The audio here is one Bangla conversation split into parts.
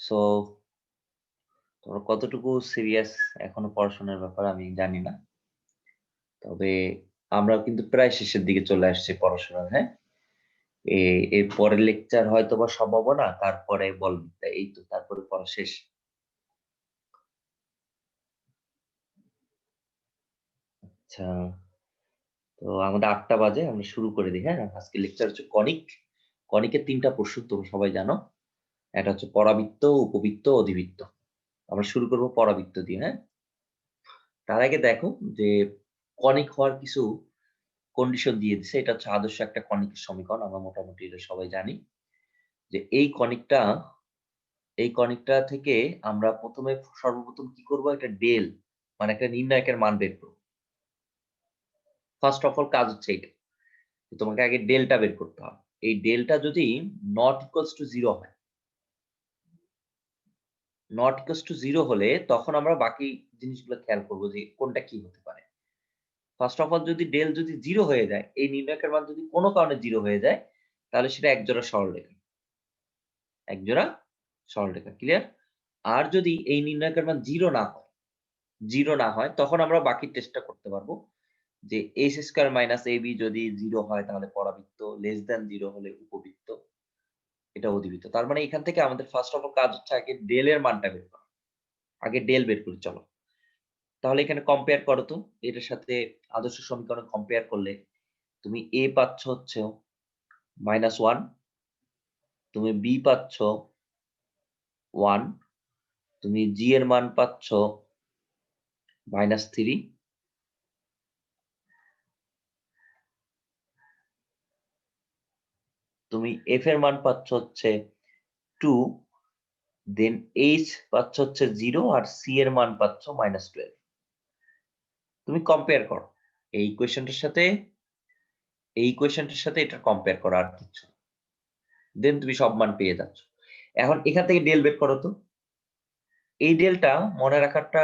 সো তোমরা কতটুকু সিরিয়াস এখনো পড়াশোনার ব্যাপারে আমি জানি না, তবে আমরা কিন্তু প্রায় শেষের দিকে চলে আসছি পড়াশোনার। হ্যাঁ, এর পরের লেকচার হয়তো বা সম্ভাবনা, তারপরে বলবিদ্যা, এই তো তারপরে পড়া শেষ। আচ্ছা, তো আমাদের 8টা বাজে, আমরা শুরু করে দিই। হ্যাঁ, আজকে লেকচার হচ্ছে কনিক। কনিকের 3টা প্রশ্ন তোমরা সবাই জানো। এটা হচ্ছে পরাবৃত্ত, উপবৃত্ত, অধিবৃত্ত। আমরা শুরু করব পরাবৃত্ত দিয়ে। হ্যাঁ, তার আগে দেখো যে কনিক হওয়ার কিছু কন্ডিশন দিয়ে দিছে। এটা হচ্ছে আদর্শ একটা কনিকের সমীকরণ, আমরা মোটামুটি এটা সবাই জানি যে এই কনিকটা থেকে আমরা প্রথমে সর্বপ্রথম কি করব, একটা ডেল মানে একটা নির্ণায়কের মান বের করব। ফার্স্ট অফ অল কাজ হচ্ছে এটা, তোমাকে আগে ডেলটা বের করতে হবে। এই ডেলটা যদি নট ইকুয়ালস টু জিরো হয়, নট ইকুয়ালস টু জিরো হলে তখন আমরা বাকি জিনিসগুলো খেয়াল করব যে কোনটা কি হতে পারে। ফার্স্ট অফ অল যদি ডেল যদি জিরো হয়ে যায়, এই নির্ণায়কের মান যদি কোনো কারণে জিরো হয়ে যায়, তাহলে সেটা একজোড়া সরলরেখা, একজোড়া সরলরেখা। ক্লিয়ার? আর যদি এই নির্ণায়কের মান জিরো না হয় তখন আমরা বাকি টেস্টটা করতে পারবো যে S square minus A B যদি জিরো হয় তাহলে পরাবৃত্ত, লেস দ্যান জিরো হলে উপবৃত্ত, এটা অধিবৃত্ত। তার মানে এখান থেকে আমাদের ফার্স্ট অফ অল কাজ হচ্ছে আগে ডেল এর মানটা বের করা। আগে ডেল বের করি চলো। তাহলে এখানে কম্পেয়ার করো তো, এটার সাথে আদর্শ সমীকরণ কম্পেয়ার করলে তুমি এ পাচ্ছ হচ্ছে -1, তুমি বি পাচ্ছ 1, তুমি জি এর মান পাচ্ছ -3, তুমি এফ এর মান পাচ্ছ হচ্ছে 2, দেন এইচ পাচ্ছ হচ্ছে 0, আর সি এর মান পাচ্ছ -12। তুমি কম্পেয়ার করো এই ইকুয়েশনটার সাথে, এই ইকুয়েশনটার সাথে এটা কম্পেয়ার করো, আর কিছু না। দেন তুমি সব মান পেয়ে যাচ্ছ। এখন এখান থেকে ডেল বের করো তো। এই ডেলটা মনে রাখাটা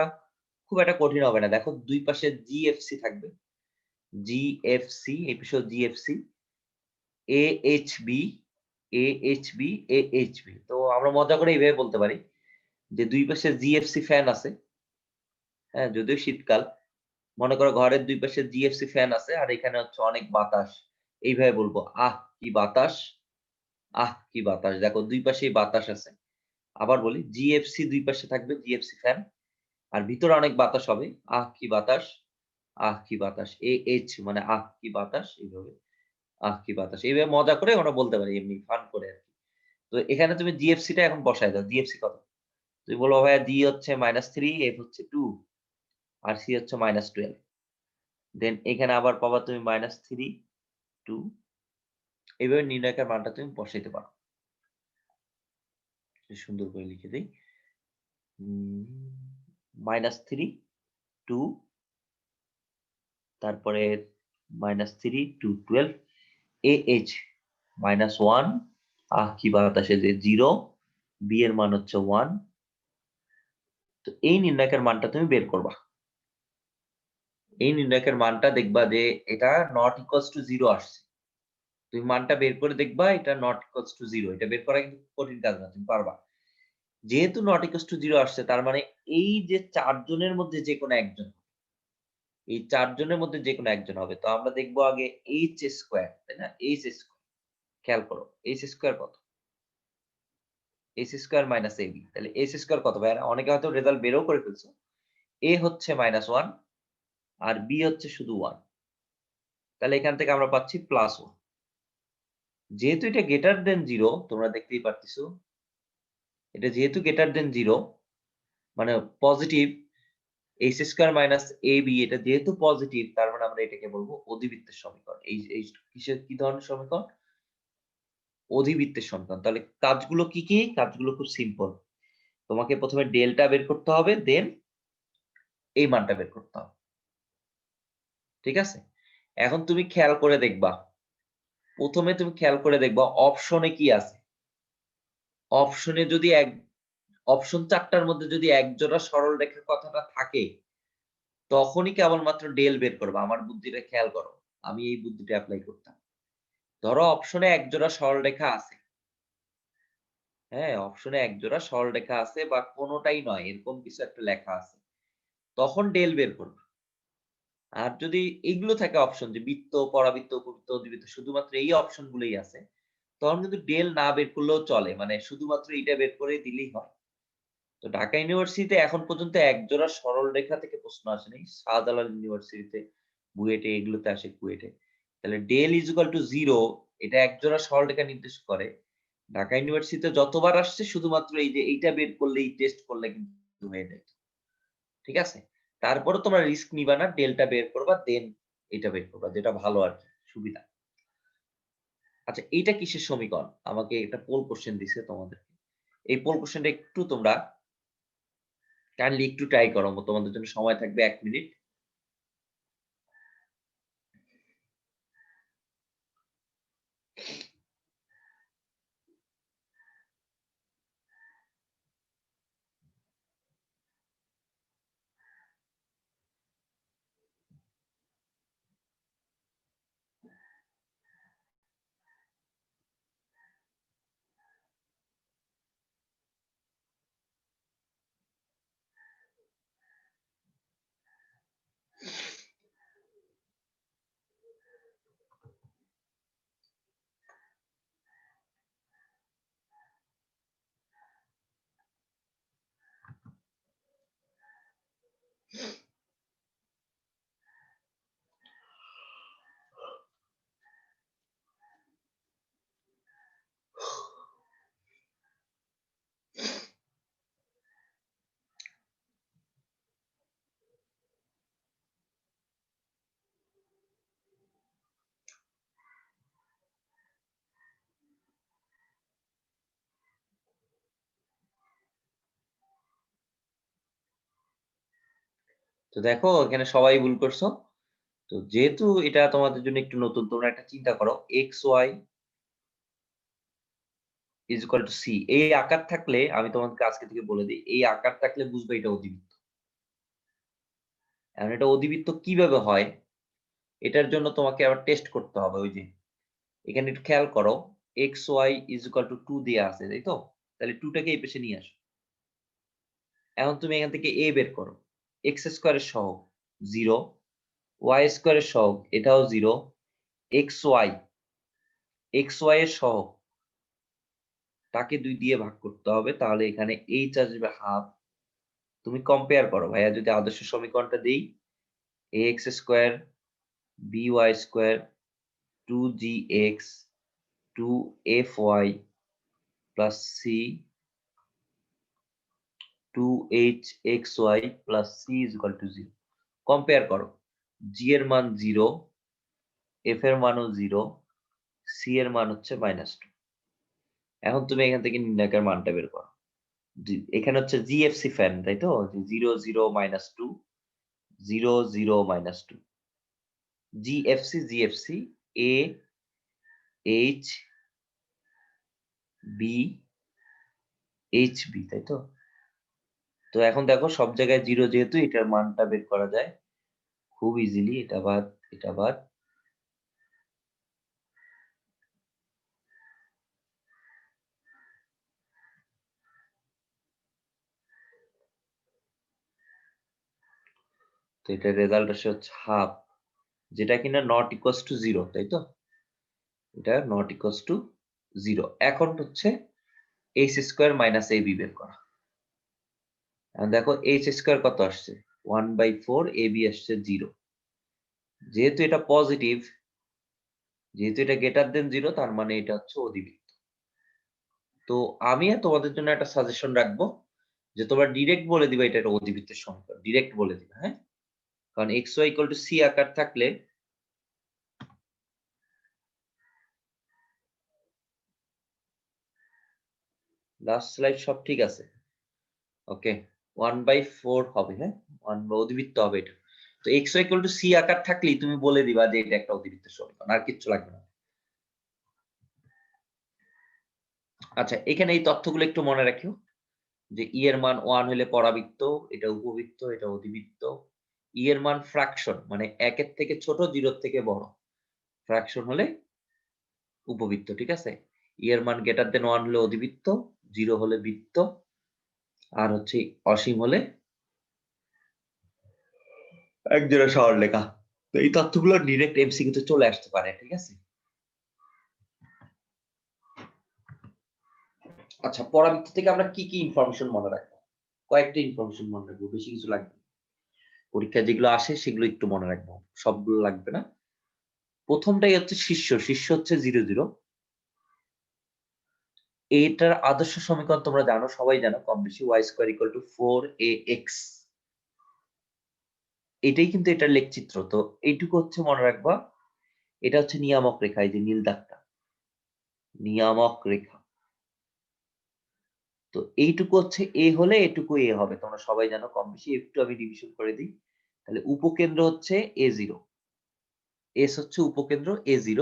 খুব একটা কঠিন হবে না। দেখো দুই পাশে জিএফসি থাকবে, জিএফসি, এই পাশে জিএফসি, এএইচবি, এএইচবি, এএইচবি। তো আমরা মজা করে এইভাবে বলতে পারি যে দুই পাশে জিএফসি ফ্যান আছে। হ্যাঁ, যদিও শীতকাল, মনে করো ঘরের দুই পাশে জিএফসি ফ্যান আছে আর এখানে হচ্ছে অনেক বাতাস। এইভাবে বলবো, আহ কি বাতাস, আহ কি বাতাস। দেখো দুই পাশেই বাতাস আছে। আবার বলি, জিএফসি দুই পাশে থাকবে, জিএফসি ফ্যান, আর ভিতরে অনেক বাতাস হবে। আহ কি বাতাস, আহ কি বাতাস। এ এইচ মানে আহ কি বাতাস, এইভাবে আহ কি বাতাস। এইভাবে মজা করে আমরা বলতে পারি, এমনি ফান করে আরকি। তো এখানে তুমি জিএফসি টা এখন বসায় দাও। জিএফসি কত? তুমি বলো ভাইয়া জি হচ্ছে -3, এফ হচ্ছে 2, আর সি হচ্ছে -12। দেন এখানে আবার পাবা তুমি -3, 2। এইভাবে নির্ণায়কের মানটা তুমি বসাইতে পারো। সুন্দর করে লিখে দেই। -3, 2, তারপরে -3, 2, 12, AH -1, আহ কি বাতাসে যে 0, বি এর মান হচ্ছে 1। তো এই নির্ণায়কের মানটা তুমি বের করবা। এই নির্ণায়কের মানটা দেখবা যে এটা নট ইকুয়ালস টু 0 আসছে। তুমি মানটা বের করে দেখবা এটা নট ইকুয়ালস টু 0। এটা বের করা কিন্তু কঠিন কাজ না, তুমি পারবা। যেহেতু নট ইকুয়ালস টু 0 আসছে, তার মানে এই যে 4 জনের মধ্যে যেকোনো একজন, এই 4 জনের মধ্যে যেকোনো একজন হবে। তো আমরা দেখবো আগে এইচ স্কয়ার, তাই না? এইচ স্কয়ার, খেয়াল করো এইচ স্কয়ার কত? H square minus AB. তাহলে এইচ স্কয়ার কত ভাইয়া? অনেকে হয়তো রেজাল্ট বেরও করে ফেলছো। এ হচ্ছে -1 আর বি হচ্ছে শুধু 1। তাহলে এখান থেকে আমরা পাচ্ছি +1। যেহেতু এটা গ্রেটার দেন 0, তোমরা দেখতেই পারতেছো, এটা যেহেতু গ্রেটার দেন 0 মানে positive, H square minus A B এটা যেহেতু পজিটিভ, তার মানে আমরা এটাকে বলবো অধিবৃত্তের সমীকরণ। এই কিসের, কি ধরনের সমীকরণ? অধিবৃত্তের সমীকরণ। তাহলে কাজগুলো কি কি? কাজগুলো খুব সিম্পল। তোমাকে প্রথমে ডেলটা বের করতে হবে, দেন এই মানটা বের করতে হবে। ঠিক আছে? এখন তুমি খেয়াল করে দেখবা, প্রথমে তুমি খেয়াল করে দেখবা অপশনে কি আছে। অপশনে যদি অপশন 4 টার মধ্যে যদি এক জোড়া সরল রেখার কথাটা থাকে, তখনই কেবলমাত্র ডেল বের করবা। আমার বুদ্ধিটা খেয়াল করো। আমি এই বুদ্ধিটা এপ্লাই করতাম। ধরো অপশনে এক জোড়া সরলরেখা আছে। হ্যাঁ, অপশনে এক জোড়া সরলরেখা আছে বা কোনোটাই নয় এরকম কিছু একটা লেখা আছে, তখন ডেল বের করবে। আর যদি এইগুলো থাকে অপশন যে বৃত্ত, পরাবৃত্ত, উপবৃত্ত, অধিবৃত্ত শুধুমাত্র এই অপশন গুলোই আছে, তখন কিন্তু ডেল না বের করলেও চলে। মানে শুধুমাত্র এইটা বের করে দিলেই হয়। তো ঢাকা ইউনিভার্সিটিতে এখন পর্যন্ত এক জোড়া সরলরেখা থেকে প্রশ্ন আসেনি। শাহজালাল ইউনিভার্সিটিতে, বুয়েটে এগুলোতে আসে, কুয়েটে। তাহলে ডেল ইজ ইকুয়াল টু 0 এটা এক জোড়া সরলরেখা নির্দেশ করে। ঢাকা ইউনিভার্সিটিতে যতবার আসছে শুধুমাত্র এই যে এইটা বের করলেই টেস্ট করলে কিন্তু হয়ে যায়। ঠিক আছে? তারপরেও তোমরা রিস্ক নিবা না, ডেলটা বের করবা দেন এটা বের করবা, যেটা ভালো আরকি সুবিধা। আচ্ছা, এইটা কিসের সমীকরণ? আমাকে একটা পোল কোয়েশ্চেন দিছে তোমাদেরকে। এই পোল কোয়েশ্চেনটা একটু তোমরা কাইন্ডলি একটু ট্রাই করো। তোমাদের জন্য সময় থাকবে ১ মিনিট। তো দেখো এখানে সবাই ভুল করছো। তো যেহেতু এটা তোমাদের জন্য একটু নতুন, তোমরা একটা চিন্তা করো xy is equal to C. এই আকার থাকলে আমি তোমাদেরকে আজকে থেকে বলে দিই, এই আকার থাকলে বুঝবে এটা অধিবৃত্ত। এখন এটা অধিবৃত্ত কিভাবে হয় এটার জন্য তোমাকে আবার টেস্ট করতে হবে। ওই যে এখানে একটু খেয়াল করো, xy ইজ ইকুয়াল টু 2 দেয়া আছে, তাই তো? তাহলে 2 টাকে এই পাশে নিয়ে আসো। এখন তুমি এখান থেকে a বের করো। x স্কয়ারের সহগ 0, y স্কয়ারের সহগ এটাও 0, xy এর সহগ তাকে 2 দিয়ে ভাগ করতে হবে। তাহলে এখানে h আসবে হাফ। তুমি কম্পেয়ার করো ভাইয়া, যদি আদর্শ সমীকরণটা দেই, ax square by square 2gx 2fy plus c 2hxy plus c is equal two 0। Compare করো, g এর মান 0, f এর মানও 0, c এর মান হচ্ছে -2। এখন তুমি এখান থেকে নির্ণায়কের মানটা বের করো। এখানে হচ্ছে জিএফসি ফ্যান, তাই তো? 0 0 -2 0 0 -2 GFC A H B H B, তাই তো? তো এখন দেখো সব জায়গায় 0 যেহেতু এটার মানটা বের করা যায় খুব ইজিলি। এটা বাদ, এটা বাদ। তো এটার রেজাল্ট আসে হচ্ছে হাফ, যেটা কিনা নট ইকুয়ালস টু 0, তাই তো? এটা নট ইকুয়ালস টু 0। এখন হচ্ছে H square minus A B বের করা। এখন দেখো এইচ স্কয়ার কত আসছে 1/4, এ বি আসছে 0। যেহেতু এটা পজিটিভ, যেহেতু এটা গ্রেটার দেন 0, তার মানে এটা হচ্ছে অধিবৃত্ত। তো আমি তোমাদের জন্য একটা সাজেশন রাখবো যে তোমরা ডিরেক্ট বলে দিবা এটা একটা অধিবৃত্তের সমীকরণ, ডিরেক্ট বলে দিবা। হ্যাঁ, কারণ xy ইকুয়াল টু সি আকার থাকলে লাস্ট স্লাইড সব ঠিক আছে। ওকে, 1/4 হবে। হ্যাঁ, 1 বা অধিবৃত্ত হবে এটা। তো xy ইকুয়াল টু সি আকার থাকলেই তুমি বলে দিবা যে এটা একটা অধিবৃত্তের সমীকরণ, আর কিচ্ছু লাগবে না। আচ্ছা, এখানে এই তথ্যগুলো একটু মনে রাখিও যে ই এর মান 1 হলে পরাবৃত্ত, এটা উপবৃত্ত, এটা অধিবৃত্ত। ই এর মান ফ্র্যাকশন মানে 1 এর থেকে ছোট, 0 এর থেকে বড়। ফ্র্যাকশন হলে উপবৃত্ত, ঠিক আছে? ই এর মান গ্রেটার দেন 1 হলে অধিবৃত্ত, 0 হলে বৃত্ত, আর হচ্ছে অসীম হলে একজোড়া সরলরেখা। তো এই তথ্যগুলো ডিরেক্ট এমসিকিউতে চলে আসতে পারে, ঠিক আছে? আচ্ছা, পরাবৃত্ত থেকে আমরা কি কি ইনফরমেশন মনে রাখবো? কয়েকটা ইনফরমেশন মনে রাখবো, বেশি কিছু লাগবে না। পরীক্ষায় যেগুলো আসে সেগুলো একটু মনে রাখবো, সবগুলো লাগবে না। প্রথমটাই হচ্ছে শীর্ষ, শীর্ষ হচ্ছে 0 0। এটার আদর্শ সমীকরণ তোমরা জানো, সবাই জানো কম বেশি, y square equal two 4ax। এটাই কিন্তু এটার লেখচিত্র। তো এইটুকু হচ্ছে মনে রাখবা, এটা হচ্ছে নিয়ামক রেখা, এই যে নীল দাগটা নিয়ামক রেখা। তো এইটুকু হচ্ছে এ হলে এটুকু এ হবে, তোমরা সবাই জানো কম বেশি। একটু আমি রিভিশন করে দিই। তাহলে উপকেন্দ্র হচ্ছে a0, এস হচ্ছে উপকেন্দ্র a0,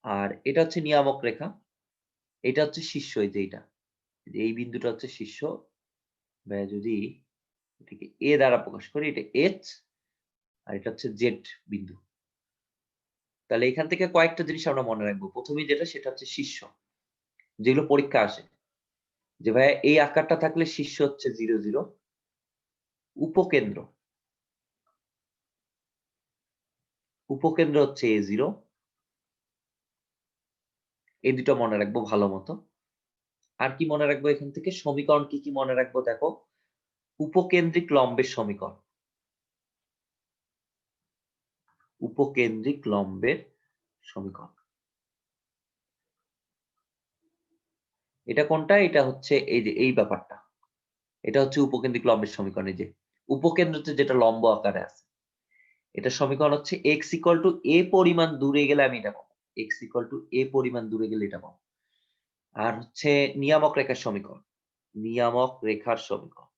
আর এটা হচ্ছে নিয়ামক রেখা, এটা হচ্ছে শীর্ষ, এই যে এইটা, এই বিন্দুটা হচ্ছে শীর্ষ। যদি এটাকে এ দ্বারা প্রকাশ করি, এটা এইচ, আর এটা হচ্ছে জেড বিন্দু। তাহলে এখান থেকে কয়েকটা জিনিস আমরা মনে রাখবো। প্রথমেই যেটা, সেটা হচ্ছে শীর্ষ, যেগুলো পরীক্ষা আসে, যে ভাই এই আকারটা থাকলে শীর্ষ হচ্ছে 0 0, উপকেন্দ্র উপকেন্দ্র হচ্ছে a0। এই দুটো মনে রাখবো ভালো মতো। আর কি মনে রাখবো এখান থেকে? সমীকরণ কি কি মনে রাখবো দেখো, উপকেন্দ্রিক লম্বের সমীকরণ, উপকেন্দ্রিক লম্বের সমীকরণ। এটা কোনটা? এটা হচ্ছে এই যে এই ব্যাপারটা, এটা হচ্ছে উপকেন্দ্রিক লম্বের সমীকরণ। এই যে উপকেন্দ্রতে যেটা লম্ব আকারে আছে, এটা সমীকরণ হচ্ছে x ইকুয়াল টু a পরিমাণ দূরে গেলে আমি এটা পাবো, x ইকুয়াল টু a পরিমাণ দূরে গেলে এটা পাবো। আর হচ্ছে নিয়ামক রেখার সমীকরণ, নিয়ামক রেখার সমীকরণ,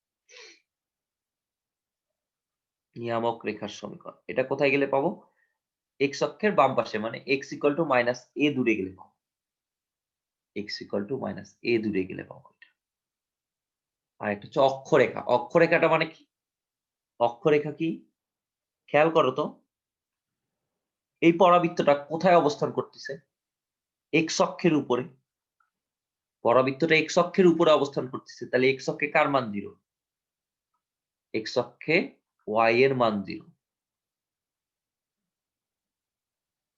নিয়ামক রেখার সমীকরণ। এটা কোথায় গেলে পাবো? x অক্ষের বাম পাশে, মানে x equal two minus a দূরে গেলে পাবো, x equal two minus a দূরে গেলে পাবো এটা। আর একটা হচ্ছে অক্ষরেখা। অক্ষরেখাটা মানে কি? অক্ষরেখা কি খেয়াল করো তো, এই পরাবৃত্তটা কোথায় অবস্থান করতেছে? x অক্ষের উপরে। পরাবৃত্তটা x অক্ষের উপরে অবস্থান করতেছে, তাহলে x অক্ষে কার মান 0? x অক্ষে y এর মান 0।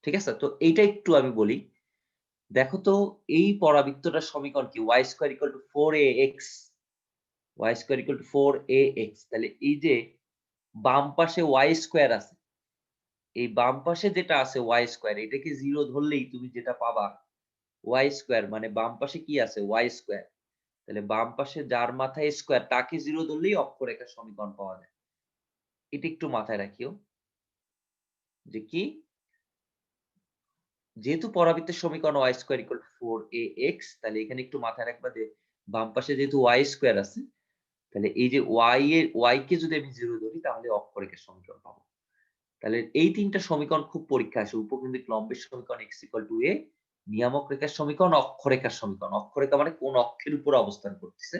ঠিক আছে? তো এইটা একটু আমি বলি, দেখো তো এই পরাবৃত্তটার সমীকরণ কি? y square equal two 4ax, y square equal two 4ax। তাহলে এই যে বাম পাশে y স্কয়ার আছে, এই বাম পাশে যেটা আছে y স্কয়ার, এটাকে 0 ধরলেই তুমি যেটা পাবা y স্কয়ার, মানে বাম পাশে কি আছে? y square. তাহলে বাম পাশে যার মাথায় স্কয়ার তাকে 0 ধরলেই অক্ষরেখার সমীকরণ পাওয়া যায়। এটা একটু মাথায় রাখিও, যে কি, যেহেতু পরাবৃত্তের সমীকরণ y square equal two 4ax, তাহলে এখানে একটু মাথায় রাখবা যে বাম পাশে যেহেতু y স্কয়ার আছে, তাহলে এই যে y কে যদি আমি 0 ধরি, তাহলে অক্ষরেখার সমীকরণ পাবো। তাহলে এই তিনটা সমীকরণ খুব পরীক্ষা আসে, উপকেন্দ্রিক লম্বের সমীকরণ x ইকুয়াল টু a, নিয়ামক রেখার সমীকরণ, অক্ষরেখার সমীকরণ। অক্ষরেখা মানে কোন অক্ষের উপর অবস্থান করতেছে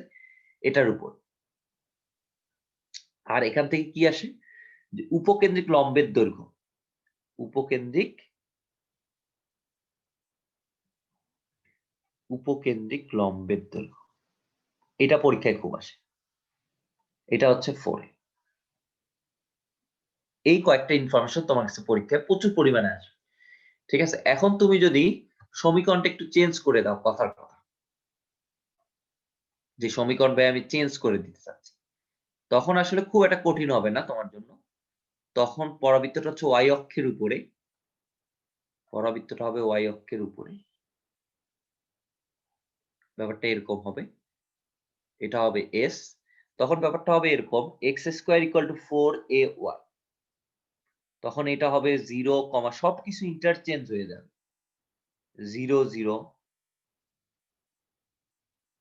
এটার উপর। আর এখান থেকে কি আসে? যে উপকেন্দ্রিক লম্বের দৈর্ঘ্য, উপকেন্দ্রিক উপকেন্দ্রিক লম্বের দৈর্ঘ্য, এটা পরীক্ষায় খুব আসে। এটা হচ্ছে 4। এই কয়েকটা ইনফরমেশন তোমার কাছে পরীক্ষায় প্রচুর পরিমাণে আসবে। ঠিক আছে? এখন তুমি যদি সমীকরণটা একটু চেঞ্জ করে দাও, কথার কথা, যে সমীকরণ ভাই আমি চেঞ্জ করে দিতে চাচ্ছি, তখন আসলে খুব একটা কঠিন হবে না তোমার জন্য। তখন পরাবৃত্তটা হচ্ছে y অক্ষের উপরে, পরাবৃত্তটা হবে y অক্ষের উপরে। ব্যাপারটা এরকম হবে, এটা হবে s। তখন ব্যাপারটা হবে এরকম, x square equal two 4ay, তখন এটা হবে 0, সবকিছু ইন্টারচেঞ্জ হয়ে যাবে, 0 0।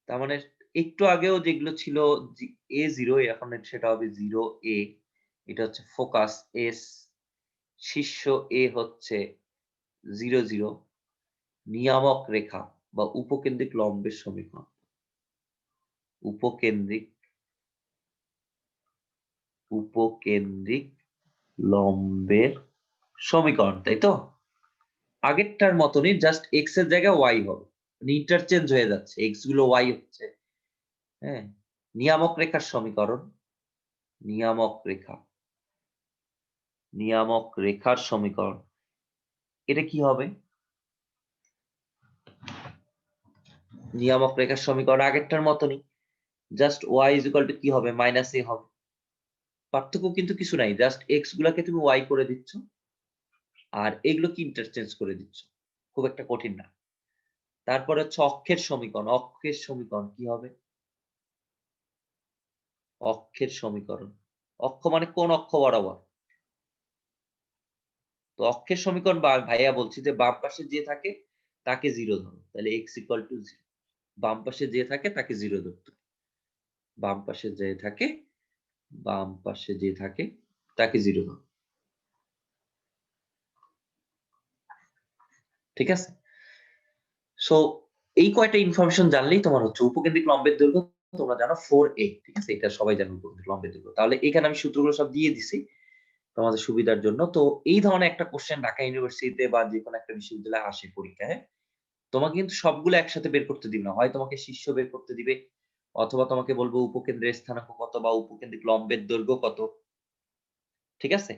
তার মানে একটু আগেও যেগুলো ছিল a0, এখন সেটা হবে 0a। এটা হচ্ছে ফোকাস s, শীর্ষ a হচ্ছে 0 0, নিয়ামক রেখা বা উপকেন্দ্রিক লম্বের সমীকরণ, উপকেন্দ্রিক উপকেন্দ্রিক লম্বের সমীকরণ, তাই তো? আগেরটার মতনই, জাস্ট x এর জায়গায় y হবে। ইন্টারচেঞ্জ হয়ে যাচ্ছে, এক্স গুলো ওয়াই হচ্ছে। হ্যাঁ, নিয়ামক রেখার সমীকরণ, নিয়ামক রেখার সমীকরণ, এটা কি হবে? নিয়ামক রেখার সমীকরণ আগেরটার মতনই, just Y is equal to কি হবে? মাইনাস এ হবে। পার্থক্য কিন্তু কিছু নাই, জাস্ট এক্স গুলাকে তুমি ওয়াই করে দিচ্ছ আর এগুলোকে ইন্টারচেঞ্জ করে দিচ্ছ, খুব একটা কঠিন না। তারপরে হচ্ছে অক্ষের সমীকরণ, অক্ষের সমীকরণ কি হবে? অক্ষের সমীকরণ, অক্ষ মানে কোন অক্ষ বরাবর? তো অক্ষের সমীকরণ ভাইয়া বলছি যে বাম পাশে যে থাকে তাকে 0 ধরো, তাহলে x = 0। বাম পাশে যে থাকে তাকে 0 ধরতে হবে। বাম পাশে যে থাকে তাকে 0 ধরো। ঠিক আছে? সো এই কয়টা ইনফরমেশন জানলেই তোমার হচ্ছে উপকেন্দ্রিক লম্বের দৈর্ঘ্য তোমরা জানো 4a। ঠিক আছে? এটা সবাই জানো উপকেন্দ্রিক লম্বের দৈর্ঘ্য। তাহলে এখানে আমি সূত্রগুলো সব দিয়ে দিছি তোমাদের সুবিধার জন্য। তো এই ধরনের একটা কোশ্চেন ঢাকা ইউনিভার্সিটিতে বা যেকোনো একটা বিশ্ববিদ্যালয়ে আসে পরীক্ষায়। তোমাকে কিন্তু সবগুলো একসাথে বের করতে দিবে না। হয় তোমাকে শীর্ষ বের করতে দিবে, অথবা তোমাকে বলবে উপকেন্দ্রের স্থানাঙ্ক কত বা উপকেন্দ্রিক লম্বের দৈর্ঘ্য কত। ঠিক আছে?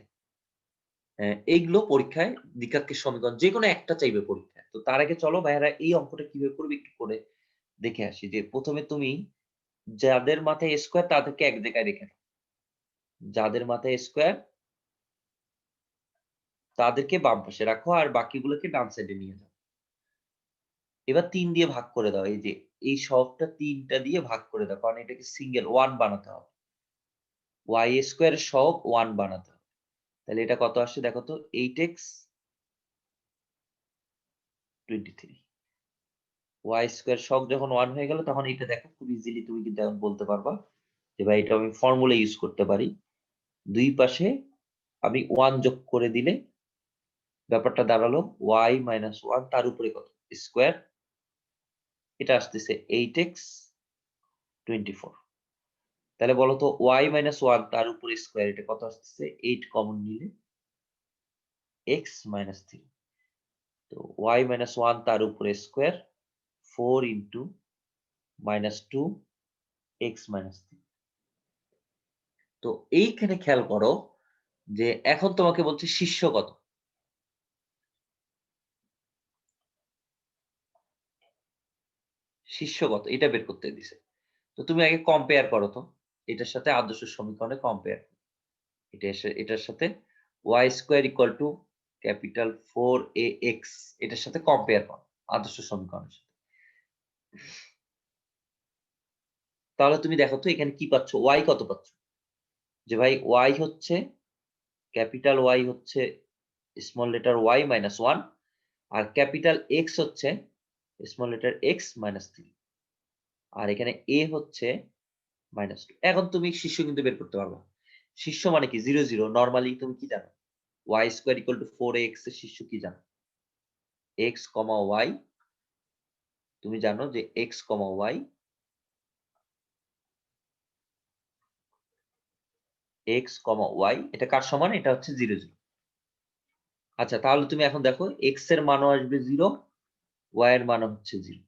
এইগুলো পরীক্ষায় দ্বিঘাতের সমীকরণ যেকোনো একটা চাইবে পরীক্ষায়। তো তার আগে চলো ভাইয়ারা এই অঙ্কটা কিভাবে করবে একটু করে দেখে আসি। যে প্রথমে তুমি যাদের মাথায় স্কয়ার তাদেরকে এক জায়গায় রেখে দাও। যাদের মাথায় স্কয়ার তাদেরকে বাম পাশে রাখো আর বাকিগুলোকে ডান সাইডে নিয়ে যাও। এবার ৩ দিয়ে ভাগ করে দাও। এই যে এই সহগটা ৩ টা দিয়ে ভাগ করে দাও। কারণ এটাকে সিঙ্গেল 1 বানাতে হবে। y স্কয়ার এর সহগ 1 বানাতে হবে। তাহলে এটা কত আসছে দেখো তো? 8x 23। y স্কয়ার সহগ যখন 1 হয়ে গেল তখন এটা দেখো খুব ইজিলি তুমি কিন্তু এখন বলতে পারবা যে ভাই এটা আমি ফর্মুলা ইউজ করতে পারি। দুই পাশে আমি 1 যোগ করে দিলে ব্যাপারটা দাঁড়ালো y - 1 তার উপরে কত? স্কয়ার। এটা আসতেছে 8x 24। তাহলে বলো তো y - 1 তার উপরে স্কয়ার এটা কত আসতেছে? 8 কমন নিলে x - 3। তো y - 1 তার উপরে স্কয়ার 4 ইনটু -2 x - 3। তো এইখানে খেয়াল করো যে এখন তোমাকে বলছে শীর্ষ কত? শীর্ষ কত? এটা বের করতে দিছে। তো তুমি আগে কম্পেয়ার করো তো। এটার সাথে আদর্শ সমীকরণে কম্পেয়ার। এটার সাথে y square equal two capital 4ax এটার সাথে কম্পেয়ার করো আদর্শ সমীকরণের সাথে। তাহলে তুমি দেখো তো এখানে কি পাচ্ছ? y কত পাচ্ছ? যে ভাই y হচ্ছে ক্যাপিটাল Y হচ্ছে স্মল লেটার y মাইনাস 1 আর ক্যাপিটাল X হচ্ছে স্মল লেটার x মাইনাস 3 আর এখানে a হচ্ছে -2। এখন তুমি শীর্ষ কিন্তু বের করতে পারবা। শীর্ষ মানে কি? 0 0। নরমালি তুমি কি জানো? y square equal two 4x এর শীর্ষ কি জানো? x, y। তুমি জানো যে x, y এটা কার সমান? এটা হচ্ছে 0 0। আচ্ছা তাহলে তুমি এখন দেখো x এর মানও আসবে 0, y এর মানও হচ্ছে 0।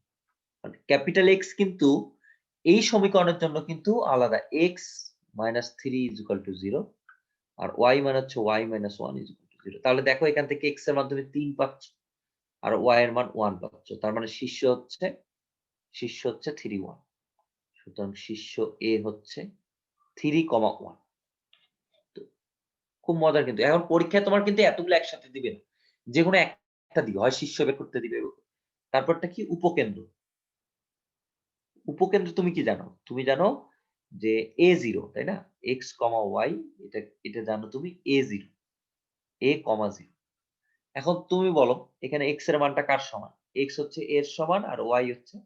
ক্যাপিটাল X কিন্তু এই সমীকরণের জন্য কিন্তু আলাদা। x - 3 = 0 আর y মানে হচ্ছে y - 1 = 0। তাহলে দেখো এখান থেকে x এর মাধ্যমে 3 পাচ্ছ আর y এর মান 1 পাচ্ছ। তার মানে শীর্ষ হচ্ছে 3 1। সুতরাং শীর্ষ A হচ্ছে 3, 1। তো খুব মজার কিন্তু। এখন পরীক্ষায় তোমার কিন্তু এতগুলো একসাথে দিবে না। যেকোনো একটা দিবে। হয় শীর্ষ বের করতে দিবে। তারপরটা কি? উপকেন্দ্র। উপকেন্দ্র তুমি কি জানো? তুমি জানো যে a0 তাই না? x, y এটা জানো তুমি a0, a, 0। এখন তুমি বলো এখানে x এর মানটা কার সমান? x হচ্ছে a এর সমান আর y হচ্ছে।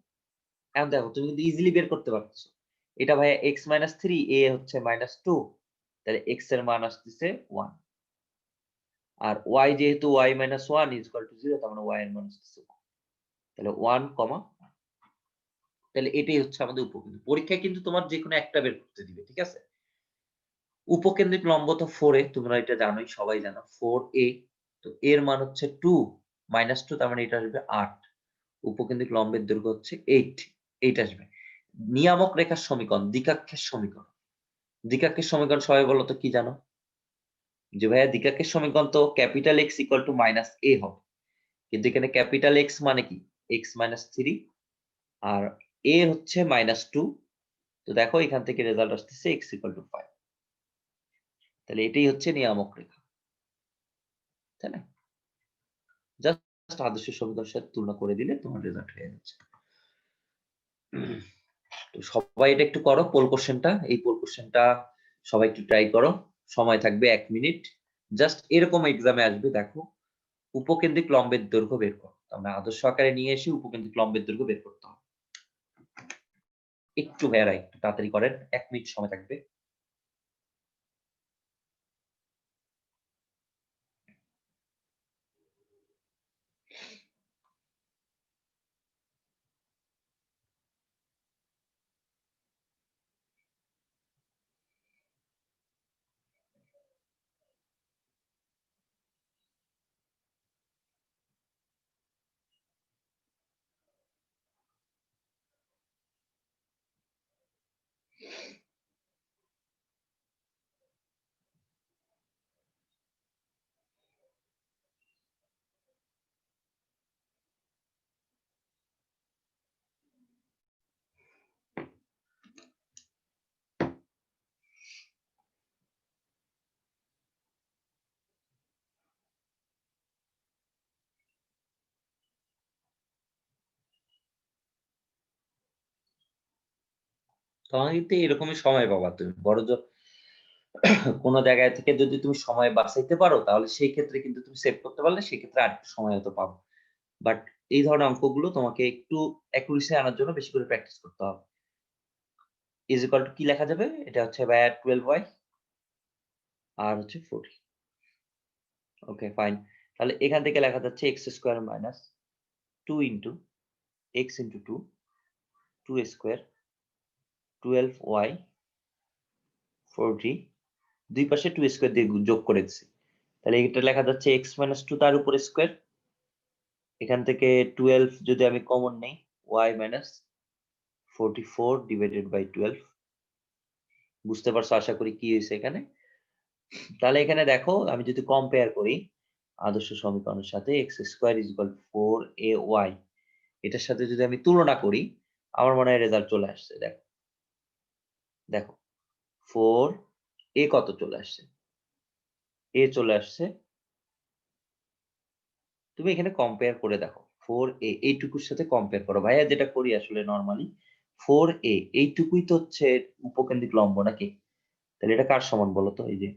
এখন দেখো তুমি কিন্তু ইজিলি বের করতে পারতেছো। এটা ভাইয়া x - 3, a হচ্ছে -2, তাহলে x এর মান আসতেছে 1 আর y যেহেতু y - 1 = 0 তার মানে y এর মান আসতেছে 1। তাহলে 1, তাহলে এটাই হচ্ছে আমাদের উপকেন্দ্র। পরীক্ষায় কিন্তু তোমার যেকোনো একটা বের করতে দিবে। ঠিক আছে? উপকেন্দ্রিক লম্ব তো 4a, তোমরা এটা জানোই, সবাই জানো 4a। তো এর মান হচ্ছে 2 - 2 তার মানে এটা আসবে 8। উপকেন্দ্রিক লম্বের দৈর্ঘ্য হচ্ছে 8 আসবে। নিয়ামক রেখার সমীকরণ, দ্বিকাক্ষের সমীকরণ। দ্বিকাক্ষের সমীকরণ সবাই বলো তো কি জানো? যে ভাইয়া দ্বিকাক্ষের সমীকরণ তো capital X equal two minus A হবে, কিন্তু এখানে ক্যাপিটাল X মানে কি X মাইনাস 3 আর A হচ্ছে মাইনাস 2। তো দেখো এখান থেকে রেজাল্ট আসতেছে X ইকুয়াল টু 5। তাহলে এটাই হচ্ছে নিয়ামক রেখা, তাই না? জাস্ট আদর্শ সমীকরণের সাথে তুলনা করে দিলে তোমার রেজাল্ট হয়ে যাচ্ছে। তো সবাই এটা একটু করো, পোল কোশ্চেনটা, এই পোল কোশ্চেনটা সবাই একটু ট্রাই করো। সময় থাকবে 1 মিনিট। জাস্ট এরকম এক্সামে আসবে, দেখো উপকেন্দ্রিক লম্বের দৈর্ঘ্য বের করো। আমরা আদর্শ আকারে নিয়ে এসে উপকেন্দ্রিক লম্বের দৈর্ঘ্য বের করতে হবে। একটু ভাইয়ারা একটু তাড়াতাড়ি করেন, 1 মিনিট সময় থাকবে। তখন কিন্তু এরকমই সময় পাবা তুমি। বড় কোন জায়গায় থেকে যদি তুমি সময় বাঁচাইতে পারো তাহলে সেই ক্ষেত্রে কিন্তু তুমি সেভ করতে পারলে সেক্ষেত্রে আরেকটু সময় হয়তো পাবো। বাট এই ধরনের অঙ্কগুলো তোমাকে একটু অ্যাকুরেসি আনার জন্য বেশি করে প্র্যাকটিস করতে হবে। ইজ ইকুয়াল টু কি লেখা যাবে? এটা হচ্ছে ভাইয়া 12y আর হচ্ছে 40। Okay fine. তাহলে এখান থেকে লেখা যাচ্ছে x square minus 2 into x into 2 2 square 12y 40 দুই পাশে 2 স্কয়ার দিয়ে যোগ করে দিছি। তাহলে এটা লেখা যাচ্ছে x মাইনাস 2 তার উপর স্কয়ার। এখান থেকে 12 যদি আমি কমন নেই y মাইনাস 44 ডিভাইডেড বাই 12। বুঝতে পারছো আশা করি কি হয়েছে এখানে। তাহলে এখানে দেখো আমি যদি কম্পেয়ার করি আদর্শ সমীকরণের সাথে x square is equal 4ay, এটার সাথে যদি আমি তুলনা করি আমার মনে হয় রেজাল্ট চলে আসছে। দেখো দেখো 4a কত চলে আসছে, a চলে আসছে। তুমি এখানে কম্পেয়ার করে দেখো 4a এইটুকুর সাথে কম্পেয়ার করো। ভাইয়া যেটা করি আসলে নরমালি 4a এইটুকুই তো হচ্ছে উপকেন্দ্রিক লম্ব নাকি? তাহলে এটা কার সমান বলো তো? এই যে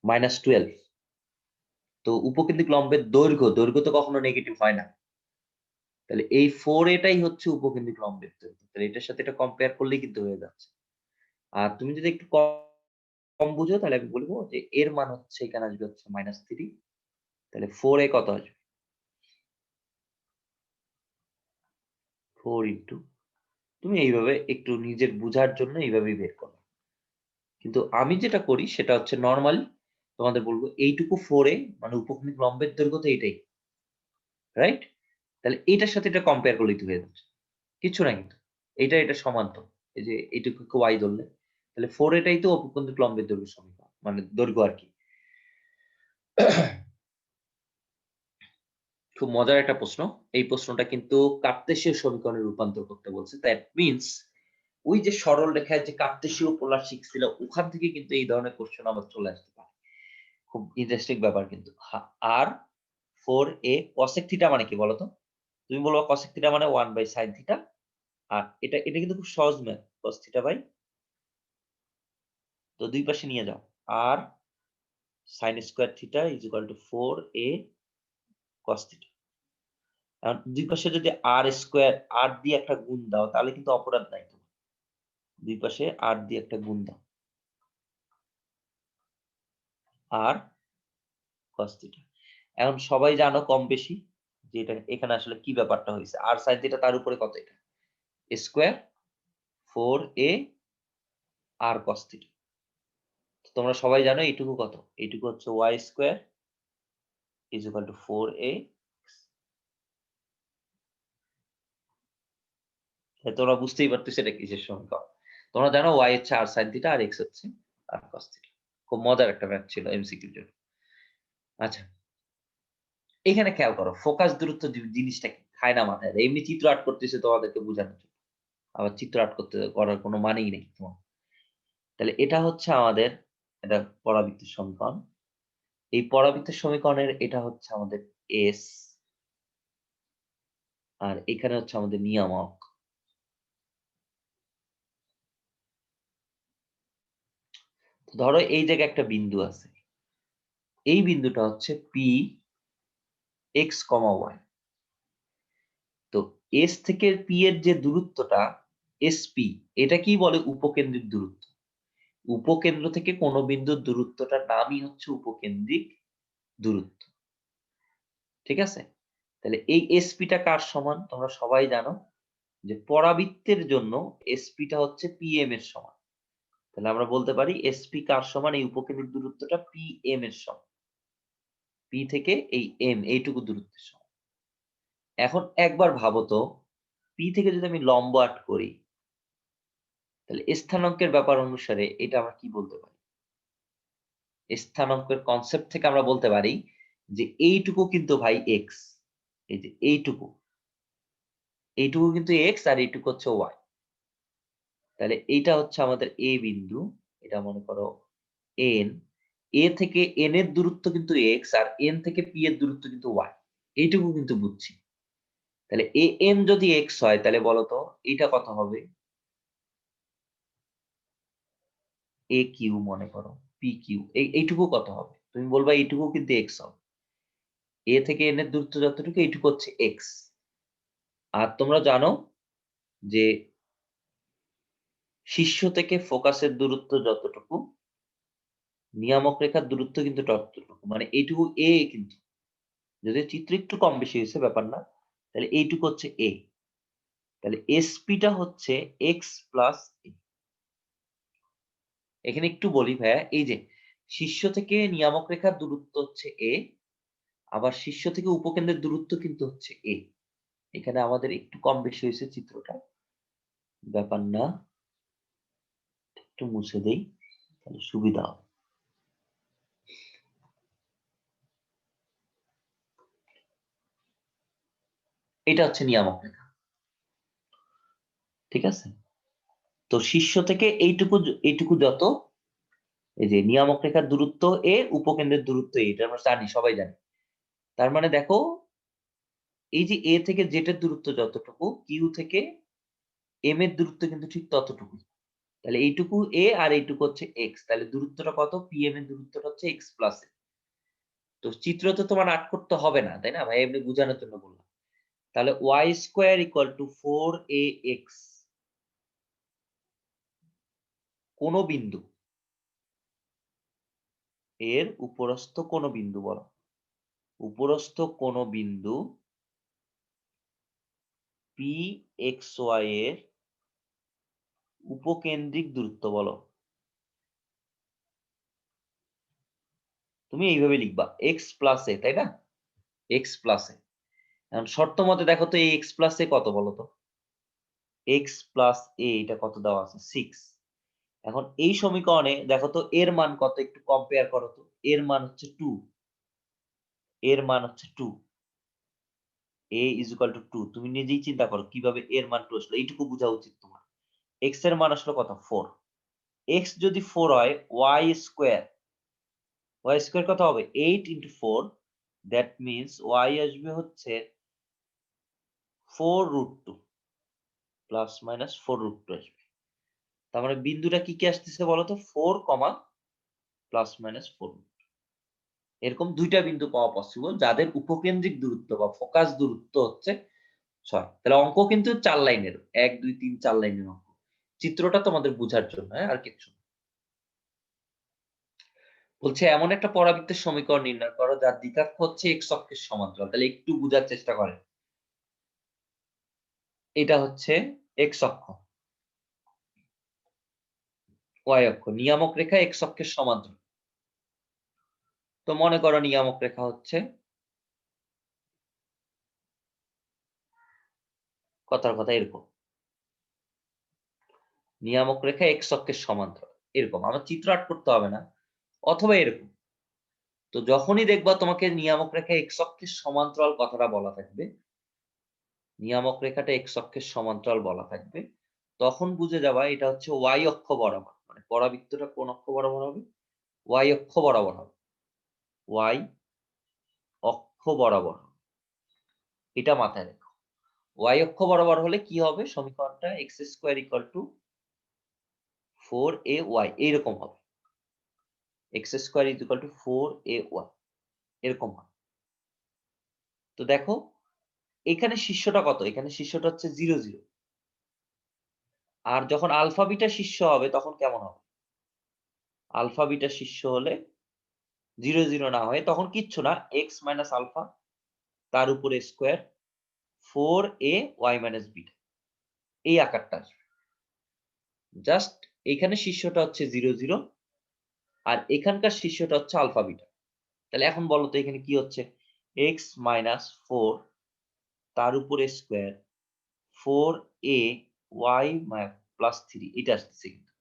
-12। তো উপকেন্দ্রিক লম্বের দৈর্ঘ্য তো কখনো নেগেটিভ হয় না। তাহলে এই 4a হচ্ছে উপকেন্দ্রিক লম্বের দৈর্ঘ্য। তাহলে এটার সাথে এটা কম্পেয়ার করলেই কিন্তু হয়ে যাচ্ছে। আর তুমি যদি একটু কম বুঝো তাহলে আমি বলবো যে এর মান হচ্ছে এখানে আসবে হচ্ছে -3। তাহলে 4a কত আসবে? 4 ইনটু, তুমি এইভাবে একটু নিজের বুঝার জন্য এইভাবেই বের করো। কিন্তু আমি যেটা করি সেটা হচ্ছে নরমালি তোমাদের বলবো এইটুকু 4a মানে উপকেন্দ্রিক লম্বের দৈর্ঘ্য তো এইটাই, রাইট? তাহলে এইটার সাথে এটা কম্পেয়ার করলেই তো হয়ে যাচ্ছে। কিচ্ছু না কিন্তু। এটা সমান তো। এই যে এইটুকুকে y ধরলে। তাহলে 4a টাই তো উপকেন্দ্রিক লম্বের দৈর্ঘ্য সমীকরণ। মানে দৈর্ঘ্য আরকি। খুব মজার একটা প্রশ্ন। এই প্রশ্নটা কিন্তু কার্তেশীয় সমীকরণে রূপান্তর করতে বলছে। দ্যাট মিনস ওই যে সরল রেখায় যে কার্তেশীয় পোলার শিখছিল ওখান থেকে কিন্তু এই ধরনের কোয়েশ্চেন আবার চলে আসতে পারে। খুব ইন্টারেস্টিং ব্যাপার কিন্তু। আর 4a cosec থিটা মানে কি বলতো? তুমি বলবা cosec থিটা মানে 1/sin থিটা। আর এটা কিন্তু খুব সহজ ম্যাথ। cos থিটা বাই, তো দুই পাশে নিয়ে যাও। আর sin square theta is equal two 4a cos theta. এখন দুই পাশে যদি r স্কয়ার r দিয়ে একটা গুণ দাও তাহলে কিন্তু অপরাধ নাই তোমার। দুই পাশে r দিয়ে একটা গুণ দাও। আর cos থিটা। এখন সবাই জানো কম বেশি যে এটা এখানে আসলে কি ব্যাপারটা হইছে। r sin থিটা তার উপরে কত এটা? Square 4a r cos theta. তোমরা সবাই জানো এইটুকু কত? এইটুকু হচ্ছে y square is equal two 4a তোমরা বুঝতেই পারতেছো এটা কিসের সমীকরণ। তোমরা জানো y হচ্ছে r sin থিটা আর x হচ্ছে r cos থিটা। খুব মজার একটা ম্যাথ ছিল এমসিকিউর জন্য। আচ্ছা, এখানে খেয়াল করো ফোকাস দূরত্ব জিনিসটা কি খায় না মাথায়। এমনি চিত্র আর্ট করতেছে তোমাদেরকে বোঝানোর জন্য, আবার চিত্র আর্ট করতে করার কোনো মানেই নেই তোমার। তাহলে এটা হচ্ছে আমাদের এটা পরাবৃত্তের সমীকরণ। এই পরাবৃত্তের সমীকরণের এটা হচ্ছে আমাদের এস, আর এখানে হচ্ছে আমাদের নিয়ামক। ধরো এই জায়গায় একটা বিন্দু আছে, এই বিন্দুটা হচ্ছে পি এক্স কমা ওয়াই। তো এস থেকে পি এর যে দূরত্বটা এসপি, এটা কি বলে উপকেন্দ্রিক দূরত্ব। উপকেন্দ্র থেকে কোনো বিন্দুর দূরত্বটার নামই হচ্ছে উপকেন্দ্রিক দূরত্ব। ঠিক আছে, তাহলে এই এসপিটা কার সমান তোমরা সবাই জানো যে পরাবৃত্তের জন্য এসপিটা হচ্ছে পিএম এর সমান। তাহলে আমরা বলতে পারি এসপি কার সমান, এই উপকেন্দ্রিক দূরত্বটা পিএম এর সমান। পি থেকে এই এম এইটুকু দূরত্বের সমান। এখন একবার ভাবো তো, পি থেকে যদি আমি লম্ব আট করি, তাহলে স্থানাঙ্কের ব্যাপার অনুসারে এটা আমরা কি বলতে পারি? স্থানাঙ্কের কনসেপ্ট থেকে আমরা বলতে পারি যে এইটুকু কিন্তু ভাই এক্স, এই যে এইটুকু কিন্তু এক্স আর এইটুকু হচ্ছে ওয়াই। তাহলে এইটা হচ্ছে আমাদের এ বিন্দু, এটা মনে করো এন। এ থেকে এন এর দূরত্ব কিন্তু এক্স, আর এন থেকে পি এর দূরত্ব কিন্তু ওয়াই। এইটুকু কিন্তু বুঝছি। তাহলে এ এন যদি এক্স হয় তাহলে বলতো এইটা কত হবে? এ কিউ মনে করো পি কিউ, এইটুকু কত হবে? তুমি বলবা এইটুকু কিন্তু এক্স হবে। এ থেকে এন এর দূরত্ব যতটুকু এইটুকু হচ্ছে এক্স। আর তোমরা জানো যে শীর্ষ থেকে ফোকাসের দূরত্ব যতটুকু, নিয়ামক রেখার দূরত্ব কিন্তু ততটুকু, মানে এইটুকু এ কিন্তু, যদি চিত্র একটু কম বেশি হয়েছে ব্যাপার না। তাহলে এইটুকু হচ্ছে এ। তাহলে এসপিটা হচ্ছে এক্স প্লাস এ। এখানে একটু বলি ভাইয়া, এই যে শীর্ষ থেকে নিয়ামক রেখার দূরত্ব হচ্ছে এ, আবার শীর্ষ থেকে উপকেন্দ্রের দূরত্ব কিন্তু হচ্ছে এ। এখানে আমাদের একটু কম বেশি হয়েছে চিত্রটা, ব্যাপার না, একটু মুছে দেই তাহলে সুবিধা হবে। এটা হচ্ছে নিয়ামক রেখা, ঠিক আছে। তো শীর্ষ থেকে এইটুকু যত, এই যে নিয়ামক রেখার দূরত্ব এ, উপকেন্দ্রের দূরত্ব এ, এটা আমরা জানি, সবাই জানি। তার মানে দেখো এই যে এ থেকে জেড এর দূরত্ব যতটুকু, কিউ থেকে এম এর দূরত্ব কিন্তু ঠিক ততটুকু। তাহলে এইটুকু এ আর এইটুকু হচ্ছে এক্স, তাহলে দূরত্বটা কত? পিএম এর দূরত্বটা হচ্ছে এক্স প্লাস এ। তো চিত্র তো তোমার আট করতে হবে না, তাই না ভাই? এমনি বোঝানোর জন্য বললাম। তাহলে Y square equal to 4ax, কোন বিন্দু এর উপরস্থ কোন বিন্দু বলো, উপরস্থ কোন বিন্দু পি এক্স ওয়াই এর উপকেন্দ্রিক দূরত্ব বলো। তুমি এইভাবে লিখবা এক্স প্লাস এ, তাই না? এক্স প্লাস এ। এখন শর্ত মতে দেখো তো এই এক্স প্লাস এ কত বলো তো? এক্স প্লাস এ এটা কত দেওয়া আছে? 6। এখন এই সমীকরণে দেখো তো এর মান কত, একটু কম্পেয়ার করো তো। এর মান হচ্ছে 2, এর মান হচ্ছে 2, a is equal to 2। তুমি নিজেই চিন্তা করো কিভাবে এর মান 2 আসলো, এইটুকু বোঝা উচিত তোমার। x এর মান আসলো কত? 4। x যদি 4 হয়, y স্কয়ার কত হবে? 8 into 4, দ্যাট মিন্স y আসবে হচ্ছে 4√2 প্লাস মাইনাস 4√2 আসবে। তার মানে বিন্দুটা কি কি আসতেছে বলতো? 4, প্লাস মাইনাস 4। এরকম দুইটা বিন্দু পাওয়া পসিবল যাদের উপকেন্দ্রিক দূরত্ব বা ফোকাস দূরত্ব হচ্ছে 6। তাহলে অঙ্ক কিন্তু 4 লাইনের, 1 2 3 4 লাইনের অঙ্ক। চিত্রটা তোমাদের বোঝার জন্য, হ্যাঁ, আর কিছু না। বলছে এমন একটা পরাবৃত্তের সমীকরণ নির্ণয় করো যার দ্বিতাক্ষ হচ্ছে এক্স অক্ষের সমান্তরাল। তাহলে একটু বোঝার চেষ্টা করেন। এটা হচ্ছে এক্স অক্ষ, ওয়াই অক্ষ, নিয়ামক রেখা এক্স অক্ষের সমান্তরাল। তো মনে করো নিয়ামক রেখা হচ্ছে, কথার কথা এরকম, নিয়ামক রেখা এক্স অক্ষের সমান্তরাল, এরকম আমার চিত্র আর্ট করতে হবে না, অথবা এরকম। তো যখনই দেখবা তোমাকে নিয়ামক রেখা এক্স অক্ষের সমান্তরাল কথাটা বলা থাকবে, নিয়ামক রেখাটা এক্স অক্ষের সমান্তরাল বলা থাকবে, তখন বুঝে যাবা এটা হচ্ছে ওয়াই অক্ষ বরাবর, মানে পরাবৃত্তটা কোন অক্ষ বরাবর হবে? ওয়াই অক্ষ বরাবর হবে, ওয়াই অক্ষ বরাবর, এটা মাথায় রেখো। ওয়াই অক্ষ বরাবর হলে কি হবে সমীকরণটা? X square equal to 4ay এইরকম হবে, x square is equal two 4ay এরকম হবে। তো দেখো এখানে শীর্ষটা কত? এখানে শীর্ষটা হচ্ছে 0 0, আর যখন আলফা বিটা শীর্ষ হবে তখন কেমন হবে? আলফা বিটা শীর্ষ হলে 0 0 না হয় তখন কিচ্ছু না, এক্স মাইনাস আলফা তার উপরে স্কোয়ার 4ay মাইনাস বিটা, এই আকারটা আসবে। জাস্ট এখানে শীর্ষটা হচ্ছে 0 0, আর এখানকার শীর্ষটা হচ্ছে আলফা বিটা। তাহলে এখন বলো তো এখানে কি হচ্ছে? x মাইনাস 4 তার উপরে স্কোয়ার 4ay প্লাস 3, এটা আসতেছে কিন্তু,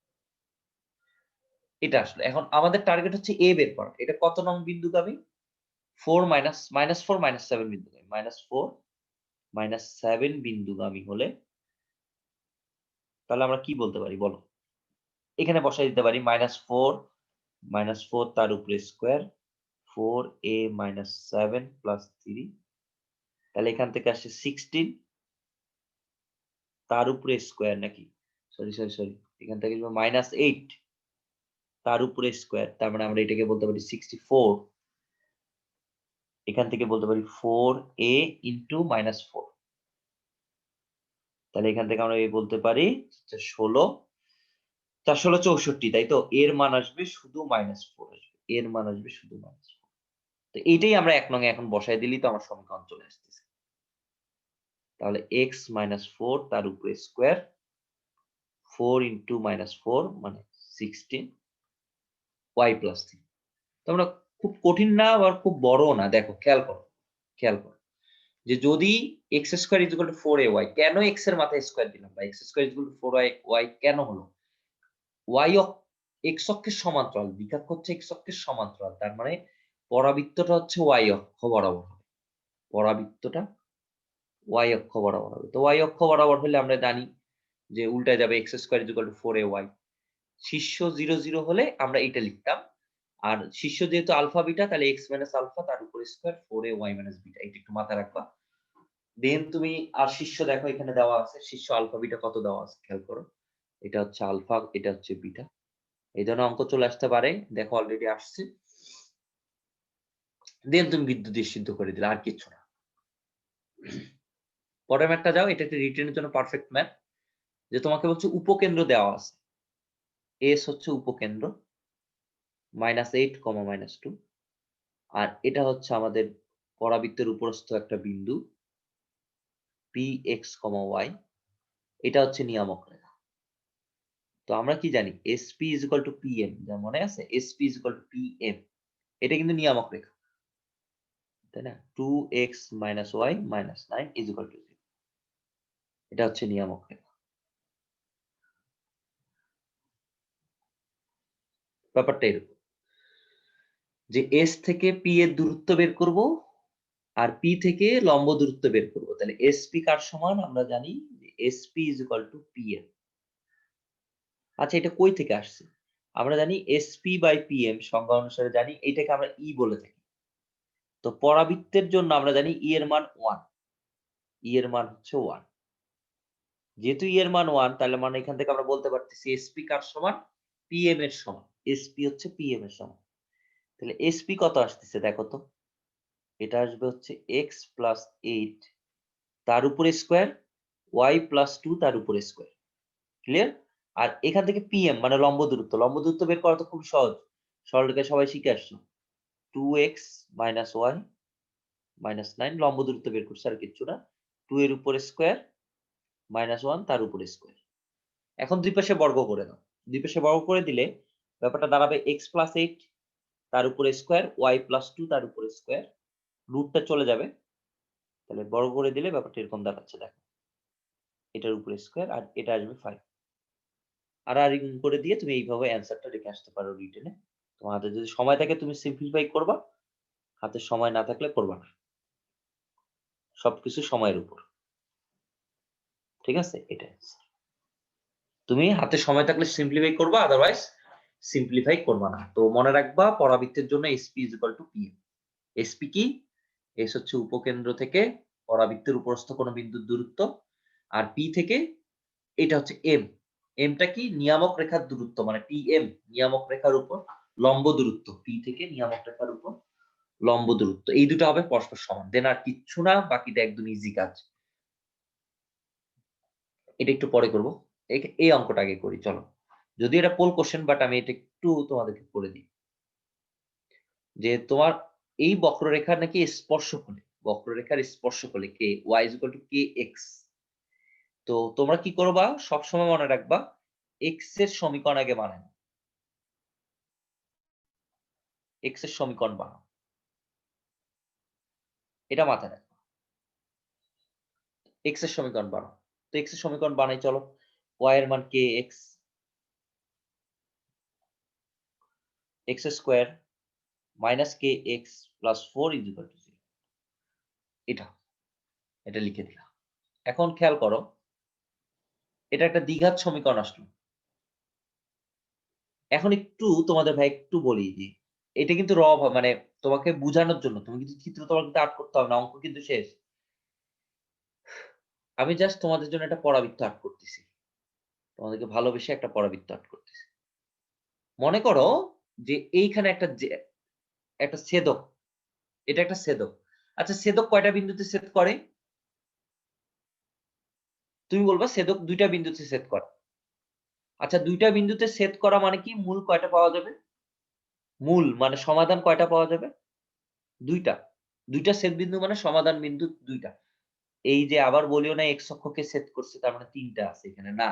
এটা আসলে এখন আমাদের টার্গেট হচ্ছে a বের করা। এটা কত নং বিন্দুগামী? 4 মাইনাস 4 মাইনাস 7 বিন্দুগামী, মাইনাস 4 মাইনাস 7 বিন্দুগামী হলে তাহলে আমরা কি বলতে পারি বলো? এখানে বসাই দিতে পারি মাইনাস 4 তার উপরে স্কোয়ার 4a মাইনাস 7 প্লাস 3, তাহলে এখান থেকে আসছে 16 তার উপরে স্কোয়ার, নাকি সরি এখান থেকে মাইনাস 8 তার উপরে স্কোয়ার, তার মানে আমরা এটাকে বলতে পারি 64, এখান থেকে বলতে পারি 4a ইন্টু মাইনাস 4, তাহলে এখান থেকে আমরা বলতে পারি 16 4 16 64, তাই তো? এর মান আসবে শুধু মাইনাস 4 আসবে, এর মান আসবে শুধু মাইনাস 4। তো এইটাই আমরা এক নঙে এখন বসাই দিলেই তো আমার সমীকরণ চলে আসতেছে। তাহলে x মাইনাস 4 তার উপরে স্কোয়ার 4 ইন্টু মাইনাস 4 মানে 16 y প্লাস 3। তোমরা খুব কঠিন না আবার খুব বড়ও না, দেখো খেয়াল করো যে যদি x square is equal two 4ay, কেন x এর মাথায় স্কয়ার দিলাম বা x square is equal two 4y কেন হলো? y x অক্ষের সমান্তরাল, বিকাক্ষ হচ্ছে x অক্ষের সমান্তরাল, তার মানে পরাবৃত্তটা হচ্ছে y অক্ষ বরাবর হবে, পরাবৃত্তটা y অক্ষ বরাবর হবে। তো y অক্ষ বরাবর হলে আমরা জানি যে উল্টায় যাবে, x square is equal two 4ay। শীর্ষ 0 0 হলে আমরা এটা লিখতাম, আর শীর্ষ যেহেতু আলফা বিটা তাহলে x মাইনাস আলফা তার উপর স্কয়ার 4ay মাইনাস বিটা, এটা একটু মাথায় রাখবা। দেন তুমি আর শীর্ষ দেখো এখানে দেওয়া আছে, শীর্ষ আলফা বিটা কত দেওয়া আছে খেয়াল করো, এটা হচ্ছে আলফা, এটা হচ্ছে বিটা, এই জন্য অঙ্ক চলে আসতে পারে, দেখো অলরেডি আসছে। দেন তুমি বিদ্যুৎ দিয়ে সিদ্ধ করে দিলে, আর কিছু না। পরের ম্যাথটা যাও, এটা একটা রিটেনের জন্য পারফেক্ট ম্যাথ, যে তোমাকে বলছে উপকেন্দ্র দেওয়া আছে, এস হচ্ছে উপকেন্দ্র -8, -2, আর এটা হচ্ছে আমাদের পরাবৃত্তের উপরস্থ একটা বিন্দু px, y, এটা হচ্ছে নিয়ামক রেখা। তো আমরা কি জানি SP is equal to PM, যা মনে আছে SP is equal to PM, এটা কিন্তু নিয়ামক রেখা, তাই না? 2x minus y minus 9 is equal to 0, এটা হচ্ছে নিয়ামক রেখা। ব্যাপারটা এরকম যে S থেকে P এর দূরত্ব বের করব আর P থেকে লম্ব দূরত্ব বের করব, তাহলে SP কার সমান আমরা জানি যে SP is equal to PM। আচ্ছা এটা কই থেকে আসছে? আমরা জানি SP by PM সংজ্ঞা অনুসারে জানি এটাকে আমরা E বলে থাকি। তো পরাবৃত্তের জন্য আমরা জানি E এর মান 1, E এর মান হচ্ছে 1। যেহেতু E এর মান 1 তাহলে মানে এখান থেকে আমরা বলতে পারতেছি SP কার সমান? PM এর সমান। SP হচ্ছে PM এর সমান। তাহলে SP কত আসতেছে দেখো তো? এটা আসবে হচ্ছে x plus 8 তার উপরে স্কয়ার y plus 2 তার উপরে স্কয়ার। ক্লিয়ার? আর এখান থেকে PM মানে লম্ব দূরত্ব। লম্ব দূরত্ব বের করা তো খুব সহজ। সরলরেখায় সবাই শিখে আসছো। 2x minus y minus 9 লম্ব দূরত্ব বের করছে, আর কিচ্ছু না। 2 এর উপরে স্কয়ার minus 1 তার উপরে স্কয়ার। এখন দুই পাশে বর্গ করে দাও। দুই পাশে বর্গ করে দিলে ব্যাপারটা দাঁড়াবে x plus 8 তার উপরে স্কয়ার y plus 2 তার উপরে স্কয়ার। রুটটা চলে যাবে। তাহলে বর্গ করে দিলে ব্যাপারটা এরকম দাঁড়াচ্ছে দেখো। এটার উপরে স্কয়ার আর এটা আসবে 5। আর গুণ করে দিয়ে তুমি এইভাবে অ্যান্সারটা রেখে আসতে পারো রিটেনে। তোমার হাতে যদি সময় থাকে তুমি সিম্পলিফাই করবা, হাতে সময় না থাকলে করবা না। সবকিছু সময়ের উপর। ঠিক আছে? এটাই। তুমি হাতে সময় থাকলে সিম্পলিফাই করবা, আদারওয়াইজ সিম্পলিফাই করবা না। তো মনে রাখবা পরাবৃত্তের জন্য SP = PM। SP কি? S হচ্ছে উপকেন্দ্র থেকে পরাবৃত্তের উপরস্থ কোন বিন্দুর দূরত্ব, আর P থেকে এটা হচ্ছে M। Mটা কি? নিয়ামক রেখার দূরত্ব, মানে PM নিয়ামক রেখার উপর লম্ব দূরত্ব। P থেকে নিয়ামক রেখার উপর লম্ব দূরত্ব। এই দুটো হবে পরস্পর সমান। দেন আর কিচ্ছু না, বাকিটা একদম ইজি কাজ। এটা একটু পরে করব। এই অঙ্কটা আগে করি চলো। যদিও এটা পোল কোশ্চেন, বাট আমি এটা একটু তোমাদেরকে করে দিই। যে তোমার এই বক্ররেখার নাকি স্পর্শক হলে, বক্ররেখার স্পর্শক হলে কে y = kx, তো তোমরা কি করবা? সবসময় মনে রাখবা x এর সমীকরণ আগে বানাও। x এর সমীকরণ বানাও, এটা মাথায় রাখবা। x এর সমীকরণ বানাও। তো x এর সমীকরণ বানাই চলো। y এর মান kx, x square minus kx plus 4 = 0। এটা লিখে দিলাম। এখন খেয়াল করো, এটা একটা দ্বিঘাত সমীকরণ আসলো। এখন একটু তোমাদের ভাই একটু বলি যে এটা কিন্তু মানে তোমাকে বুঝানোর জন্য, তুমি কিন্তু চিত্র তোমার কিন্তু আর্ট করতে হবে না, অঙ্ক কিন্তু শেষ। আমি জাস্ট তোমাদের জন্য একটা পরাবৃত্ত আর্ট করতেছি, তোমাদেরকে ভালোবেসে একটা পরাবৃত্ত আর্ট করতেছি। মনে করো যে এইখানে একটা ছেদক, এটা একটা ছেদক। আচ্ছা ছেদক কয়টা বিন্দুতে ছেদ করে? তুমি বলবা ছেদক দুইটা বিন্দুতে ছেদ করে। আচ্ছা দুইটা বিন্দুতে ছেদ করা মানে কি? মূল কয়টা পাওয়া যাবে? মূল মানে সমাধান কয়টা পাওয়া যাবে? দুইটা। দুইটা ছেদবিন্দু মানে সমাধান বিন্দু দুইটা। এই যে আবার বলিও না x অক্ষকে ছেদ করছে তার মানে ৩ টা আছে এখানে, না।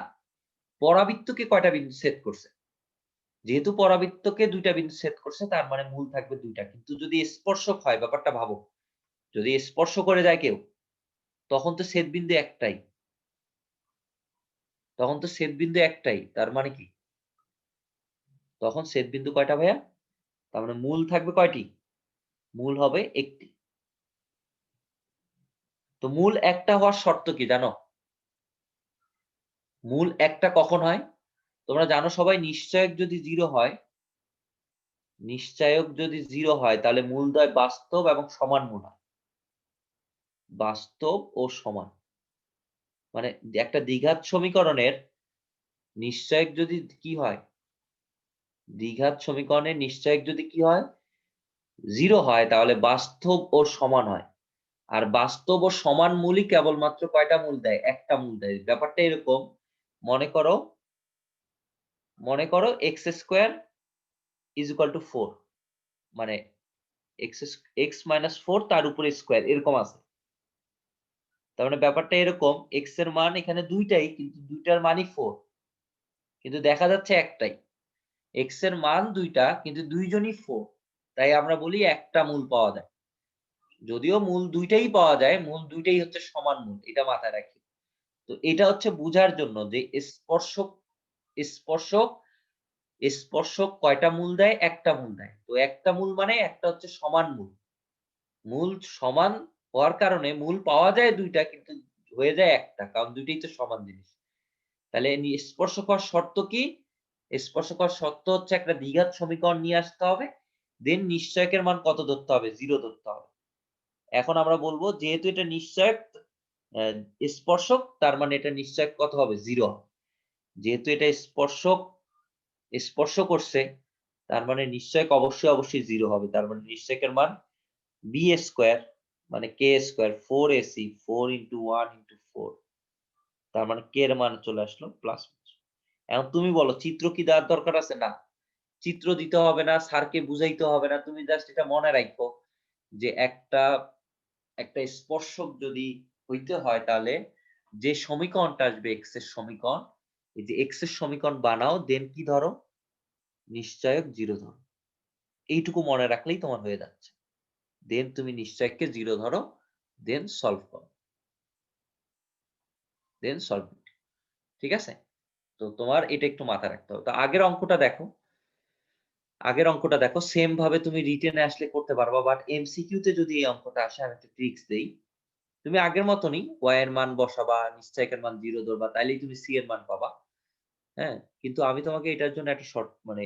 পরাবৃত্তকে কয়টা বিন্দু ছেদ করছে? যেহেতু পরাবৃত্তকে ২ টা বিন্দু ছেদ করছে তার মানে মূল থাকবে ২ টা। কিন্তু যদি স্পর্শক হয়, ব্যাপারটা ভাবো। যদি স্পর্শ করে যায় কেউ, তখন তো ছেদবিন্দু একটাই। তখন তো ছেদবিন্দু একটাই। তার মানে কি? তখন ছেদবিন্দু কয়টা ভাইয়া? তার মানে মূল থাকবে কয়টি? মূল হবে একটি। তো মূল একটা হওয়ার শর্ত কি জানো? মূল একটা কখন হয়? তোমরা জানো সবাই, নিশ্চয়ক যদি 0 হয়, নিশ্চায়ক যদি 0 হয় তাহলে মূলদ্বয় বাস্তব এবং সমান মূল হয়। বাস্তব ও সমান। মানে একটা দ্বিঘাত সমীকরণের নিশ্চয়ক যদি কি হয়? দ্বিঘাত সমীকরণের নিশ্চয়ক যদি কি হয়? 0 হয় তাহলে বাস্তব ও সমান হয়। আর বাস্তব ও সমান মূলই কেবলমাত্র কয়টা মূল দেয়? একটা মূল দেয়। ব্যাপারটা এরকম, মনে করো x² = 4, মানে x - 4 তার উপরে স্কয়ার এরকম আছে। তার মানে ব্যাপারটা এরকম, x এর মান এখানে দুইটাই, কিন্তু দুইটার মানই 4, কিন্তু দেখা যাচ্ছে একটাই। x এর মান দুইটা কিন্তু দুইজনই 4, তাই আমরা বলি একটা মূল পাওয়া যায়। যদিও মূল দুইটাই পাওয়া যায়, মূল দুইটাই হচ্ছে সমান মূল, এটা মাথায় রাখি। তো এটা হচ্ছে বুঝার জন্য যে স্পর্শক স্পর্শক স্পর্শক কয়টা মূল দেয়? একটা মূল দেয়। তো একটা মূল মানে একটা হচ্ছে সমান মূল। মূল সমান হওয়ার কারণে মূল পাওয়া যায় দুইটা কিন্তু হয়ে যায় একটা, কারণ দুইটাই তো সমান জিনিস। তাহলে স্পর্শক হওয়ার শর্ত কি? স্পর্শক হওয়ার শর্ত হচ্ছে একটা দ্বিঘাত সমীকরণ নিয়ে আসতে হবে, দেন নিশ্চয়কের মান কত ধরতে হবে? 0 ধরতে হবে। এখন আমরা বলব যেহেতু এটা নিশ্চয়ক স্পর্শক, তার মানে এটা নিশ্চয়ক কত হবে? 0 হবে। যেহেতু এটা স্পর্শক স্পর্শ করছে, তার মানে নিশ্চয়ক অবশ্যই 0 হবে। তার মানে নিশ্চয়কের মান b² মানে k², 4ac 4 × 1 × 4, তার মানে k এর মান চলে আসলো প্লাস। এখন তুমি বলো চিত্র কি দেওয়ার দরকার আছে? না, চিত্র দিতে হবে না, স্যারকে বুঝাইতে হবে না। তুমি জাস্ট এটা মনে রাখো যে একটা স্পর্শক যদি হইতে হয় তাহলে যে সমীকরণটা আসবে x এর সমীকরণ, এই যে x এর সমীকরণ বানাও, দেন কি ধরো? নিশ্চয়ক 0 ধরো। এইটুকু মনে রাখলেই তোমার হয়ে যাচ্ছে। দেন তুমি নিশ্চয়ককে 0 ধরো, দেন সলভ করো, দেন সলভ। ঠিক আছে? তো তোমার এটা একটু মাথায় রাখতে হবে। তো আগের অঙ্কটা দেখো সেম ভাবে তুমি রিটেনে আসলে করতে পারবা, বাট এমসিকিউ তে যদি এই অঙ্কটা আসে আমি একটা ট্রিক্স দেই। তুমি আগের মতনই y এর মান বসাবা, নিশ্চয়কের মান 0 ধরবা, তাইলেই তুমি c এর মান পাবা। হ্যাঁ? কিন্তু আমি তোমাকে এটার জন্য একটা শর্ট মানে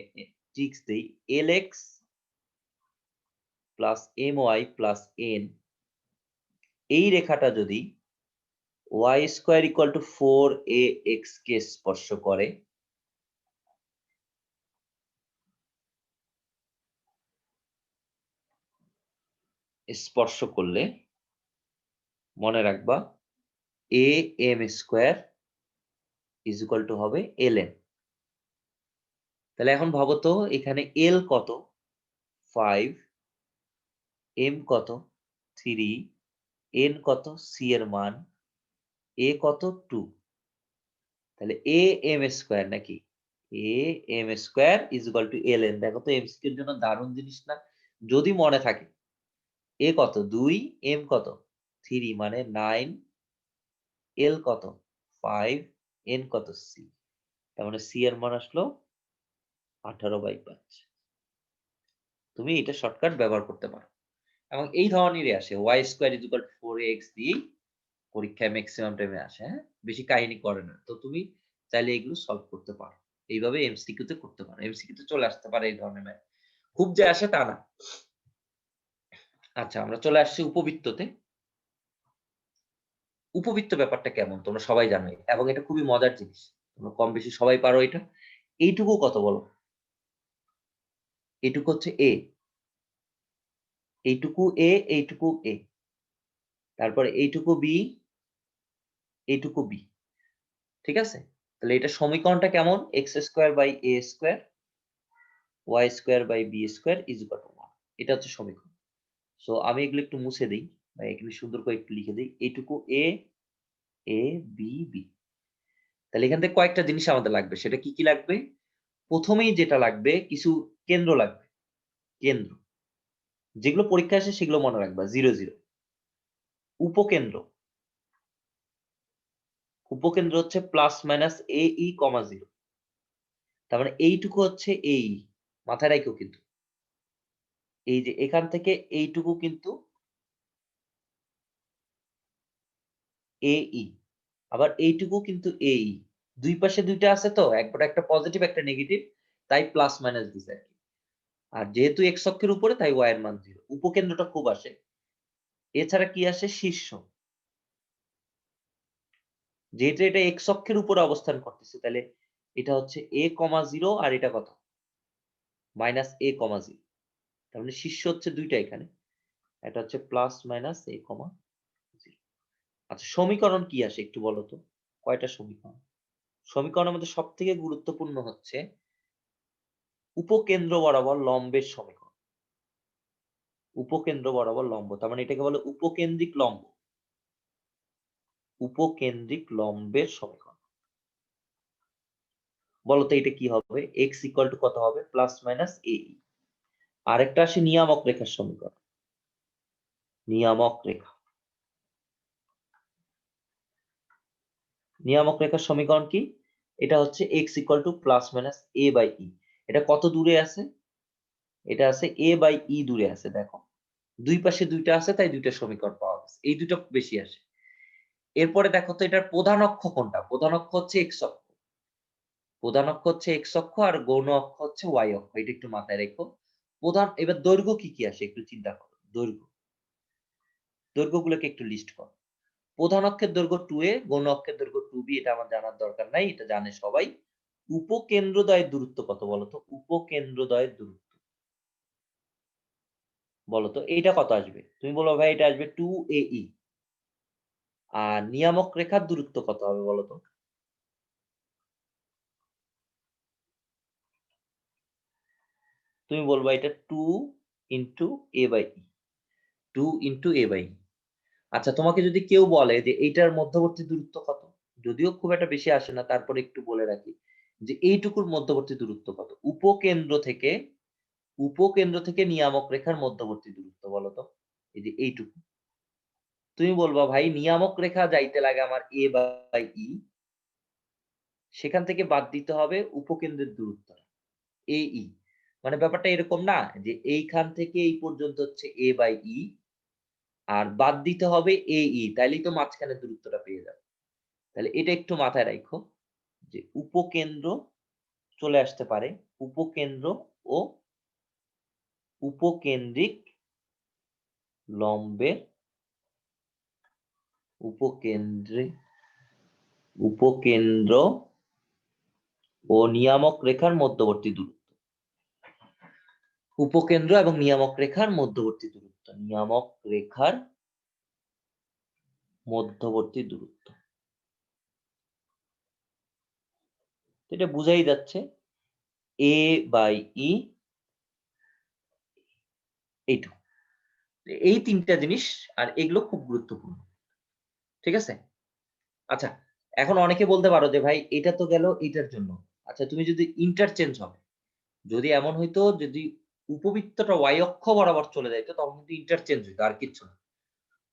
ট্রিক্স দেই। lx plus my plus n এই রেখাটা যদি y square equal two 4ax কে স্পর্শ করে, স্পর্শ করলে মনে রাখবা am square is equal to হবে ln। তাহলে এখন ভাবো তো এখানে l কত 5, m কত 3, n কত c এর মান, a কত 2। তাহলে am স্কয়ার নাকি am square is equal two ln। দেখো তো এমসিকিউ এর জন্য দারুণ জিনিস না? যদি মনে থাকে a কত 2, m কত 3 মানে 9, l কত 5, n কত c। তার মানে c এর মান আসলো 18/5। তুমি এটা শর্টকাট ব্যবহার করতে পারো এবং এই ধরনেরই আসে y square is equal two 4ax দিয়ে পরীক্ষায় ম্যাক্সিমাম টাইমে আসে। হ্যাঁ, বেশি কাহিনী করে না। তো তুমি চাইলে এগুলো সলভ করতে পারো, এইভাবে এমসিকিউ তে করতে পারো, এমসিকিউ তে চলে আসতে পারে এই ধরনের ম্যাথ। খুব যে আসে তা না। আচ্ছা, আমরা চলে আসছি উপবৃত্ততে। উপবৃত্ত ব্যাপারটা কেমন তোমরা সবাই জানো এবং এটা খুবই মজার জিনিস। তোমরা কম বেশি সবাই পারো এটা। এইটুকু কত বলো? এইটুকু হচ্ছে a, এইটুকু a, এইটুকু a, তারপরে এইটুকু b, এইটুকু b। ঠিক আছে? তাহলে এটা সমীকরণটা কেমন? x square by a square y square by b square is equal to 1। এটা হচ্ছে সমীকরণ। সো আমি এগুলো একটু মুছে দেই বা এখানে সুন্দর করে একটু লিখে দেই। এইটুকু a, a, b, b। তাহলে এখান থেকে কয়েকটা জিনিস আমাদের লাগবে। সেটা কি লাগবে? প্রথমেই যেটা লাগবে কিছু কেন্দ্র লাগবে। কেন্দ্র। যেগুলো পরীক্ষায় আসে সেগুলো মনে রাখবা। 0, 0। উপকেন্দ্র। উপকেন্দ্র হচ্ছে প্লাস মাইনাস ae, 0। তার মানে এইটুকু হচ্ছে ae। মাথায় রাখো কিন্তু। এই যে এখান থেকে এইটুকু কিন্তু ae, আবার এইটুকু কিন্তু ae। দুই পাশে দুইটা আছে তো, একটা পজিটিভ একটা নেগেটিভ, তাই প্লাস মাইনাস দিছে আরকি। আর যেহেতু x অক্ষের উপরে তাই y এর মান 0। উপকেন্দ্রটা খুব আসে। এছাড়া কি আসে? শীর্ষ। যেহেতু এটা x অক্ষের উপরে অবস্থান করতেছে তাহলে এটা হচ্ছে a, 0 আর এটা কত? Minus a, 0। তার মানে শীর্ষ হচ্ছে দুইটা এখানে। এটা হচ্ছে প্লাস মাইনাস a, 0। আচ্ছা, সমীকরণ কি আসে একটু বলো তো? কয়টা সমীকরণ? সমীকরণের মধ্যে সবথেকে গুরুত্বপূর্ণ হচ্ছে উপকেন্দ্র বরাবর লম্বের সমীকরণ। উপকেন্দ্র বরাবর লম্ব, তার মানে এটাকে বলে উপকেন্দ্রিক লম্ব। উপকেন্দ্রিক লম্বের সমীকরণ। বলতো এটা কি হবে? x ইকুয়াল টু কত হবে? Plus minus ae। আরেকটা আসে নিয়ামক রেখার সমীকরণ। নিয়ামক রেখা। নিয়ামক রেখার সমীকরণ কি? এটা হচ্ছে x equal to plus minus a by e। এটা কত দূরে আছে? এটা আছে a বাই e দূরে আছে। দেখো দুই পাশে দুইটা আছে তাই দুইটা সমীকরণ পাওয়া গেছে। এই দুটো বেশি আসে। এরপরে দেখো তো এটার প্রধান অক্ষ কোনটা? প্রধান অক্ষ হচ্ছে x অক্ষ। প্রধান অক্ষ হচ্ছে x অক্ষ আর গৌণ অক্ষ হচ্ছে y অক্ষ। এটা একটু মাথায় রেখো। এবার দৈর্ঘ্য কি কি আসে একটু চিন্তা করো। দৈর্ঘ্যগুলোকে একটু লিস্ট করো। প্রধান অক্ষের দৈর্ঘ্য 2a, গৌণ অক্ষের দৈর্ঘ্য 2b। এটা আমার জানার দরকার নাই, এটা জানে সবাই। উপকেন্দ্রদ্বয়ের দূরত্ব কত বলতো? উপকেন্দ্রদ্বয়ের দূরত্ব বলতো এইটা কত আসবে? তুমি বলো ভাই এটা আসবে 2ae। আর নিয়ামক রেখার দূরত্ব কত হবে বলতো? তুমি বলবা এটা 2 into a by e। 2 into a by e। আচ্ছা, তোমাকে যদি কেউ বলে যে এইটার মধ্যবর্তী দূরত্ব কত? যদিও খুব একটা বেশি আসে না, তারপরে একটু বলে রাখি যে এইটুকুর মধ্যবর্তী দূরত্ব কত? উপকেন্দ্র থেকে নিয়ামক রেখার মধ্যবর্তী দূরত্ব বলতো? এই যে এইটুকু। তুমি বলবা ভাই নিয়ামক রেখা যাইতে লাগে আমার a বাই e, সেখান থেকে বাদ দিতে হবে উপকেন্দ্রের দূরত্ব এই। মানে ব্যাপারটা এরকম না যে এইখান থেকে এই পর্যন্ত হচ্ছে a বাই ই, আর বাদ দিতে হবে এই, তাইলেই তো মাঝখানে দূরত্বটা পেয়ে যাবে। তাহলে এটা একটু মাথায় রাখো যে উপকেন্দ্র চলে আসতে পারে উপকেন্দ্র ও উপকেন্দ্রিক লম্বের উপকেন্দ্র ও নিয়ামক রেখার মধ্যবর্তী দূরত্ব। উপকেন্দ্র এবং নিয়ামক রেখার মধ্যবর্তী দূরত্ব, নিয়ামক রেখার মধ্যবর্তী দূরত্ব। এটা বুঝাই যাচ্ছে a বাই ই এইটুকু। এই তিনটা জিনিস, আর এগুলো খুব গুরুত্বপূর্ণ। ঠিক আছে? আচ্ছা, এখন অনেকে বলতে পারো যে ভাই এটা তো গেল এটার জন্য। আচ্ছা, তুমি যদি ইন্টারচেঞ্জ হবে, যদি এমন হইতো যদি উপবৃত্তটা y অক্ষ বরাবর চলে যাইতো তখন কিন্তু ইন্টারচেঞ্জ হইতো, আর কিচ্ছু না।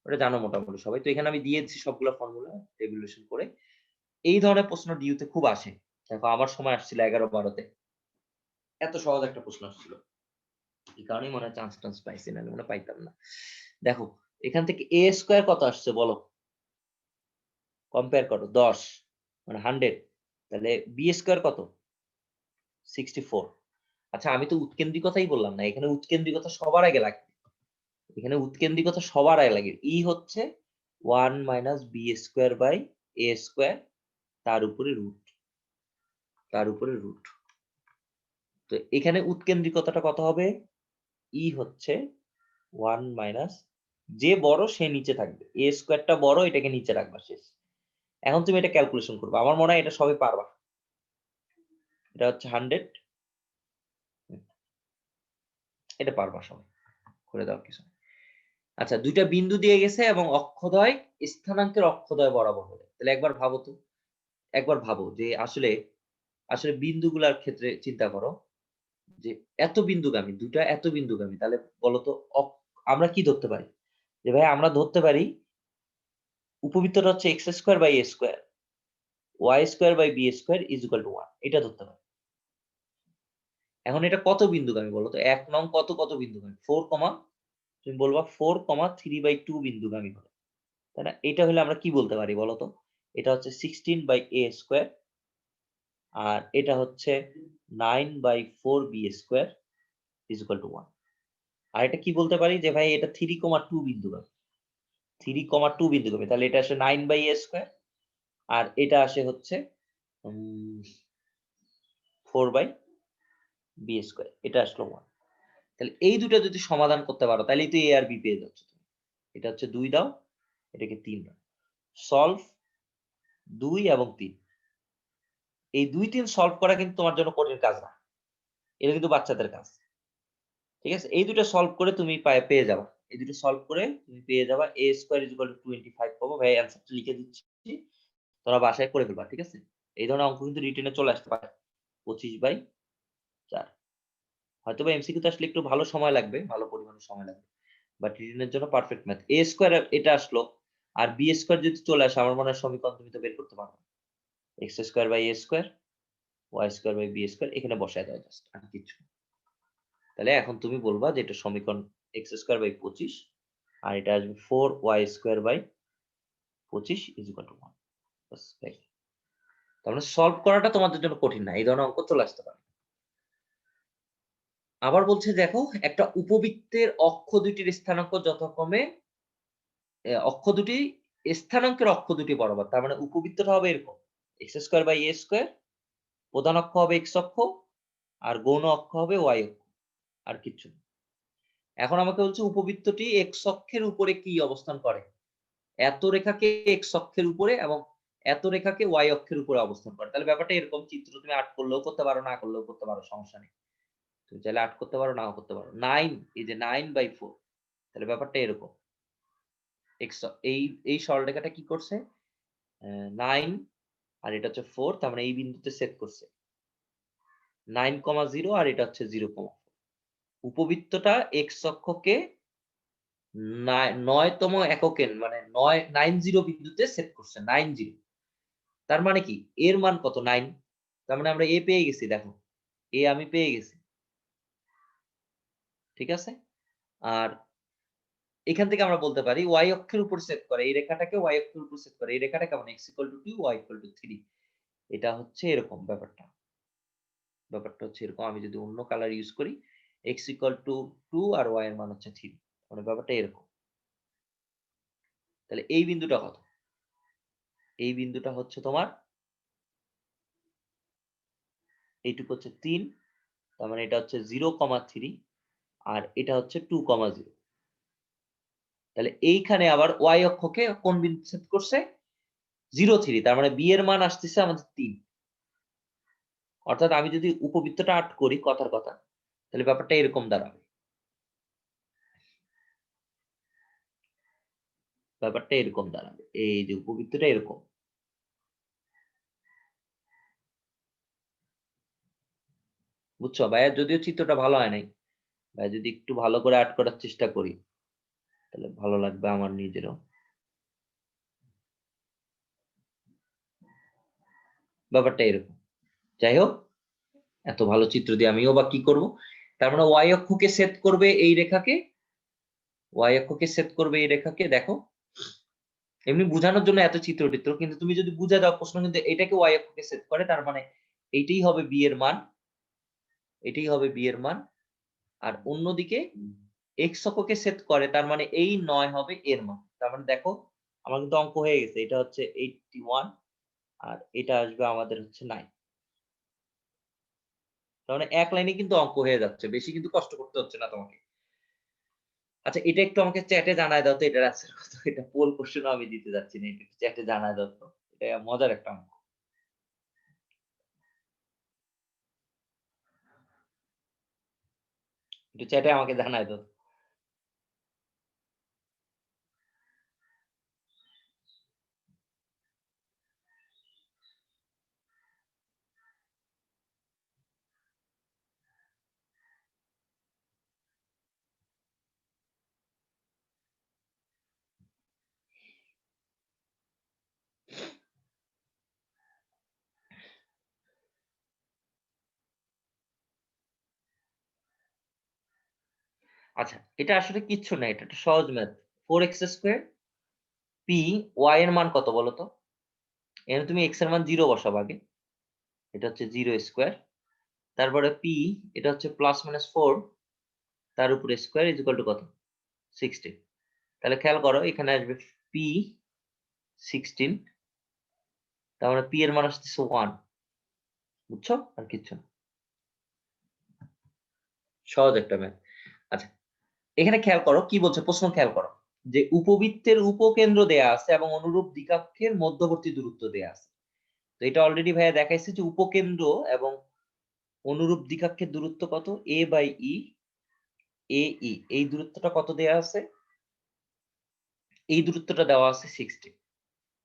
ওটা জানো মোটামুটি সবাই। তো এখানে আমি দিয়েছি সবগুলা ফর্মুলা টেবিলেশন করে। এই ধরনের প্রশ্ন ডিউ তে খুব আসে। দেখো আমার সময় আসছিল 11-12 তে। এত সহজ একটা প্রশ্ন আসছিল। এই কারণেই মনে হয় চান্স পাইছি, নাহলে মনে হয় পাইতাম না। দেখো এখান থেকে a স্কয়ার কত আসছে বলো? কম্পেয়ার করো 10 মানে 100। তাহলে b স্কয়ার কত? 64। আচ্ছা, আমি তো উৎকেন্দ্রিকতাই বললাম না। এখানে উৎকেন্দ্রিকতা সবার আগে লাগে। এখানে উৎকেন্দ্রিকতা সবার আগে লাগে। ই হচ্ছে 1 minus b square by a square, তার উপরে রুট। তো এখানে উৎকেন্দ্রিকতাটা কত হবে? ই হচ্ছে 1 মাইনাস, যে বড় সে নিচে থাকবে। a স্কয়ারটা বড়, এটাকে নিচে রাখবা, শেষ। এখন তুমি এটা ক্যালকুলেশন করবা। আমার মনে হয় এটা সবাই পারবা। এটা হচ্ছে 100। এটা পারবা সবাই, করে দাও কিছু। আচ্ছা, দুইটা বিন্দু দিয়ে গেছে এবং অক্ষদ্বয় স্থানাঙ্কের অক্ষদ্বয় বরাবর হবে। তাহলে একবার ভাবো যে আসলে বিন্দুগুলার ক্ষেত্রে চিন্তা করো যে এত বিন্দুগামী, দুটা এত বিন্দুগামী, তাহলে বলতো আমরা কি ধরতে পারি? যে ভাই আমরা ধরতে পারি উপবৃত্তটা হচ্ছে x square by a square, y square by b square is equal to 1। এটা ধরতে পারি। এখন এটা কত বিন্দুগামী বলো তো? এক নং কত বিন্দুগামী? 4, তুমি বলবা 4,3/2 বিন্দুগামী হবে। তাই না? এটা হলে আমরা কি বলতে পারি বলো তো? এটা হচ্ছে 16/a স্কয়ার, আর এটা হচ্ছে 9/4b square is equal to 1। আর এটা কি বলতে পারি যে ভাই এটা 3,2 বিন্দুগামী। 3,2 বিন্দুগামী। তাহলে এটা আসে 9/a স্কয়ার, আর এটা আসে হচ্ছে 4/b স্কয়ার। এটা আসলো 1। তাহলে এই দুটো যদি সমাধান করতে পারো তাহলেই তো a আর b পেয়ে যাচ্ছ তুমি। এটা হচ্ছে 2 দাও, এটাকে 3 দাও। সলভ 2 এবং 3। এই 2-3 সলভ করা কিন্তু তোমার জন্য কঠিন কাজ না। এটা কিন্তু বাচ্চাদের কাজ। ঠিক আছে? এই দুটো সলভ করে তুমি পেয়ে যাবা। এই দুটো সলভ করে তুমি পেয়ে যাবা a square is equal two 25 পাবো। ভাই অ্যানসারটা লিখে দিচ্ছি। তোমরা বাসায় করে ফেলবা। ঠিক আছে? এই ধরনের অঙ্ক কিন্তু রিটেনে চলে আসতে পারে। 25/4। হয়তোবা এমসিকিউতে আসলে একটু ভালো সময় লাগবে, ভালো পরিমাণে সময় লাগবে। বাট রিটেনের জন্য পারফেক্ট ম্যাথ। a স্কয়ার এটা আসলো, আর b স্কয়ার যদি চলে আসে আমার মনে হয় সমীকরণ তুমি তো বের করতে পারবে। x square by a square, y square by b square এখানে বসায় দাও জাস্ট, আর কিছু। তাহলে এখন তুমি বলবা যে এটা সমীকরণ x স্কয়ার বাই 25, আর এটা আসবে 4y square by 25 is equal to 1। বাস তাই। তার মানে সলভ করাটা তোমাদের জন্য কঠিন না। এই ধরনের অঙ্ক চলে আসতে পারে। আবার বলছে দেখো, একটা উপবৃত্তের অক্ষ দুটির স্থানাঙ্ক যথাক্রমে অক্ষ দুটি স্থানাঙ্কের অক্ষ দুটি বরাবর। তার মানে উপবৃত্তটা হবে এরকম x square by a square, প্রধান অক্ষ হবে x অক্ষ, আর গৌণ অক্ষ হবে y অক্ষ, আর কিচ্ছু না। এখন আমাকে বলছে উপবৃত্তটি x অক্ষের উপরে কি অবস্থান করে? এত রেখাকে x অক্ষের উপরে এবং এত রেখাকে y অক্ষের উপরে অবস্থান করে। তাহলে ব্যাপারটা এরকম। চিত্র তুমি আট করলেও করতে পারো, না করলেও করতে পারো, সমস্যা নেই। তুমি চাইলে আট করতে পারো, নাও করতে পারো। 9, এই যে 9/4। তাহলে ব্যাপারটা এরকম। x এই সরলরেখাটা কি করছে? 9, আর এটা হচ্ছে 4, তার মানে এই বিন্দুতে সেট করছে 9,0, আর এটা হচ্ছে 0,4। উপবৃত্তটা x অক্ষকে 9তম এককে মানে 90 বিন্দুতে সেট করছে। 90 তার মানে কি এর মান কত 9, তার মানে আমরা এ পেয়ে গেছি। দেখো এ আমি পেয়ে গেছি, ঠিক আছে। আর এখান থেকে আমরা বলতে পারি y অক্ষের উপর সেট করে, এই রেখাটাকে y অক্ষের উপর সেট করে, এই রেখাটা কেমন x = 2 y = 3। এটা হচ্ছে এরকম ব্যাপারটা হচ্ছে এরকম। আমি যদি অন্য কালার ইউজ করি x = 2 আর y এর মান হচ্ছে 3, মানে ব্যাপারটা এরকম। তাহলে এই বিন্দুটা কত? এই বিন্দুটা হচ্ছে তোমার এইটুকু হচ্ছে 3, তার মানে এটা হচ্ছে 0,3 আর এটা হচ্ছে 2,0। তাহলে এইখানে আবার y অক্ষকে কোন বিন্দু সেট করছে? 0, 3, তার মানে b এর মান আসতেছে আমাদের 3। অর্থাৎ আমি যদি উপবৃত্তটা আর্ট করি কথার কথা, তাহলে ব্যাপারটা এরকম দাঁড়াবে। ব্যাপারটা এরকম দাঁড়াবে। এই যে উপবৃত্তটা এরকম। বুঝছো ভাইয়া? যদিও চিত্রটা ভালো হয় নাই, ভাই যদি একটু ভালো করে আর্ট করার চেষ্টা করি তাহলে ভালো লাগবে আমার নিজেরও। ব্যাপারটা এরকম। যাই হোক, এত ভালো চিত্র দিয়ে আমিও বা কি করব? তার মানে y অক্ষকে সেট করবে এই রেখাকে, y অক্ষকে সেট করবে এই রেখাকে। দেখো এমনি বোঝানোর জন্য এত চিত্র, কিন্তু তুমি যদি বুঝে দাও প্রশ্ন কিন্তু এটাকে y অক্ষকে সেট করে, তার মানে এইটাই হবে b এর মান, এটাই হবে b এর মান। আর অন্যদিকে x অক্ষকে সেট করে, তার মানে এই 9 হবে এর মান। তার মানে দেখো আমার কিন্তু অঙ্ক হয়ে গেছে। এটা হচ্ছে 81 আর এটা আসবে আমাদের হচ্ছে 9। তার মানে এক লাইনে কিন্তু অঙ্ক হয়ে যাচ্ছে, বেশি কিন্তু কষ্ট করতে হচ্ছে না তোমাকে। আচ্ছা এটা একটু আমাকে চ্যাটে জানায় দাও তো এটার অ্যান্সার কত? এটা পোল কোশ্চেনও আমি দিতে যাচ্ছি না। একটু চ্যাটে জানায় দাও তো। এটা মজার একটা অঙ্ক। একটু চ্যাটে আমাকে জানায় দাও। আচ্ছা এটা আসলে কিচ্ছু না, এটা একটা সহজ ম্যাথ। 4x² p y এর মান কত বলো তো? এখানে তুমি x এর মান 0 বসাবা আগে। এটা হচ্ছে 0² তারপরে p এটা হচ্ছে +-4 তার উপরে স্কয়ার কত? 16। তাহলে খেয়াল করো এখানে আসবে p 16, তার মানে p এর মান আসতেছে 1। বুঝছো? আর কিচ্ছু না। সহজ একটা ম্যাথ। আচ্ছা এখানে খেয়াল করো কি বলছে, প্রশ্ন খেয়াল করো যে উপবৃত্তের উপকেন্দ্র দেয়া আছে এবং অনুরূপ দ্বিকাক্ষের মধ্যবর্তী দূরত্ব দেয়া আছে। তো এটা অলরেডি ভাইয়া দেখাইছে যে উপকেন্দ্র এবং অনুরূপ দ্বিকাক্ষের দূরত্ব কত? a/e AE এই দূরত্বটা কত দেয়া আছে? এই দূরত্বটা দেওয়া আছে 60।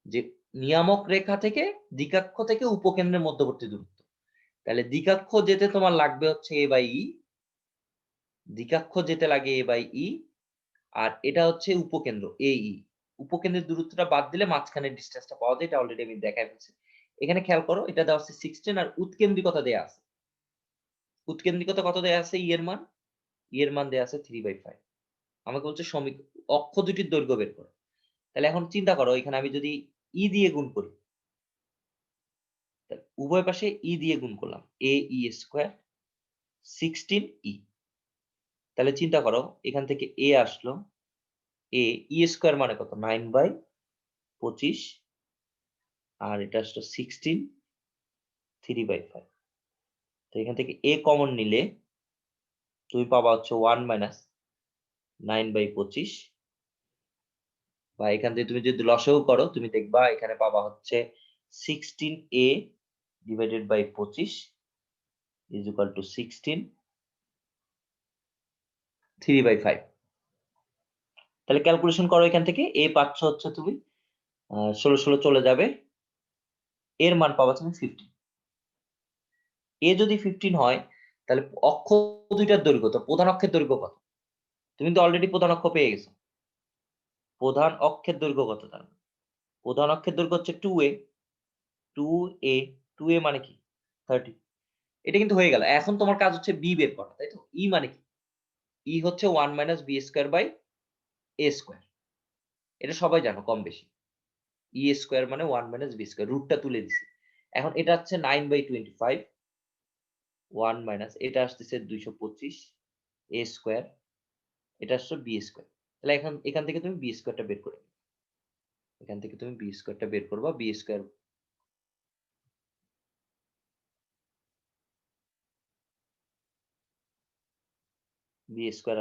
যে নিয়ামক রেখা থেকে দ্বিকাক্ষ থেকে উপকেন্দ্রের মধ্যবর্তী দূরত্ব। তাহলে দ্বিকাক্ষ যেতে তোমার লাগবে হচ্ছে a/e, দ্বিকাক্ষ যেতে লাগে a/e আর এটা হচ্ছে উপকেন্দ্র AE। উপকেন্দ্রের দূরত্বটা বাদ দিলে মাঝখানের ডিসটেন্সটা পাওয়া যায়। এটা অলরেডি আমি দেখাই ফেলছি। এখানে খেয়াল করো এটা দেওয়া আছে 16 আর উৎকেন্দ্রিকতা দেয়া আছে। উৎকেন্দ্রিকতা কত দেয়া আছে? e এর মান, e এর মান দেয়া আছে 3/5। আমাকে বলছে অক্ষ দুটির দৈর্ঘ্য বের করো। তাহলে এখন চিন্তা করো এখানে আমি যদি e দিয়ে গুণ করি, তাহলে উভয় পাশে e দিয়ে গুণ করলাম, ae² 16e। তাহলে চিন্তা করো এখান থেকে a আসলো, e² মানে কত? 9/25 আর এটা আসলো 16 3/5। তো এখান থেকে a কমন নিলে তুমি পাবা হচ্ছে 1 - 9/25 বা এখান থেকে তুমি যদি লসাগু করো তুমি দেখবা এখানে পাবা হচ্ছে 16a divided by 25 is equal to 16 3/5। তাহলে ক্যালকুলেশন করো এখান থেকে a পাচ্ছ হচ্ছে তুমি 16 চলে যাবে, এর মান পাবা তুমি 15। a যদি 15 হয় তাহলে অক্ষ দুইটার দৈর্ঘ্য, তো প্রধান অক্ষের দৈর্ঘ্য কত? তুমি তো অলরেডি প্রধান অক্ষ পেয়ে গেছো। প্রধান অক্ষের দৈর্ঘ্য কত? তার প্রধান অক্ষের দৈর্ঘ্য হচ্ছে 2a। 2a 2a মানে কি 30, এটা কিন্তু হয়ে গেল। এখন তোমার কাজ হচ্ছে b বের করা, তাই তো? e মানে কি? e হচ্ছে 1 - b square by a square, এটা সবাই জানো কম বেশি। e স্কয়ার মানে 1 - b স্কয়ার, রুটটা তুলে দিছি। এখন এটা হচ্ছে 9/25, 1 মাইনাস এটা আসতেছে 225 a স্কয়ার, এটা আসছে b স্কয়ার। তাহলে এখন এখান থেকে তুমি b স্কয়ারটা বের করে নিবে। এখান থেকে তুমি b স্কয়ারটা বের করবা, b স্কয়ার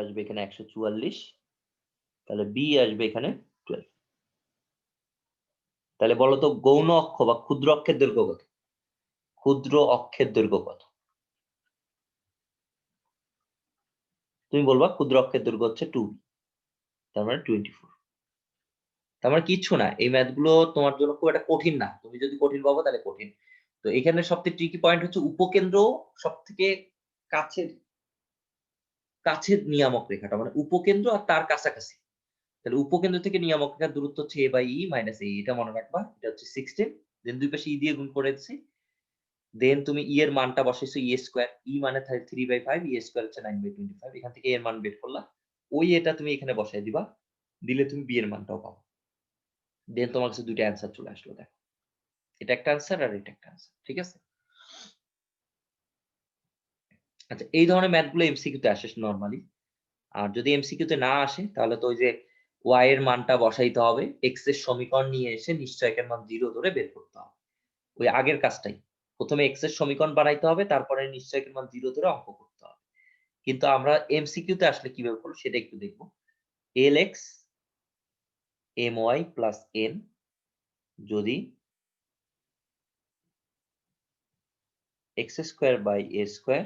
আসবে এখানে 144, তাহলে b আসবে এখানে 12। তাহলে বলো তো গৌণ অক্ষ বা ক্ষুদ্র অক্ষের দৈর্ঘ্য কত? ক্ষুদ্র অক্ষের দৈর্ঘ্য কত? তুমি বলবা ক্ষুদ্র অক্ষের দৈর্ঘ্য হচ্ছে 2b, তার মানে 24। তার মানে কিচ্ছু না, এই ম্যাথ গুলো তোমার জন্য খুব একটা কঠিন না। তুমি যদি কঠিন ভাবো তাহলে কঠিন। তো এখানে সবথেকে ট্রিকি পয়েন্ট হচ্ছে উপকেন্দ্র সবথেকে কাছের কাছের নিয়ামক রেখাটা, মানে উপকেন্দ্র আর তার কাছাকাছি। তাহলে উপকেন্দ্র থেকে নিয়ামক রেখার দূরত্ব হচ্ছে a by e minus a, এটা মনে রাখবা। এটা হচ্ছে 16, দেন দুই পাশে e দিয়ে গুণ করে দিচ্ছি। দেন তুমি e এর মানটা বসাইছো e স্কয়ার, e মানে 3/5, e স্কয়ার হচ্ছে 9/25, এখান থেকে এর মান বের করলা। ওই এটা তুমি এখানে বসাই দিবা, দিলে তুমি b এর মানটাও পাবো। দেন তোমার কাছে দুইটা অ্যান্সার চলে আসলো, দেখো এটা একটা অ্যান্সার আর এটা একটা অ্যান্সার, ঠিক আছে? আচ্ছা, এই ধরনের ম্যাথ গুলো এমসিকিউ তে আসে নরমালি। আর যদি এমসিকিউ তে না আসে তাহলে তো ওই যে y এর মানটা বসাইতে হবে, x এর সমীকরণ নিয়ে এসে নিশ্চয়কের মান 0 ধরে বের করতে হবে। ওই আগের কাজটাই। প্রথমে x এর সমীকরণ বানাইতে হবে, তারপরে নিশ্চয়কের মান 0 ধরে অঙ্ক করতে হবে। কিন্তু আমরা এমসিকিউ তে আসলে কিভাবে করব সেটা একটু দেখব। lx my প্লাস n যদি x square by a square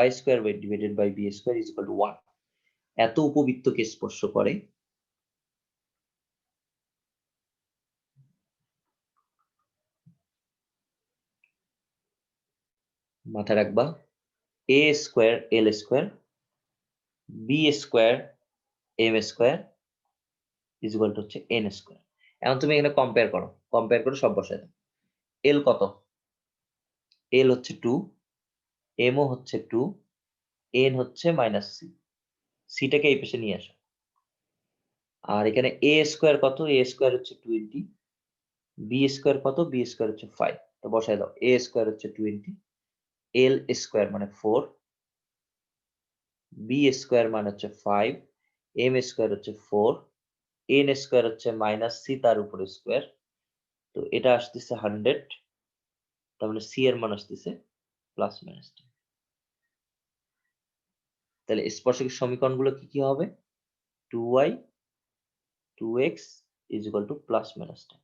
y square by divided by b square is equal to 1 এত উপবৃত্তকে স্পর্শ করে, মাথায় রাখবা a square l square b square m square is equal to হচ্ছে n স্কয়ার। এখন তুমি এখানে কম্পেয়ার করে সব বসায় দাও। l কত? l হচ্ছে 2, m ও হচ্ছে 2, n হচ্ছে -c, c টাকে এই পাশে নিয়ে আসো। আর এখানে a স্কয়ার কত? a স্কয়ার হচ্ছে 20, b স্কয়ার কত? b স্কয়ার হচ্ছে 5। তো বসায় দাও, a স্কয়ার হচ্ছে 20, l স্কয়ার মানে 4, b স্কয়ার মানে হচ্ছে 5, m স্কয়ার হচ্ছে 4, n স্কয়ার হচ্ছে -c তার উপরে স্কয়ার। তো এটা আসতেছে 100, তার মানে c এর মান আসতেছে প্লাস মাইনাস। তাহলে স্পর্শকের সমীকরণগুলো কি কি হবে? 2y 2x is equal to plus minus 10,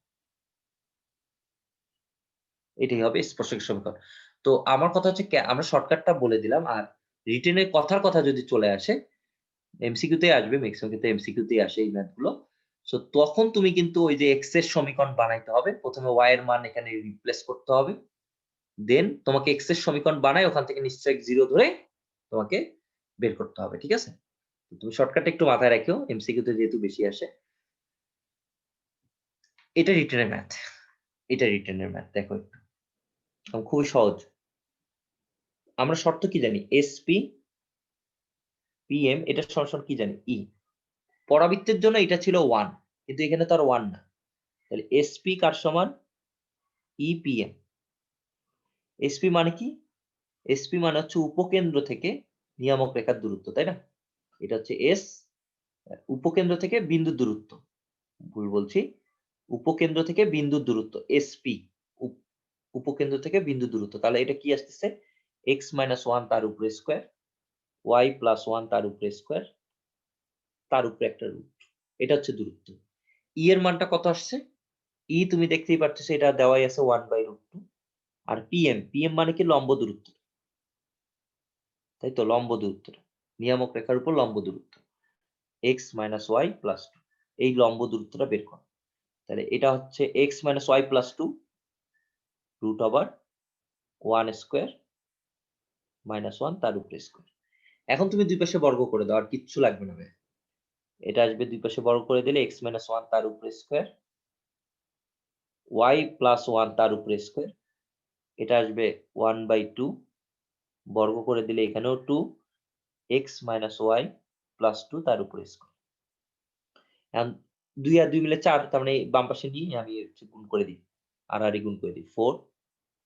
এটাই হবে স্পর্শকের সমীকরণ। তো আমার কথা হচ্ছে আমরা শর্টকাটটা বলে দিলাম। আর রিটেনের কথার কথা যদি চলে আসে, এমসিকিউ তে আসবে, ম্যাক্সিমাম ক্ষেত্রে এমসিকিউ তে আসে এই ম্যাথগুলো। সো তখন তুমি কিন্তু ওই যে এক্স এর সমীকরণ বানাইতে হবে। প্রথমে y এর মান এখানে রিপ্লেস করতে হবে। দেন তোমাকে এক্স এর সমীকরণ বানায় ওখান থেকে নিশ্চয়ই 0 ধরে তোমাকে বের করতে হবে, ঠিক আছে? তুমি শর্টকাটটা একটু মাথায় রাখিও, এমসিকিউ তে যেহেতু বেশি আসে। এটা রিটেনের ম্যাথ, এটা রিটেনের ম্যাথ দেখো একটু, খুবই সহজ। আমরা শর্ত কি জানি? এসপি পিএম এটা সমান কি জানি? ই। পরাবৃত্তের জন্য এটা ছিল 1, কিন্তু এখানে তো আর 1 না। তাহলে এসপি কার সমান? ইপিএম। এসপি মানে কি? এসপি মানে হচ্ছে উপকেন্দ্র থেকে নিয়ামক রেখার দূরত্ব, তাই না? এটা হচ্ছে এস, উপকেন্দ্র থেকে বিন্দুর দূরত্ব। ভুল বলছি, উপকেন্দ্র থেকে বিন্দুর দূরত্ব এসপি, উপকেন্দ্র থেকে বিন্দুর দূরত্ব। তাহলে এটা কি আসতেছে? x - 1 তার উপরে স্কয়ার, y + 1 তার উপরে স্কয়ার, তার উপরে একটা রুট। এটা হচ্ছে দূরত্ব। ই এর মানটা কত আসছে? ই তুমি দেখতেই পাচ্ছ এটা দেওয়াই আছে 1/√2। আর পিএম মানে কি? লম্ব দূরত্ব, তাই তো? লম্ব দূরত্ব, নিয়ামক রেখার উপর লম্ব দূরত্ব x - y + 2, এই লম্ব দূরত্বটা বের করো। তাহলে এটা হচ্ছে x - y + 2 √1² - 1 তার উপরে স্কয়ার। এখন তুমি দুই পাশে বর্গ করে দাও, আর কিচ্ছু লাগবে না ভাই। এটা আসবে দুই পাশে বর্গ করে দিলে x - 1 তার উপরে স্কয়ার y প্লাস 1 তার উপরে স্কোয়ার, এটা আসবে 1/2, বর্গ করে দিলে এখানেও 2, x মাইনাস ওয়াই প্লাস 2 তার উপরে স্কোয়ার। এখন 2 আর 2 মিলে 4, তার মানে বাম পাশে নিয়ে আমি গুণ করে দিই, আর গুণ করে দিই 4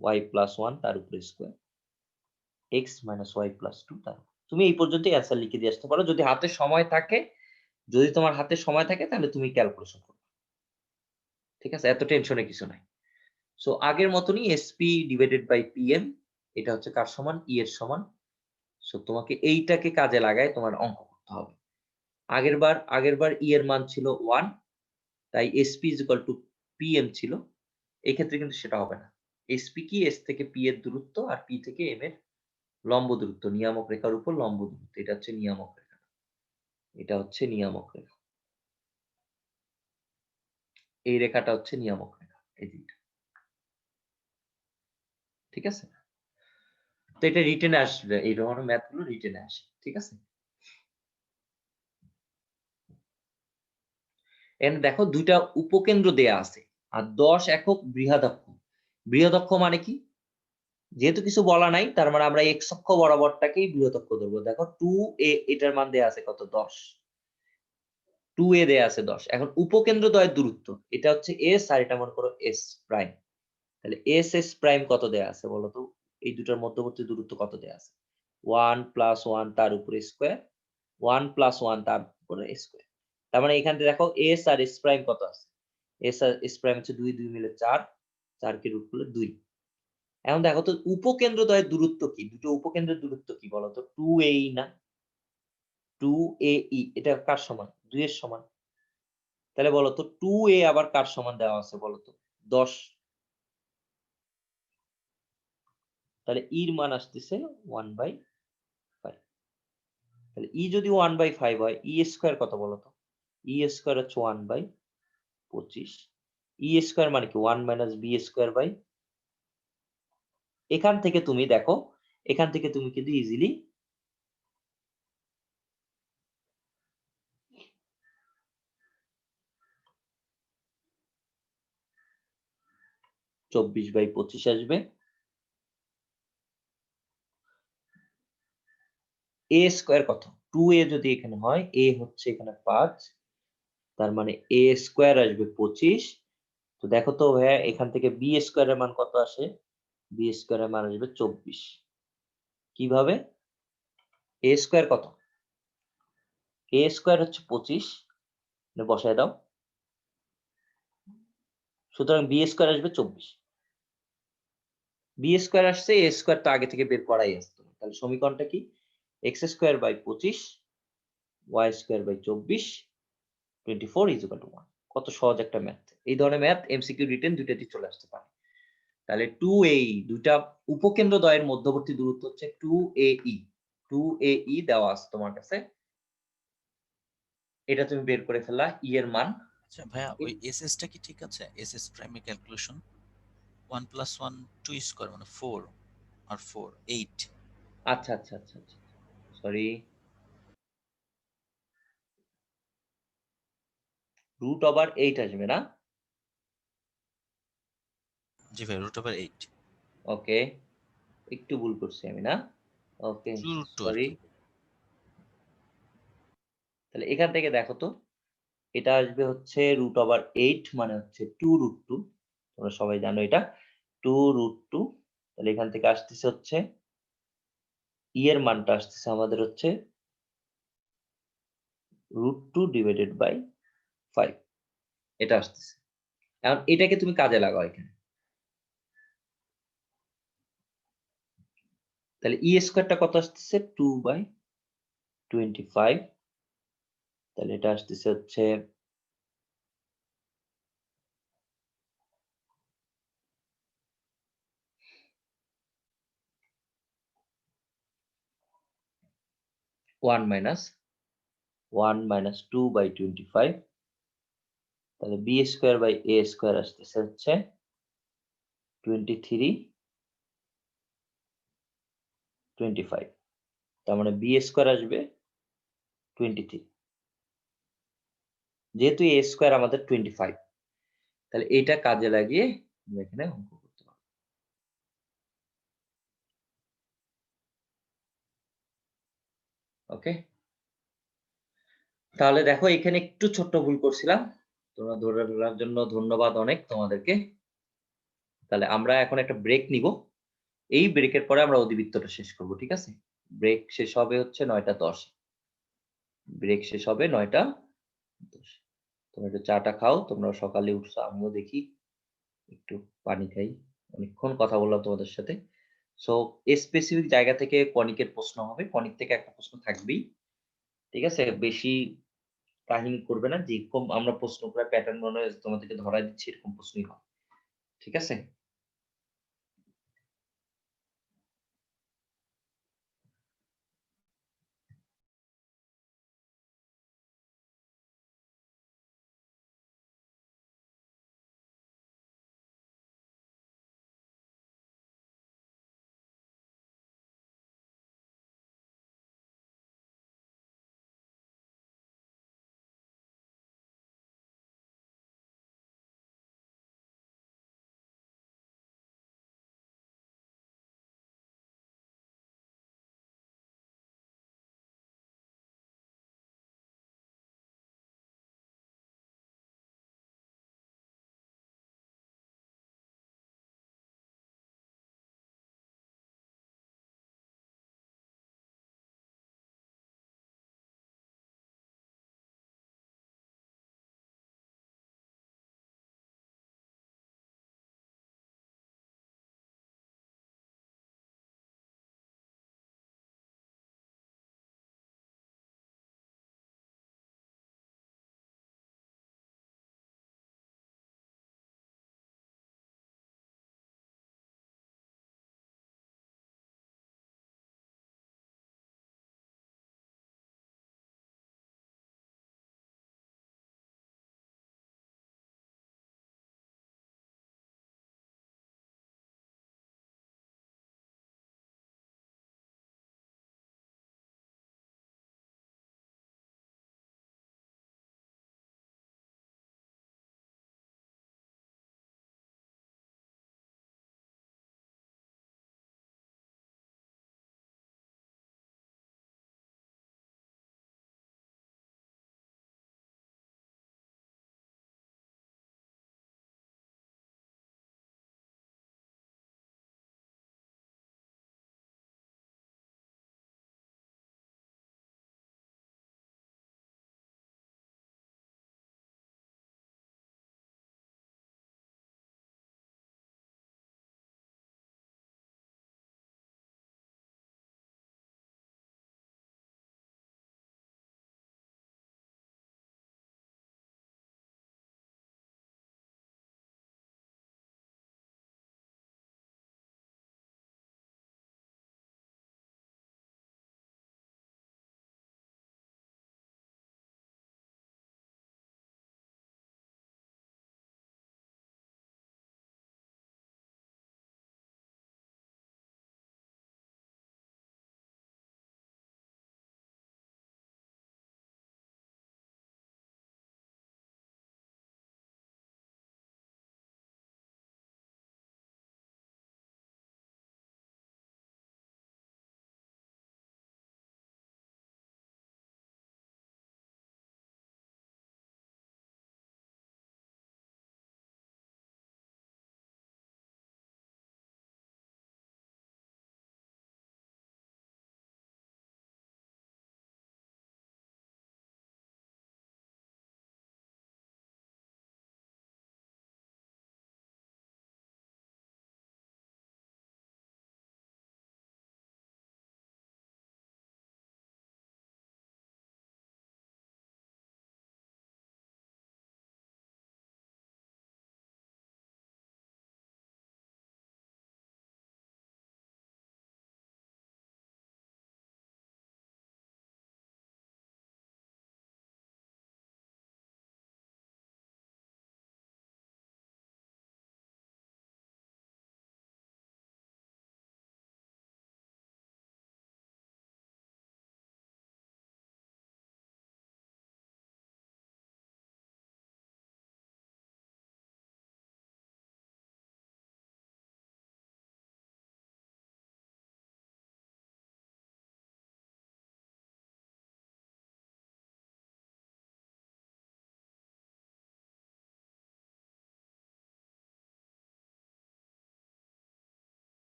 y প্লাস 1 তার উপরে square, x minus Y plus 2 তার। তুমি এই পর্যন্ত অ্যান্সার লিখে দিয়ে আসতে পারো যদি হাতে সময় থাকে। যদি তোমার হাতে সময় থাকে তাহলে তুমি ক্যালকুলেশন করো। ঠিক আছে? এত টেনশনের কিছু নাই। সো আগের মতনই SP ডিভাইডেড বাই PM, এটা হচ্ছে কার সমান? E এর সমান। সো তোমাকে এইটাকে কাজে লাগায় তোমার অঙ্ক করতে হবে। আগেরবার E এর মান ছিল 1, তাই SP PM ছিল। এই ক্ষেত্রে কিন্তু সেটা হবে না। SP কি? S থেকে P এর দূরত্ব, আর P থেকে M এর লম্ব দূরত্ব, নিয়ামক রেখার উপর লম্ব দূরত্ব। এটা হচ্ছে নিয়ামক রেখা। এটা হচ্ছে নিয়ামক রেখা। এই রেখাটা হচ্ছে নিয়ামক রেখা। এই যে এটা। ঠিক আছে? তো এটা রিটেনে আসবে। এই ধরনের ম্যাথ গুলো রিটেনে আসে। ঠিক আছে? এখানে দেখো 2টা উপকেন্দ্র দেয়া আছে আর 10 একক বৃহদাক্ষ। বৃহদাক্ষ মানে কি? যেহেতু কিছু বলা নাই, তার মানে আমরা x অক্ষ বরাবরটাকেই বৃহদাক্ষ ধরবো। দেখো 2a, এটার মান দেয়া আছে কত? 10। 2a দেয়া আছে 10। এখন উপকেন্দ্র দ্বয়ের দূরত্ব, এটা হচ্ছে s আর এটা মনে করো s প্রাইম। তাহলে s প্রাইম কত দেয়া আছে বলো তো? এই দুটার মধ্যবর্তী দূরত্ব কত দেয়া আছে? 1 প্লাস 1 তার উপরে স্কয়ার, 1 প্লাস 1 তার উপরে স্কয়ার। তার মানে এখান থেকে দেখো s আর s প্রাইম কত আছে? s আর s প্রাইম হচ্ছে 2, 2 মিলে 4, 4 কে রুট করলে 2। এখন দেখো তো উপকেন্দ্রদ্বয়ের দূরত্ব কি? দুটো উপকেন্দ্রের দূরত্ব কি বলতো? 2ae না? 2ae এটা কার সমান? 2 এর সমান। তাহলে বলতো 2a আবার কার সমান দেওয়া আছে বলতো? 10। তাহলে e এর মান আসতেছে 1/5। তাহলে e যদি 1/5 হয়, e স্কয়ার কত বলতো? e স্কয়ার হচ্ছে 1/25। e স্কয়ার মানে কি? 1 মাইনাস b স্কয়ার বাই। এখান থেকে তুমি দেখো, এখান থেকে তুমি কিন্তু ইজিলি 24/25 আসবে। a স্কয়ার কত? 2a যদি এখানে হয়, a হচ্ছে এখানে 5, তার মানে a স্কয়ার আসবে 25। তো দেখো তো ভাইয়া, এখান থেকে b স্কয়ারের মান কত আসে? b স্কয়ারের মান আসবে 24। কিভাবে? a স্কয়ার কত? a স্কয়ার হচ্ছে 25, মানে বসায় দাও। সুতরাং b স্কয়ার আসবে 24। b স্কয়ার আসছে, a স্কয়ার তো আগে থেকে বের করাই আসতো। তাহলে সমীকরণটা কি? x square by 25 y square by 24 24 is equal to 1। কত সহজ একটা ম্যাথ। এই ধরনের ম্যাথ এমসিকিউ রিটেন দুইটাতেই চলে আসতে পারে। তাহলে 2ae, দুইটা উপকেন্দ্র দ্বয়ের মধ্যবর্তী দূরত্ব হচ্ছে 2ae। 2ae দেওয়া আছে তোমার কাছে। এটা তুমি বের করে ফেললা e এর মান। আচ্ছা ভাইয়া, ওই এসএস টা কি ঠিক আছে? এসএস প্রাইমের ক্যালকুলেশন 1 প্লাস 1 2 স্কয়ার মানে 4 আর 4 8। আচ্ছা আচ্ছা আচ্ছা আচ্ছা, সরি, √8 আসবে না? জি ভাই, √8। ওকে, একটু ভুল করছি আমি না? ওকে, 2√2 আর সরি। কি। তাহলে এখান থেকে দেখো তো, এটা আসবে হচ্ছে √8 মানে হচ্ছে 2√2। তোমরা সবাই জানো এটা 2√2। তাহলে এখান থেকে আসতেছে হচ্ছে e এর মানটা আসতেছে আমাদের হচ্ছে √2 ডিভাইডেড বাই 5, এটা আসতেছে। এখন এটাকে তুমি কাজে লাগাও এখানে। তাহলে e স্কয়ারটা কত আসতেছে? 2/25। তাহলে এটা আসতেছে হচ্ছে 1 মাইনাস 2/25। তাহলে b square by a square আসতেছে হচ্ছে 23/25। তার মানে b স্কয়ার আসবে 23। যেহেতু a স্কয়ার আমাদের 25, তাহলে এটা কাজে লাগিয়ে আমরা এখানে অঙ্ক করতে পারবো। ওকে? তাহলে দেখো এখানে একটু ছোট্ট ভুল করছিলাম। তোমরা ধরে নেওয়ার জন্য ধন্যবাদ অনেক তোমাদেরকে। তাহলে আমরা এখন একটা ব্রেক নিব। এই ব্রেকের পরে আমরা অধিবৃত্তটা শেষ করব। ঠিক আছে? ব্রেক শেষ হবে হচ্ছে ৯টা ১০। ব্রেক শেষ হবে ৯টা ১০। তোমরা একটু চা টা খাও। তোমরাও সকালে উঠছো। আমিও দেখি একটু পানি খাই। অনেকক্ষণ কথা বললাম তোমাদের সাথে। সো স্পেসিফিক জায়গা থেকে কনিকের প্রশ্ন হবে। কনিক থেকে একটা প্রশ্ন থাকবেই। ঠিক আছে? বেশি কাহিনী করবে না। যেরকম আমরা প্রশ্ন করে প্যাটার্ন মনে হয় তোমাদেরকে ধরায় দিচ্ছি এরকম প্রশ্নই হবে। ঠিক আছে?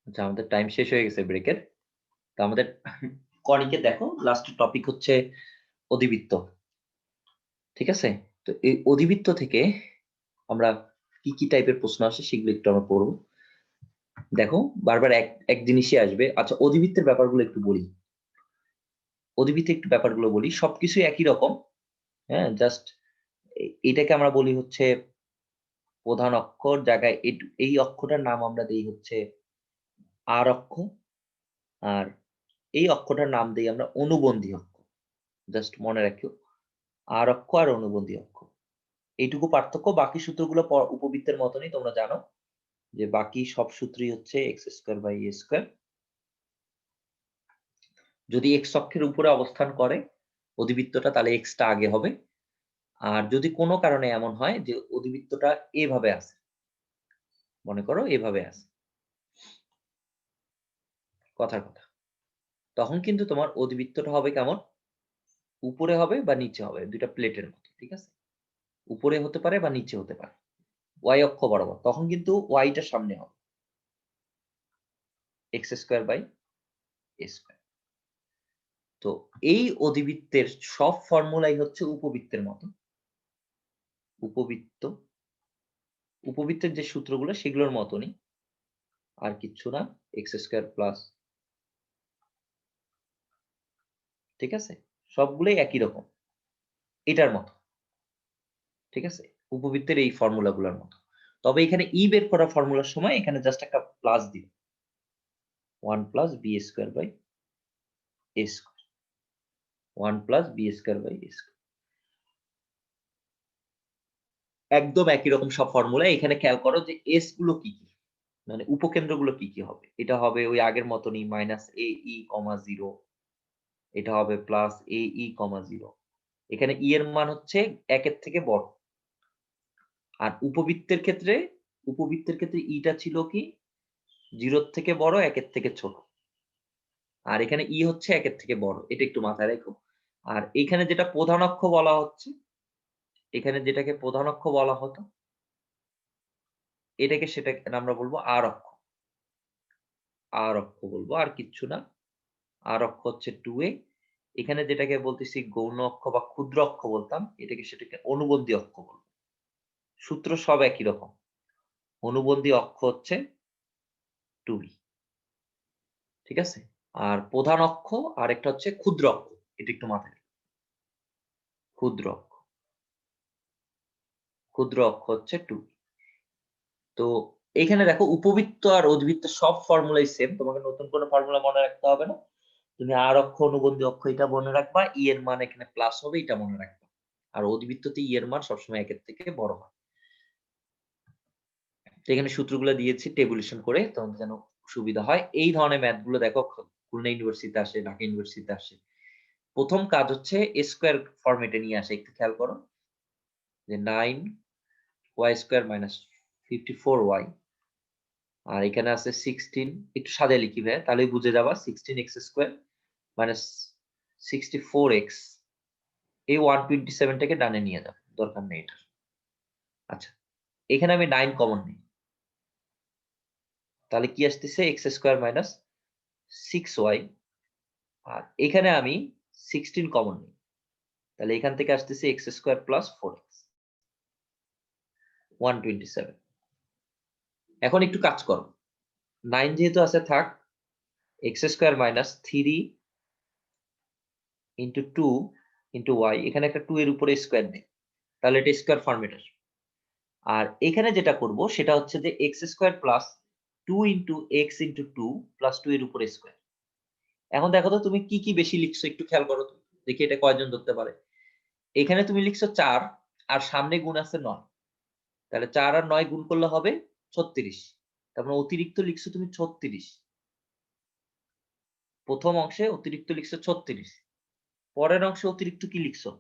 আচ্ছা, আমাদের টাইম শেষ হয়ে গেছে ব্রেকের। তো আমাদের কনিকে দেখো, লাস্টের টপিক হচ্ছে অধিবৃত্ত। ঠিক আছে, তো এই অধিবৃত্ত থেকে আমরা কি কি টাইপের প্রশ্ন আসে সেগুলো একটু আমরা পড়বো। দেখো, বারবার এক এক জিনিসই আসবে। আচ্ছা, অধিবৃত্তের ব্যাপারগুলো একটু বলি। অধিবৃত্তের একটু ব্যাপারগুলো বলি, সবকিছু একই রকম। হ্যাঁ, জাস্ট এটাকে আমরা বলি হচ্ছে প্রধান অক্ষর, জায়গায় এই অক্ষরটার নাম আমরা দেই হচ্ছে আর অক্ষর, আর এই অক্ষরটার নাম দেই আমরা অনুবন্ধী অক্ষর। জাস্ট মনে রাখিও, আর অক্ষ আর অনুবন্ধী অক্ষ, এইটুকু পার্থক্য। বাকি সূত্রগুলো উপবৃত্তের মতনই, তোমরা জানো যে বাকি সব সূত্রই হচ্ছে x square by a square. যদি এক্স অক্ষের উপরে অবস্থান করে অধিবৃত্তটা, তাহলে এক্সটা আগে হবে। আর যদি কোনো কারণে এমন হয় যে অধিবৃত্তটা এভাবে আছে, মনে করো এভাবে আছে, কথার কথা, তখন কিন্তু তোমার অধিবৃত্তটা হবে কেমন, উপরে হবে বা নিচে হবে, দুইটা প্লেটের মতো। ঠিক আছে, উপরে হতে পারে বা নিচে হতে পারে, ওয়াই অক্ষ বরাবর। তখন কিন্তু ওয়াইটা সামনে হবে, x square by a square. তো এই অধিবৃত্তের সব ফর্মুলাই হচ্ছে উপবৃত্তের মতো। উপবৃত্ত, উপবৃত্তের যে সূত্রগুলো সেগুলোর মতনই, আর কিচ্ছু না, এক্স স্কোয়ার প্লাস, ঠিক আছে, সবগুলোই একই রকম, এটার মতো। ঠিক আছে, উপবৃত্তের এই ফর্মুলাগুলোর মতো। তবে এখানে ই বের করা ফর্মুলার সময় এখানে জাস্ট একটা প্লাস দিবে, 1 plus b square by a square, 1 plus b square by a square. একদম একই রকম সব ফর্মুলা। এখানে খেয়াল করো যে এস গুলো কি কি, মানে উপকেন্দ্রগুলো কি কি হবে। এটা হবে ওই আগের মতনই মাইনাস এ ই কমা 0, এটা হবে প্লাস এ ই কমা 0। এখানে ই এর মান হচ্ছে একের থেকে বড়। আর উপবৃত্তের ক্ষেত্রে, উপবৃত্তের ক্ষেত্রে ইটা ছিল কি 0 থেকে বড়, একের থেকে ছোট। আর এখানে ই হচ্ছে একের থেকে বড়, এটা একটু মাথায় রেখো। আর এখানে যেটা প্রধান অক্ষ বলা হচ্ছে, এখানে যেটাকে প্রধান অক্ষ বলা হতো, এটাকে সেটাকে আমরা বলবো আর অক্ষ। আর অক্ষ বলবো, আর কিচ্ছু না। আর অক্ষ হচ্ছে 2a। এখানে যেটাকে বলতেছি গৌণ অক্ষ বা ক্ষুদ্র অক্ষ বলতাম, এটাকে সেটাকে অনুবন্ধী অক্ষ বলবো। সূত্র সব একই রকম। অনুবন্ধী অক্ষ হচ্ছে 2b। ঠিক আছে, আর প্রধান অক্ষ আর একটা হচ্ছে ক্ষুদ্র অক্ষ, এটা একটু মাথায় রাখো। ক্ষুদ্র অক্ষ, ক্ষুদ্র অক্ষ হচ্ছে 2b। তো এখানে দেখো, উপবৃত্ত আর অধিবৃত্ত সব ফর্মুলাই সেম, তোমাকে নতুন কোনো ফর্মুলা মনে রাখতে হবে না। তুমি আর অক্ষ অনুবন্ধী অক্ষ এটা মনে রাখবা, ই এর মান এখানে প্লাস হবে, এটা মনে রাখবা। আর অধিবৃত্ততে ই এর মান সবসময় একের থেকে বড় হয়। তো এখানে সূত্রগুলো দিয়েছি টেবুলেশন করে, তোমাদের যেন সুবিধা হয়। এই ধরনের ম্যাথ গুলো দেখো খুলনা ইউনিভার্সিটিতে আসে, ঢাকা ইউনিভার্সিটিতে আসে। প্রথম কাজ হচ্ছে স্কোয়ার ফরম্যাটে নিয়ে আসে। একটু খেয়াল করো যে 9 ওয়াই স্কোয়ার মাইনাস 54y, আর এখানে আছে 16, একটু সাজায় লিখি ভাই তাহলে বুঝে যাবা। 16x স্কোয়ার মাইনাস 64x, এই 127 টাকে ডানে নিয়ে যাও, দরকার নেই এটা। আচ্ছা, এখানে আমি 9 কমন নিই, তাহলে কি আসতেছে এক্স স্কোয়ার মাইনাস 6y। আর এখানে আমি 16 কমন নিই, তাহলে এখান থেকে আসতেছে এক্স স্কোয়ার প্লাস 4x, 127। এখন একটু কাজ করো, 9 যেহেতু আছে থাক, x square minus 3 into 2 into y, এখানে একটা 2 এর উপরে স্কোয়ার নেই, তাহলে এটা স্কোয়ার ফর্মেট আসবে। আর এখানে যেটা করব সেটা হচ্ছে যে x square plus 2 into x into 2 plus 2 এর উপরে স্কোয়ার। এখন দেখো তো তুমি কি কি বেশি লিখছো, একটু খেয়াল করো তো, দেখি এটা কয়জন ধরতে পারে। এখানে তুমি লিখছো 4, আর সামনে গুণ আছে 9, তাহলে 4 আর 9 গুণ করলে হবে 36। তারপরে অতিরিক্ত লিখছো তুমি 36, প্রথম অংশে অতিরিক্ত লিখছো 36, পরের অংশে অতিরিক্ত কি লিখছো,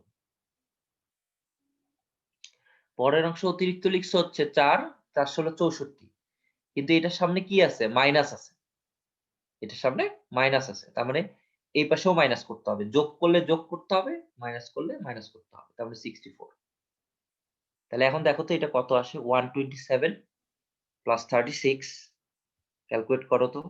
পরের অংশে অতিরিক্ত লিখছো হচ্ছে 4, 4 ষোলো 64। কিন্তু এটার সামনে কি আছে, মাইনাস আছে, এটার সামনে মাইনাস আছে, তার মানে এই পাশেও মাইনাস করতে হবে, যোগ করলে যোগ করতে হবে, মাইনাস করলে মাইনাস করতে হবে, তার মানে 64। তাহলে এখন দেখো তো এটা কত আসে, 127 প্লাস 36 ক্যালকুলেট করো তো।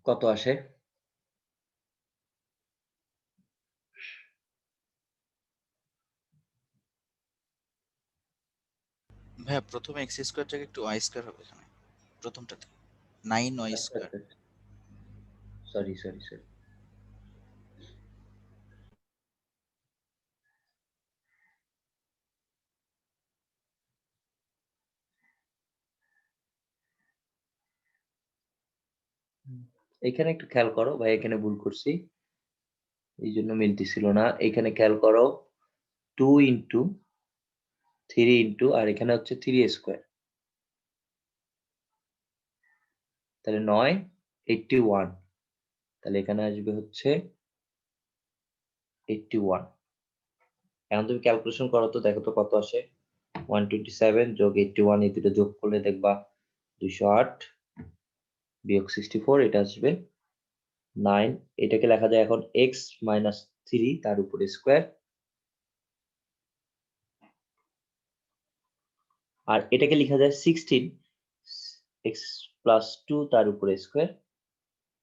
কত আসে? ভাইয়া প্রথমে এক্স স্কোয়ার জায়গায় একটু ওয়াই স্কোয়ার হবে এখানে প্রথমটাতে 9y স্কোয়ার। সরি। এখানে একটু খেয়াল করো ভাই, এখানে ভুল করছি, এই জন্য মিলতেছিল না। এখানে খেয়াল করো 2 ইন্টু 3 ইন্টু, আর এখানে হচ্ছে 3 স্কোয়ার, তাহলে 9 81, তাহলে এখানে আসবে হচ্ছে 81। এখন তুমি ক্যালকুলেশন করো তো, দেখো তো কত আসে। 127 যোগ 81, এই দুটো যোগ করলে দেখবা 208 বিয়োগ 64, এটা আসবে 9। এটাকে লেখা যায় এখন x মাইনাস 3 তার উপরে স্কোয়ার, আর এটাকে লেখা যায় 16 x প্লাস 2 তার উপরে স্কোয়ার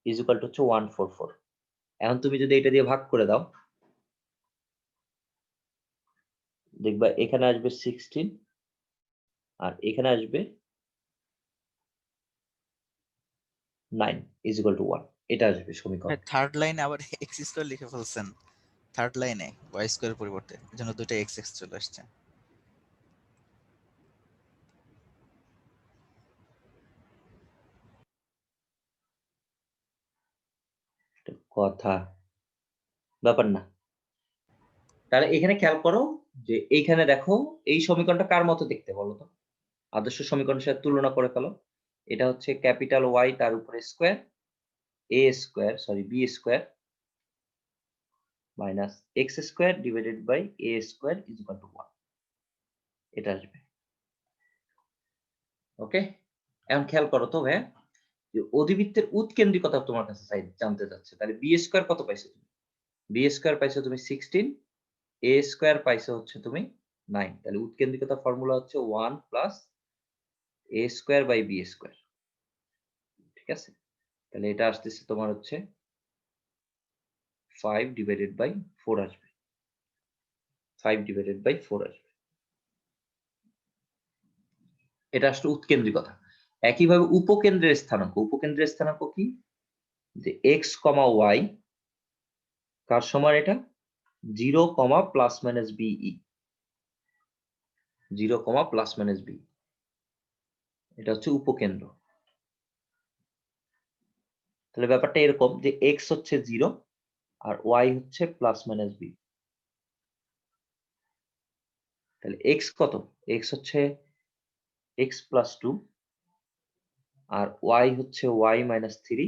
ইজ ইকুয়াল টু হচ্ছে 144। এখন তুমি যদি এটা দিয়ে ভাগ করে দাও, দেখবা এখানে আসবে 16 আর এখানে আসবে 9 ইজ ইকুয়াল টু 1, এটা আসবে সমীকরণ। থার্ড লাইনে আবার এক্স স্কোয়ার লিখে ফেলছেন, থার্ড লাইনে ওয়াই স্কোয়ারের পরিবর্তে, এজন্য দুটো এক্স এক্স চলে আসছে। এটা কথা, ব্যাপার না। তাহলে এখানে খেয়াল করো যে এইখানে দেখো এই সমীকরণটা কার মতো দেখতে বলো তো, আদর্শ সমীকরণের সাথে তুলনা করে ফেলো। এটা হচ্ছে ক্যাপিটাল ওয়াই তার উপরে square a square, sorry b square minus x square divided by a square is equal to 1, এটা আসবে। ওকে, এখন খেয়াল করো তো ভাই, যে অধিবৃত্তের উৎকেন্দ্রিকতা তোমার কাছে জানতে চাচ্ছে, তাহলে বি স্কোয়ার কত পাইছো তুমি? বি স্কোয়ার পাইছো তুমি 16, এ স্কোয়ার পাইছো হচ্ছে তুমি 9, তাহলে উৎকেন্দ্রিকতা ফর্মুলা হচ্ছে 1 plus a square by b square, ঠিক আছে? তাহলে এটা আসতেছে তোমার হচ্ছে 5 ডিভাইডেড বাই 4 আসবে, 5 ডিভাইডেড বাই 4 আসবে, এটা আসলে উৎকেন্দ্রিকতা। একইভাবে উপকেন্দ্রের স্থানাঙ্ক কি? যে এক্স কমা ওয়াই কার সমান, এটা 0 comma plus minus b, 0 comma plus minus b, এটা হচ্ছে উপকেন্দ্র। তাহলে ব্যাপারটা এরকম যে এক্স হচ্ছে 0 আর ওয়াই হচ্ছে প্লাস মাইনাস বি, তাহলে এক্স কত? এক্স হচ্ছে এক্স প্লাস 2 আর ওয়াই হচ্ছে y minus 3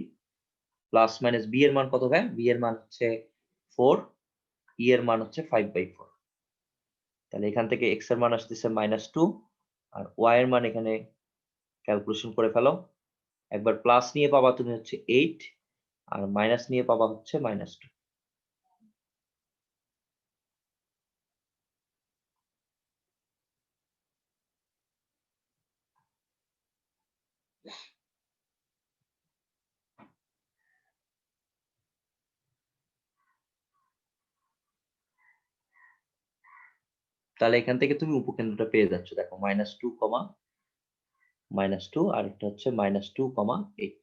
plus minus b এর মান কত হয়? বি এর মান হচ্ছে 4, ই এর মান হচ্ছে 5/4। তাহলে এখান থেকে এক্স এর মান আসতেছে -2 আর ওয়াই এর মান এখানে ক্যালকুলেশন করে ফেলো। একবার প্লাস নিয়ে পাবা তুমি হচ্ছে 8 আর মাইনাস নিয়ে পাবা হচ্ছে -2। তাহলে এখান থেকে তুমি উপকেন্দ্রটা পেয়ে যাচ্ছ, দেখো -2 কমা -2 আর একটা হচ্ছে -2 কমা 8।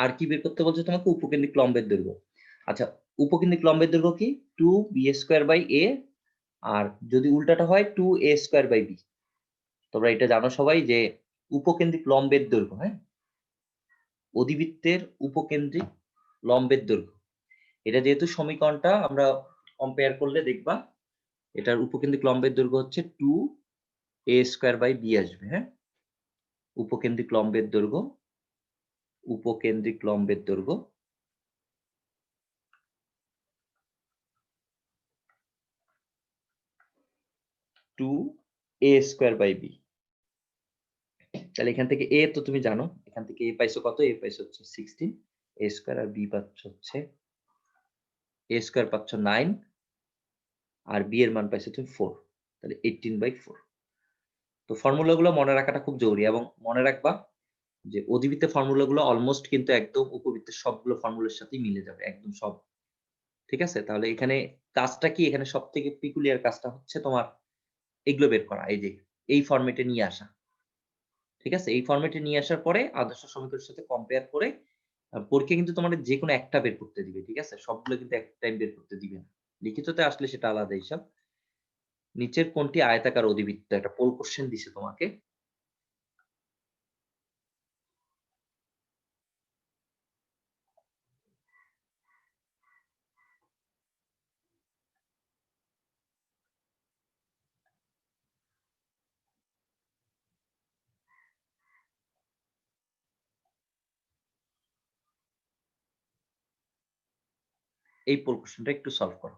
আর কি বের করতে বলছে তোমাকে? উপকেন্দ্রিক লম্বের দৈর্ঘ্য। আচ্ছা, উপকেন্দ্রিক লম্বের দৈর্ঘ্য কি? 2b² a, আর যদি উল্টাটা হয় 2a² b। তোমরা এটা জানো সবাই যে উপকেন্দ্রিক লম্বের দৈর্ঘ্য, হ্যাঁ, অধিবৃত্তের উপকেন্দ্রিক লম্বের দৈর্ঘ্য, এটা যেহেতু সমীকরণটা আমরা কম্পেয়ার করলে দেখবা এটার উপকেন্দ্রিক লম্বের দৈর্ঘ্য হচ্ছে 2 এ স্কয়ার বাই বি আসবে। হ্যাঁ, উপকেন্দ্রিক লম্বের দৈর্ঘ্য, উপকেন্দ্রিক লম্বের দৈর্ঘ্য two a square by b. তাহলে এখান থেকে এ তো তুমি জানো, এখান থেকে এ পাইছো কত? এ পাইছো হচ্ছে 16 এ স্কয়ার, আর বি পাচ্ছ হচ্ছে এ স্কয়ার পাচ্ছ 9 আর বি এর মান পাইছো তুমি 4। তাহলে 18/4। তো ফর্মুলাগুলো মনে রাখাটা খুব জরুরি, এবং মনে রাখবা যে অধিবৃত্তের ফর্মুলাগুলো অলমোস্ট কিন্তু একদম উপবৃত্তের সবগুলো ফর্মুলার সাথেই মিলে যাবে, একদম সব। ঠিক আছে? তাহলে এখানে কাজটা কি? এখানে সবথেকে পিকুলিয়ার কাজটা হচ্ছে তোমার এগুলো বের করা। এই যে এই ফরম্যাটে নিয়ে আসা। ঠিক আছে? এই ফরম্যাটে নিয়ে আসার পরে আদর্শ সমীকরণের সাথে কম্পেয়ার করে পরীক্ষায় কিন্তু তোমাদের যেকোনো একটা বের করতে দিবে। ঠিক আছে? সবগুলো কিন্তু এক টাইম বের করতে দিবে না। লিখিততে আসলে সেটা আলাদা হিসাব। নিচের কোনটি আয়তাকার অধিবৃত্ত? একটা পোল কোয়েশ্চেন দিছে তোমাকে। এই পোল কোয়েশ্চেনটা একটু সলভ করো।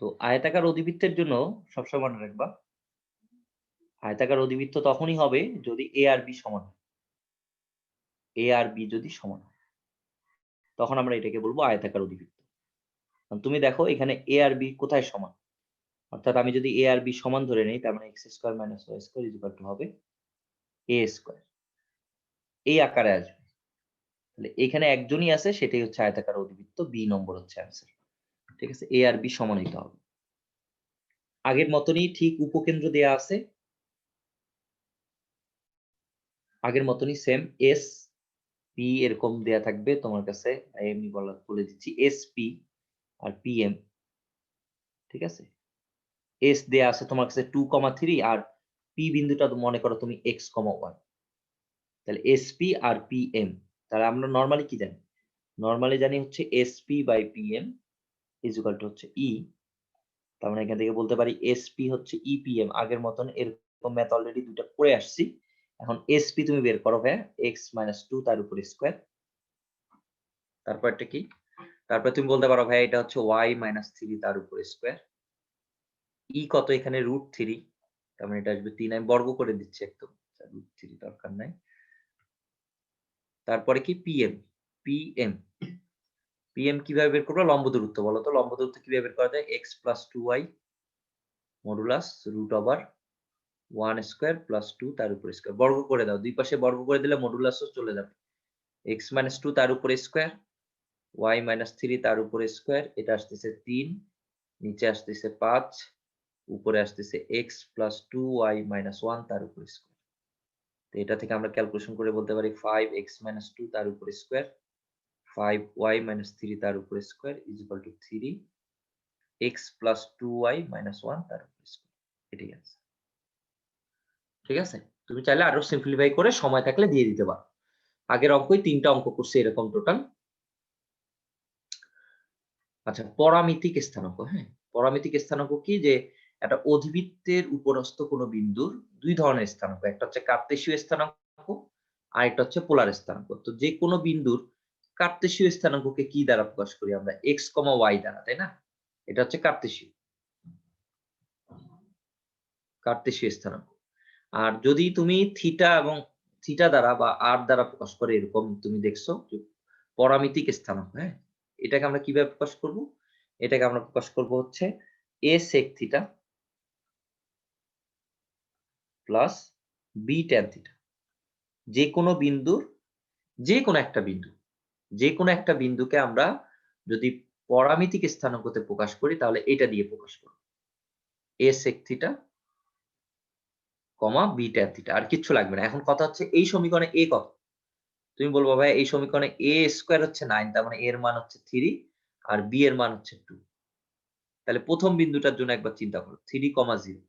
তো আয়তাকার অধিবৃত্তের জন্য সবসময় মনে রাখবা, আয়তাকার অধিবৃত্ত তখনই হবে যদি এ আর বি সমান হয়। এ আর বি যদি সমান হয়, তখন আমরা এটাকে বলবো আয়তাকার অধিবৃত্ত। কারণ তুমি দেখো এখানে এ আর বি কোথায় সমান? অর্থাৎ আমি যদি এ আর বি সমান ধরে নেই, তার মানে x square minus y square equal to হবে এ স্কয়ার। এই আকারে আসবে। তাহলে এখানে একজনই আছে, সেটাই হচ্ছে আয়তাকার অধিবৃত্ত। বি নম্বর হচ্ছে অ্যান্সার। ঠিক আছে? এ আর বি সমান হইতে হবে। আগের মতনই ঠিক উপকেন্দ্র দেয়া আছে, আগের মতনই সেম এস পি এরকম দেয়া থাকবে তোমার কাছে। এমনি বলে দিচ্ছি S P R P M. ঠিক আছে? এস দেয়া আছে তোমার কাছে 2,3 আর পি বিন্দুটা মনে করো তুমি x, y। তাহলে এসপি আর পিএম, তাহলে আমরা নরমালি কি জানি? নরমালি জানি হচ্ছে SP by PM is equal to হচ্ছে ই। তার মানে এখান থেকে বলতে পারি এসপি হচ্ছে ইপিএম। আগের মতন এরকম ম্যাথ অলরেডি দুইটা করে আসছি। এখন এসপি তুমি বের করো ভাইয়া, এক্স মাইনাস 2 তার উপর স্কয়ার। তারপর এটা কি? তারপর তুমি বলতে পারো ভাইয়া এটা হচ্ছে ওয়াই মাইনাস 3 তার উপর স্কয়ার। ই কত? এখানে √3। তার মানে এটা আসবে 3। আমি বর্গ করে দিচ্ছি একদম, √3 দরকার নাই। তারপরে কি? পিএম। পিএম পিএম কিভাবে বের করবো? লম্ব দূরত্ব। বলো তো লম্ব দূরত্ব কিভাবে বের করা যায়? x plus 2y modulus root over 1 square plus 2 তার উপর স্কয়ার। বর্গ করে দাও, দুই পাশে বর্গ করে দিলে মডুলাসও চলে যাবে। x মাইনাস 2 তার উপর স্কয়ার, y মাইনাস 3 তার উপর স্কয়ার। এটা আসতেছে 3, নিচে আসতেছে 5, উপরে আসতেছে x প্লাস 2y মাইনাস 1 তার উপর স্কয়ার। তো এটা থেকে আমরা ক্যালকুলেশন করে বলতে পারি 5x মাইনাস 2 তার উপর স্কয়ার, 5y মাইনাস 3 তার উপর square is equal two 3 x plus 2y minus 1 তার উপর স্কয়ার। এটাই আছে। ঠিক আছে? তুমি চাইলে আরো সিম্পলিফাই করে সময় থাকলে দিয়ে দিতে পারো। আগের অঙ্কই 3টা অঙ্ক করছি এরকম টোটাল। আচ্ছা, পরামিতিক স্থানাঙ্ক। হ্যাঁ, পরামিতিক স্থানাঙ্ক কি? যে একটা অধিবৃত্তের উপরস্থ কোন বিন্দুর দুই ধরনের স্থানাঙ্ক। একটা হচ্ছে কার্তেশীয় স্থানাঙ্ক, আরেকটা হচ্ছে পোলার স্থানাঙ্ক। তো যে কোনো বিন্দুর কার্তেশীয় স্থানাঙ্ককে কি দ্বারা প্রকাশ করি আমরা? x, y দ্বারা, তাই না? এটা হচ্ছে কার্তেশীয়। কার্তেশীয় স্থানাঙ্ক। আর যদি তুমি থিটা এবং থিটা দ্বারা বা আর দ্বারা প্রকাশ করে এরকম তুমি দেখছো যে পরামিতিক স্থানাঙ্ক, হ্যাঁ? এটাকে আমরা কিভাবে প্রকাশ করব? এটাকে আমরা প্রকাশ করব হচ্ছে a sec theta plus b tan theta. যেকোনো বিন্দুর যেকোনো একটা বিন্দু, যেকোনো একটা বিন্দুকে আমরা যদি পরামিতিক স্থানাঙ্কতে প্রকাশ করি তাহলে এটা দিয়ে প্রকাশ করব। a sec theta, b tan theta. আর কিচ্ছু লাগবে না। এখন কথা হচ্ছে এই সমীকরণে a কত? তুমি বলবা ভাই এই সমীকরণে a স্কয়ার হচ্ছে 9, তার মানে a এর মান হচ্ছে 3 আর b এর মান হচ্ছে 2। তাহলে প্রথম বিন্দুটার জন্য একবার চিন্তা করো 3, 0।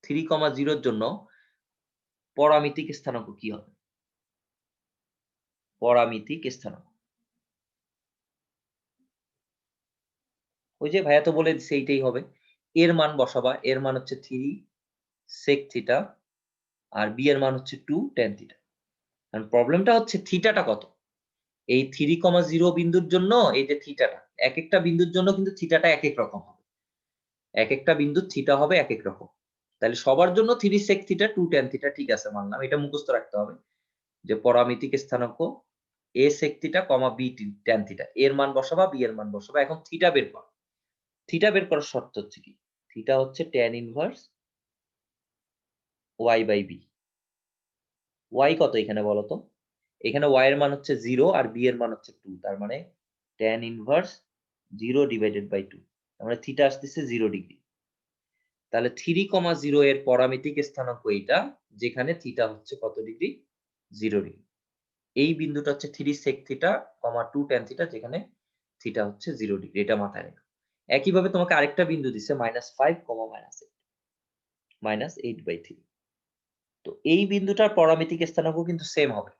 3, 0 এর জন্য পরামিতিক স্থানাঙ্ক কি হবে? পরামিতিক স্থানাঙ্ক। ওই যে ভাইয়া তো বলে দিছে এইটাই হবে। এর মান বসাবা, এর মান হচ্ছে 3 sec থিটা আর b এর মান হচ্ছে 2 tan থিটা। কারণ প্রবলেমটা হচ্ছে থিটাটা কত? এই 3, 0 বিন্দুর জন্য এই যে থিটাটা, একেকটা বিন্দুর জন্য কিন্তু থিটাটা একেক রকম হবে। একেকটা বিন্দুর থিটা হবে একেক রকম। তাহলে সবার জন্য 3 sec থিটা 2 tan থিটা ঠিক আছে মানলাম। এটা মুখস্থ রাখতে হবে যে পরামিতিক স্থানাঙ্ক a sec theta, b tan theta. এর মান বসাবা, b এর মান বসাবা। এখন থিটা বের করো। থিটা বের করার শর্ত হচ্ছে কি? থিটা হচ্ছে tan inverse y by b। y কত এখানে বলো তো? এখানে y এর মান হচ্ছে 0 আর b এর মান হচ্ছে 2। তার মানে tan ইনভার্স 0 ডিভাইডেড বাই 2। তার মানে থিটা আসতেছে 0 ডিগ্রি। তাহলে 3, 0 এর পরামিতিক স্থানাঙ্ক এইটা, যেখানে থিটা হচ্ছে কত ডিগ্রি? 0 ডিগ্রি। এই বিন্দুটা হচ্ছে 3 sec থিটা, 2 tan থিটা, যেখানে থিটা হচ্ছে 0 ডিগ্রি। এটা মাথায় রেখো। একইভাবে তোমাকে আরেকটা বিন্দু দিছে -5, -8/3। তো এই বিন্দুটার পরামিতিক স্থানাঙ্ক কিন্তু সেম হবে।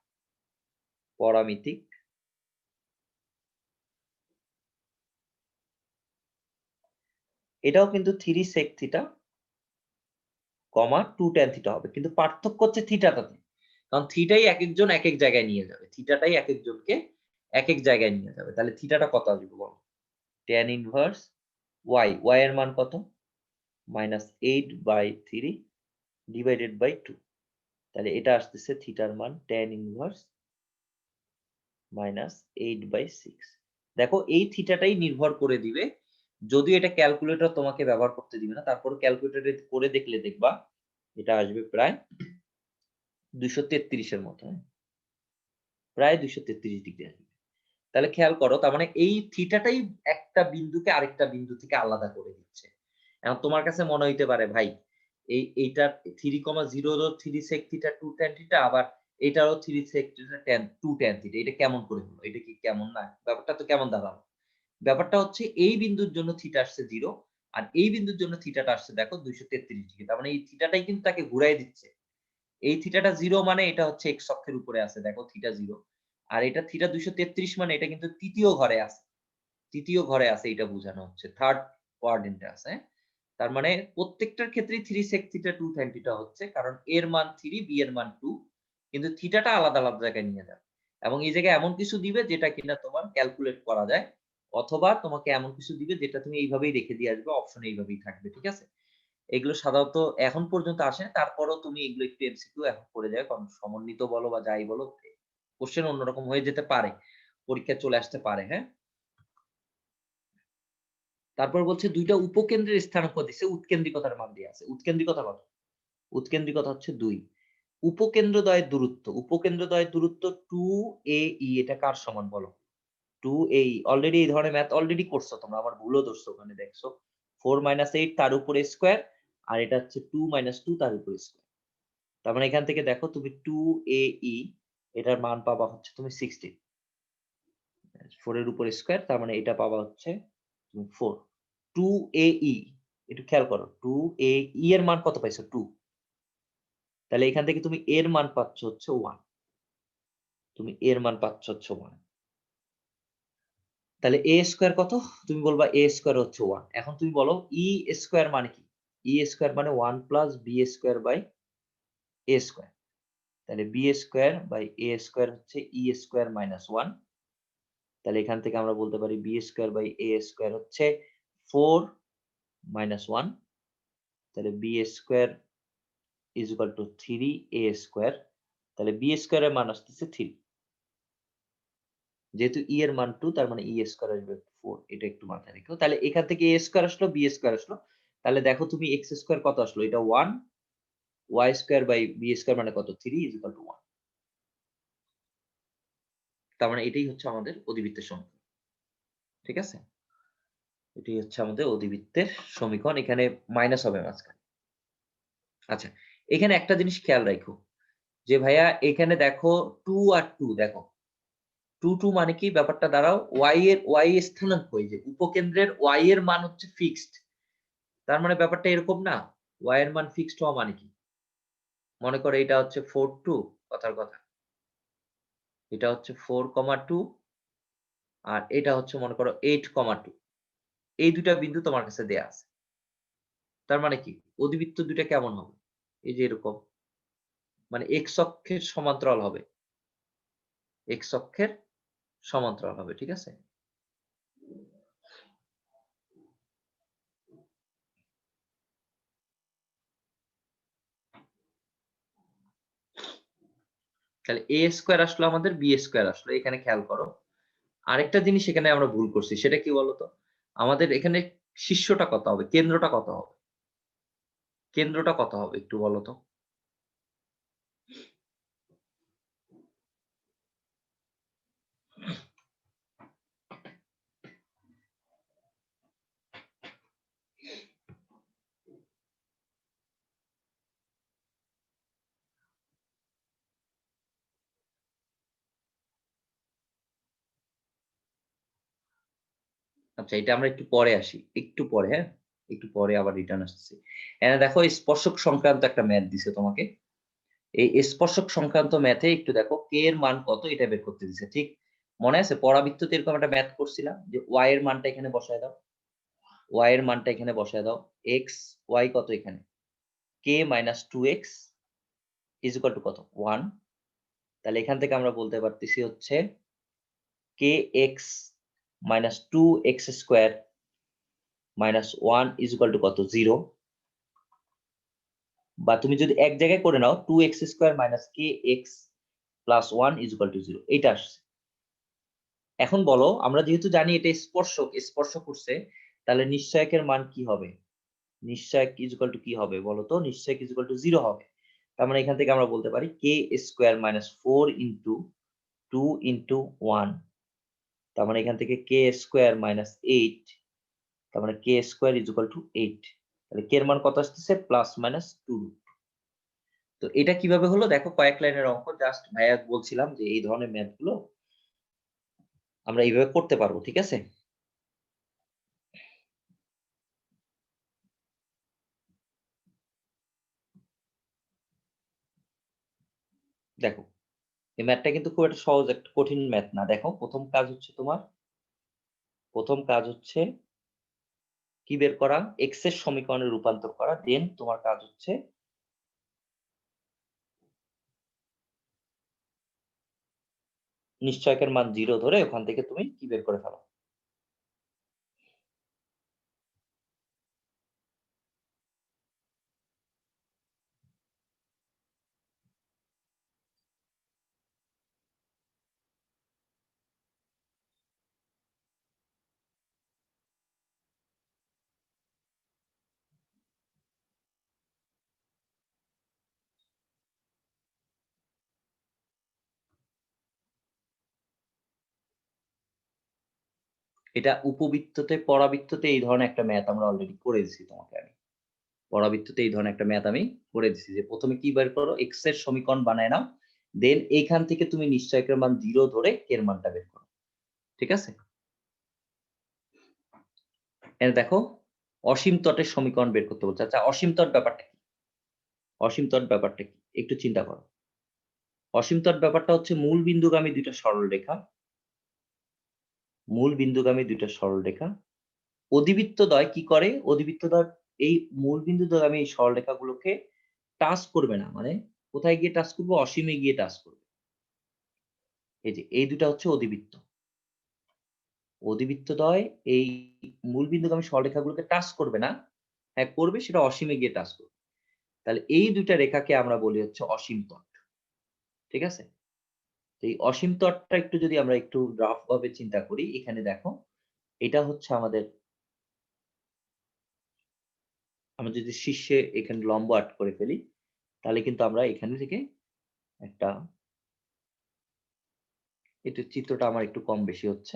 পরামিতিক এটাও কিন্তু 3 sec থিটা, 2 tan থিটা হবে। কিন্তু পার্থক্য হচ্ছে থিটাটাতে। কারণ থিটাই একেকজন একেক জায়গায় নিয়ে যাবে। থিটাটাই একেকজনকে একেক জায়গায় নিয়ে যাবে। তাহলে থিটাটা কত আসবে বলো? tan ইনভার্স y, y এর মান কত? -8/3 ডিভাইডেড বাই 2। তাহলে এটা আসতেছে থিটার মান tan ইনভার্স -8/6। দেখো এই থিটাটাই নির্ভর করে দিবে। যদিও এটা ক্যালকুলেটর তোমাকে ব্যবহার করতে দিবে না, তারপর ক্যালকুলেটরে করে দেখলে দেখবা এটা আসবে প্রায় 233 এর মতো, হ্যাঁ? প্রায় 233 ডিগ্রি আসবে। তাহলে খেয়াল করো, তার মানে এই থিটাটাই একটা বিন্দুকে আরেকটা বিন্দু থেকে আলাদা করে দিচ্ছে। এখন তোমার কাছে মনে হইতে পারে ভাই এইটা 3, 0 রও 3 sec থিটা 2 tan থিটা, আবার এটারও 3 sec থিটা 2 tan থিটা। এটা কেমন করে হলো? এটা কি কেমন না? ব্যাপারটা তো কেমন দাঁড়ালো? ব্যাপারটা হচ্ছে এই বিন্দুর জন্য থিটা আসছে 0 আর এই বিন্দুর জন্য থিটাটা আসছে দেখো 233 ডিগ্রি। তার মানে এই থিটাটাই কিন্তু তাকে ঘুরায় দিচ্ছে। এই থিটাটা 0 মানে এটা হচ্ছে x অক্ষের উপরে আছে, দেখো থিটা 0। আর এটা থিটা 233 মানে এটা কিন্তু তৃতীয় ঘরে আছে। তৃতীয় ঘরে আছে এটা বোঝানো হচ্ছে। থার্ড কোয়াড্রেন্ট এ আছে। তার মানে প্রত্যেকটার ক্ষেত্রেই 3 sec থিটা 2 tan থিটা হচ্ছে। কারণ এর মান 3, b এর মান 2। কিন্তু থিটাটা আলাদা, আলাদা জায়গায় নিয়ে যাবে। এবং এই জায়গায় এমন কিছু দিবে যেটা কিনা তোমার ক্যালকুলেট করা যায়। অথবা তোমাকে এমন কিছু দিবে যেটা তুমি এইভাবেই রেখে দিয়ে আসবে, অপশন এইভাবেই থাকবে। ঠিক আছে? এগুলো সাধারণত এখন পর্যন্ত আসে না। তারপরেও তুমি এগুলো একটু এমসিকিউ এখন করে যাবে। কারণ সমন্বিত বলো বা যাই বলো, কোশ্চেন অন্যরকম হয়ে যেতে পারে। পরীক্ষায় চলে আসতে পারে, হ্যাঁ? তারপর বলছে ২ টা উপকেন্দ্রের স্থানাঙ্ক দিছে, উৎকেন্দ্রিকতার মান দেয়া আছে। উৎকেন্দ্রিকতা কত? উৎকেন্দ্রিকতা হচ্ছে ২। উপকেন্দ্রদ্বয়ের দূরত্ব। উপকেন্দ্রদ্বয়ের দূরত্ব 2AE, এটা কার সমান বলো? 2AE। অলরেডি এই ধরনের ম্যাথ অলরেডি করছো তোমরা। আমার ভুলও ধরছো, ওখানে দেখছো। 4 - 8 তার উপরে স্কয়ার আর এটা হচ্ছে 2 - 2 তার উপরে স্কয়ার। তার মানে এখান থেকে দেখো তুমি 2AE এটার মান পাবা হচ্ছে তুমি 16। 4 এর উপরে স্কয়ার, তার মানে এটা পাবা হচ্ছে তুমি 4। 2AE একটু খেয়াল করো। 2AE এর মান কত পাইছো? 2। তাহলে এখান থেকে তুমি এর মান পাচ্ছ হচ্ছে 1। তুমি এর মান পাচ্ছ হচ্ছে 1। তাহলে a স্কয়ার কত? তুমি বলবা a স্কয়ার হচ্ছে 1। এখন তুমি বলো e স্কয়ার মানে কি? e স্কয়ার মানে 1 plus b square by a square. তাহলে b square by a square হচ্ছে e স্কয়ার মাইনাস 1। তাহলে এখান থেকে আমরা বলতে পারি b square by a square হচ্ছে 4 - 1। তাহলে b square is equal to 3a square, তাহলে বি স্কোয়ারের মান আসতেছে 3, যেহেতু ই এর মান 2 তার মানে ই স্কোয়ার আসবে 4, এটা একটু মাথায় রেখো। তাহলে এখান থেকে a স্কোয়ার আসলো, বি স্কোয়ার আসলো, তাহলে দেখো তুমি এক্স স্কোয়ার কত আসলো, এটা 1, y square by b square মানে কত 3 ইজ ইকুয়াল টু 1। তার মানে এটাই হচ্ছে আমাদের অধিবৃত্তের সমীকরণ, ঠিক আছে? এটাই হচ্ছে আমাদের অধিবৃত্তের সমীকরণ, এখানে মাইনাস হবে মাঝখানে। আচ্ছা, এখানে একটা জিনিস খেয়াল রাখো যে ভাইয়া এখানে দেখো 2 আর 2, দেখো 2 2 মানে কি, ব্যাপারটা দাঁড়াও y এর স্থানাঙ্ক, এই যে উপকেন্দ্রের y এর মান হচ্ছে ফিক্সড, তার মানে ব্যাপারটা এরকম না, y এর মান ফিক্সড হওয়া মানে কি, মনে করো এটা হচ্ছে 4 2, কথার কথা এটা হচ্ছে 4,2 আর এটা হচ্ছে মনে করো 8,2, এই দুইটা বিন্দু তোমার কাছে দেয়া আছে, তার মানে কি অধিবৃত্ত দুইটা কেমন হবে, এই যে এরকম, মানে x অক্ষের সমান্তরাল হবে, x অক্ষের সমান্তরাল হবে, ঠিক আছে? তাহলে a স্কয়ার আসলো আমাদের, b স্কয়ার আসলো, এখানে খেয়াল করো আরেকটা জিনিস এখানে আমরা ভুল করছি, সেটা কি বলতো, আমাদের এখানে শীর্ষটা কত হবে, কেন্দ্রটা কত হবে, কেন্দ্রটা কত হবে একটু বলো তো? আচ্ছা, এটা আমরা একটু পরে আসি, একটু পরে, হ্যাঁ? একটু পরে আবার রিটার্ন আসতেছি। এখানে দেখো স্পর্শক সংক্রান্ত একটা ম্যাথ দিছে তোমাকে। এই স্পর্শক সংক্রান্ত ম্যাথে একটু দেখো কে এর মান কত এটা বের করতে দিছে। ঠিক মনে আছে পরাবৃত্ততে এরকম একটা ম্যাথ করছিলাম যে y এর মানটা এখানে বসায় দাও। y এর মানটা এখানে বসায় দাও। x y কত এখানে? k - 2x = কত? 1। তাহলে এখান থেকে আমরা বলতে পারতেছি হচ্ছে kx - 2x স্কয়ার - 1 = কত? 0। বা তুমি যদি এক জায়গায় করে নাও 2x স্কয়ার - kx + 1 = 0, এইটা আসছে। এখন বলো আমরা যেহেতু জানি এটা স্পর্শক, স্পর্শ করছে, তাহলে নিশ্চয়কের মান কি হবে? নিশ্চয়ক = কি হবে বলো তো? নিশ্চয়ক = 0 হবে। তার মানে এখান থেকে আমরা বলতে পারি k স্কয়ার - 4 * 2 * 1, তার মানে এখান থেকে k স্কয়ার - 8, তার মানে k স্কয়ার = 8। তাহলে k এর মান কত আসতেছে? +-2। তো এটা কিভাবে হলো দেখো, কয়েক লাইনের অঙ্ক, জাস্ট ভাইয়া বলছিলাম যে এই ধরনের ম্যাথ গুলো আমরা এইভাবে করতে পারবো, ঠিক আছে? দেখো এই ম্যাথটা কিন্তু খুব একটা সহজ, একটা কঠিন ম্যাথ না। দেখো প্রথম কাজ হচ্ছে তোমার, প্রথম কাজ হচ্ছে কি বের করা? x এর সমীকরণে রূপান্তর করা। দেন তোমার কাজ হচ্ছে নিশ্চয়কের মান 0 ধরে ওখান থেকে তুমি কি বের করে ফেলো। এটা উপবৃত্ততে, পরাবৃত্ততে এই ধরনের একটা ম্যাথ আমরা অলরেডি করে দিছি তোমাকে আমি। পরাবৃত্ততে এই ধরনের একটা ম্যাথ আমি করে দিছি যে প্রথমে কি বের করো? x এর সমীকরণ বানায় নাও। দেন এইখান থেকে তুমি নিশ্চয়কের মান 0 ধরে k এর মানটা বের করো। ঠিক আছে? এখানে দেখো অসীম তটের সমীকরণ বের করতে বলছে। আচ্ছা অসীম তট ব্যাপারটা কি? অসীম তট ব্যাপারটা কি? একটু চিন্তা করো। অসীম তট ব্যাপারটা হচ্ছে মূল বিন্দুগামী দুইটা সরলরেখা, মূল বিন্দুগামী দুইটা সরলরেখা। অধিবৃত্তদ্বয় কি করে? অধিবৃত্তদ্বয় এই মূল বিন্দুগামী এই সরলরেখাগুলোকে টাচ করবে না। মানে কোথায় গিয়ে টাচ করবে? অসীমে গিয়ে টাচ করবে। এই যে এই দুটা হচ্ছে অধিবৃত্ত। অধিবৃত্তদ্বয় এই মূল বিন্দুগামী সরলরেখাগুলোকে টাচ করবে না। হ্যাঁ করবে, সেটা অসীমে গিয়ে টাচ করবে। তাহলে এই দুইটা রেখাকে আমরা বলি হচ্ছে অসীম তট। ঠিক আছে? তো এই অসীম তটটা একটু যদি আমরা একটু রাফ ভাবে চিন্তা করি, এখানে দেখো এটা হচ্ছে আমাদের, আমরা যদি শীর্ষে এখানে লম্ব আট করে ফেলি, তাহলে কিন্তু আমরা এখানে থেকে একটা, একটু চিত্রটা আমার একটু কম বেশি হচ্ছে।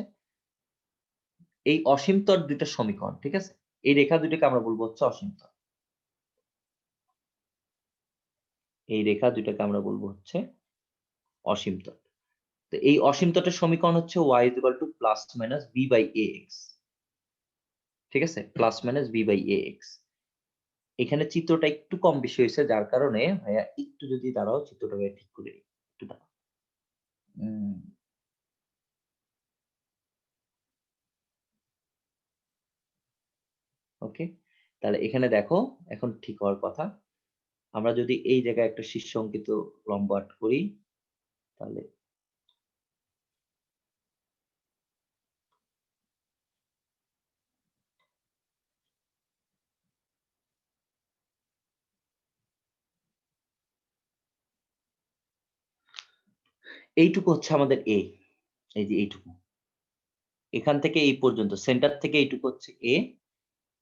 এই অসীম তট দুইটা সমীকরণ, ঠিক আছে? এই রেখা দুইটাকে আমরা বলবো হচ্ছে অসীম তট। এই রেখা দুইটাকে আমরা বলবো হচ্ছে অসীম তট। তো এই অসীম তটের সমীকরণ হচ্ছে y plus minus b by ax। ঠিক আছে? Plus minus b by ax। এখানে চিত্রটা একটু কম বেশি হয়েছে, যার কারণে ভাইয়া একটু যদি দাঁড়াও, চিত্রটাকে ঠিক করে দিই। একটু দাঁড়াও। ওকে, তাহলে এখানে দেখো এখন ঠিক হওয়ার কথা। আমরা যদি এই জায়গায় একটা শীর্ষ অঙ্কিত লম্ব আট করি, তাহলে এইটুকু হচ্ছে আমাদের এ। এই যে এইটুকু, এখান থেকে এই পর্যন্ত সেন্টার থেকে এইটুকু হচ্ছে এ,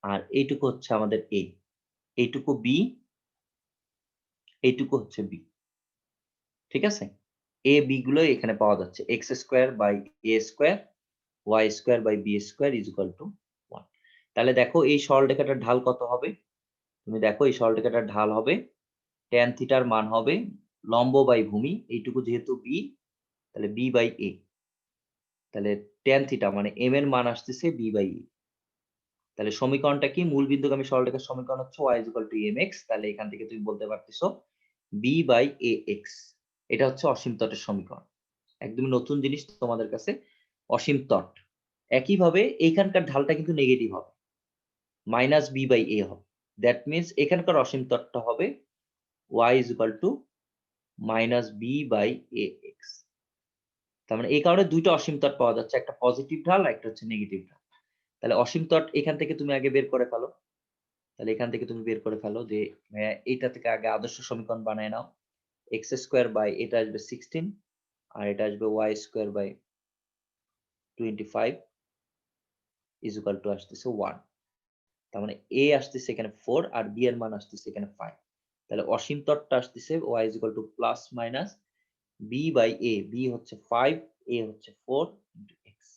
আর এইটুকু হচ্ছে আমাদের এ। এইটুকু বি, এইটুকু হচ্ছে বি। ঠিক আছে? এ বি গুলো এখানে পাওয়া যাচ্ছে। X square by a square y square by b square is equal to 1। তাহলে দেখো এই সরলরেখাটার ঢাল কত হবে? তুমি দেখো এই সরলরেখাটার ঢাল হবে tan থিটার মান হবে লম্ব বাই ভূমি, এইটুকু যেহেতু বি, তাহলে বি বাই এ। তাহলে tan থিটা মানে এম এর মান আসতেছে বি বাই এ। তাহলে সমীকরণটা কি? মূল বিন্দুগামী সরলরেখার সমীকরণ হচ্ছে y mx। তাহলে এখান থেকে তুমি বলতে পারতেছো b বাই ax। এটা হচ্ছে অসীম তটের সমীকরণ। একদমই নতুন জিনিস তোমাদের কাছে, অসীম তট। একইভাবে এইখানকার ঢালটা কিন্তু নেগেটিভ হবে, মাইনাস বি বাই এ হবে। দ্যাট মিনস এখানকার অসীম তটটা হবে y minus b by a x. তার মানে এই কারণে দুইটা অসীম তট পাওয়া যাচ্ছে, একটা পজিটিভ ঢাল, একটা হচ্ছে নেগেটিভ ঢাল। তাহলে অসীম তট এখান থেকে তুমি আগে বের করে ফেলো। তাহলে এখান থেকে তুমি বের করে ফেলো যে এইটা থেকে আগে আদর্শ সমীকরণ বানায় নাও। এক্স স্কোয়ার বাই এটা আসবে 16, আর এটা আসবে y square by 25 is equal to আসতেছে 1। তার মানে এ আসতেছে এখানে 4 আর বি এর মান আসতেছে এখানে 5। তাহলে অসীম তটটা আসতেছে y is equal to plus minus b by a. B হচ্ছে 5, এ হচ্ছে 4 ইন্টু এক্স।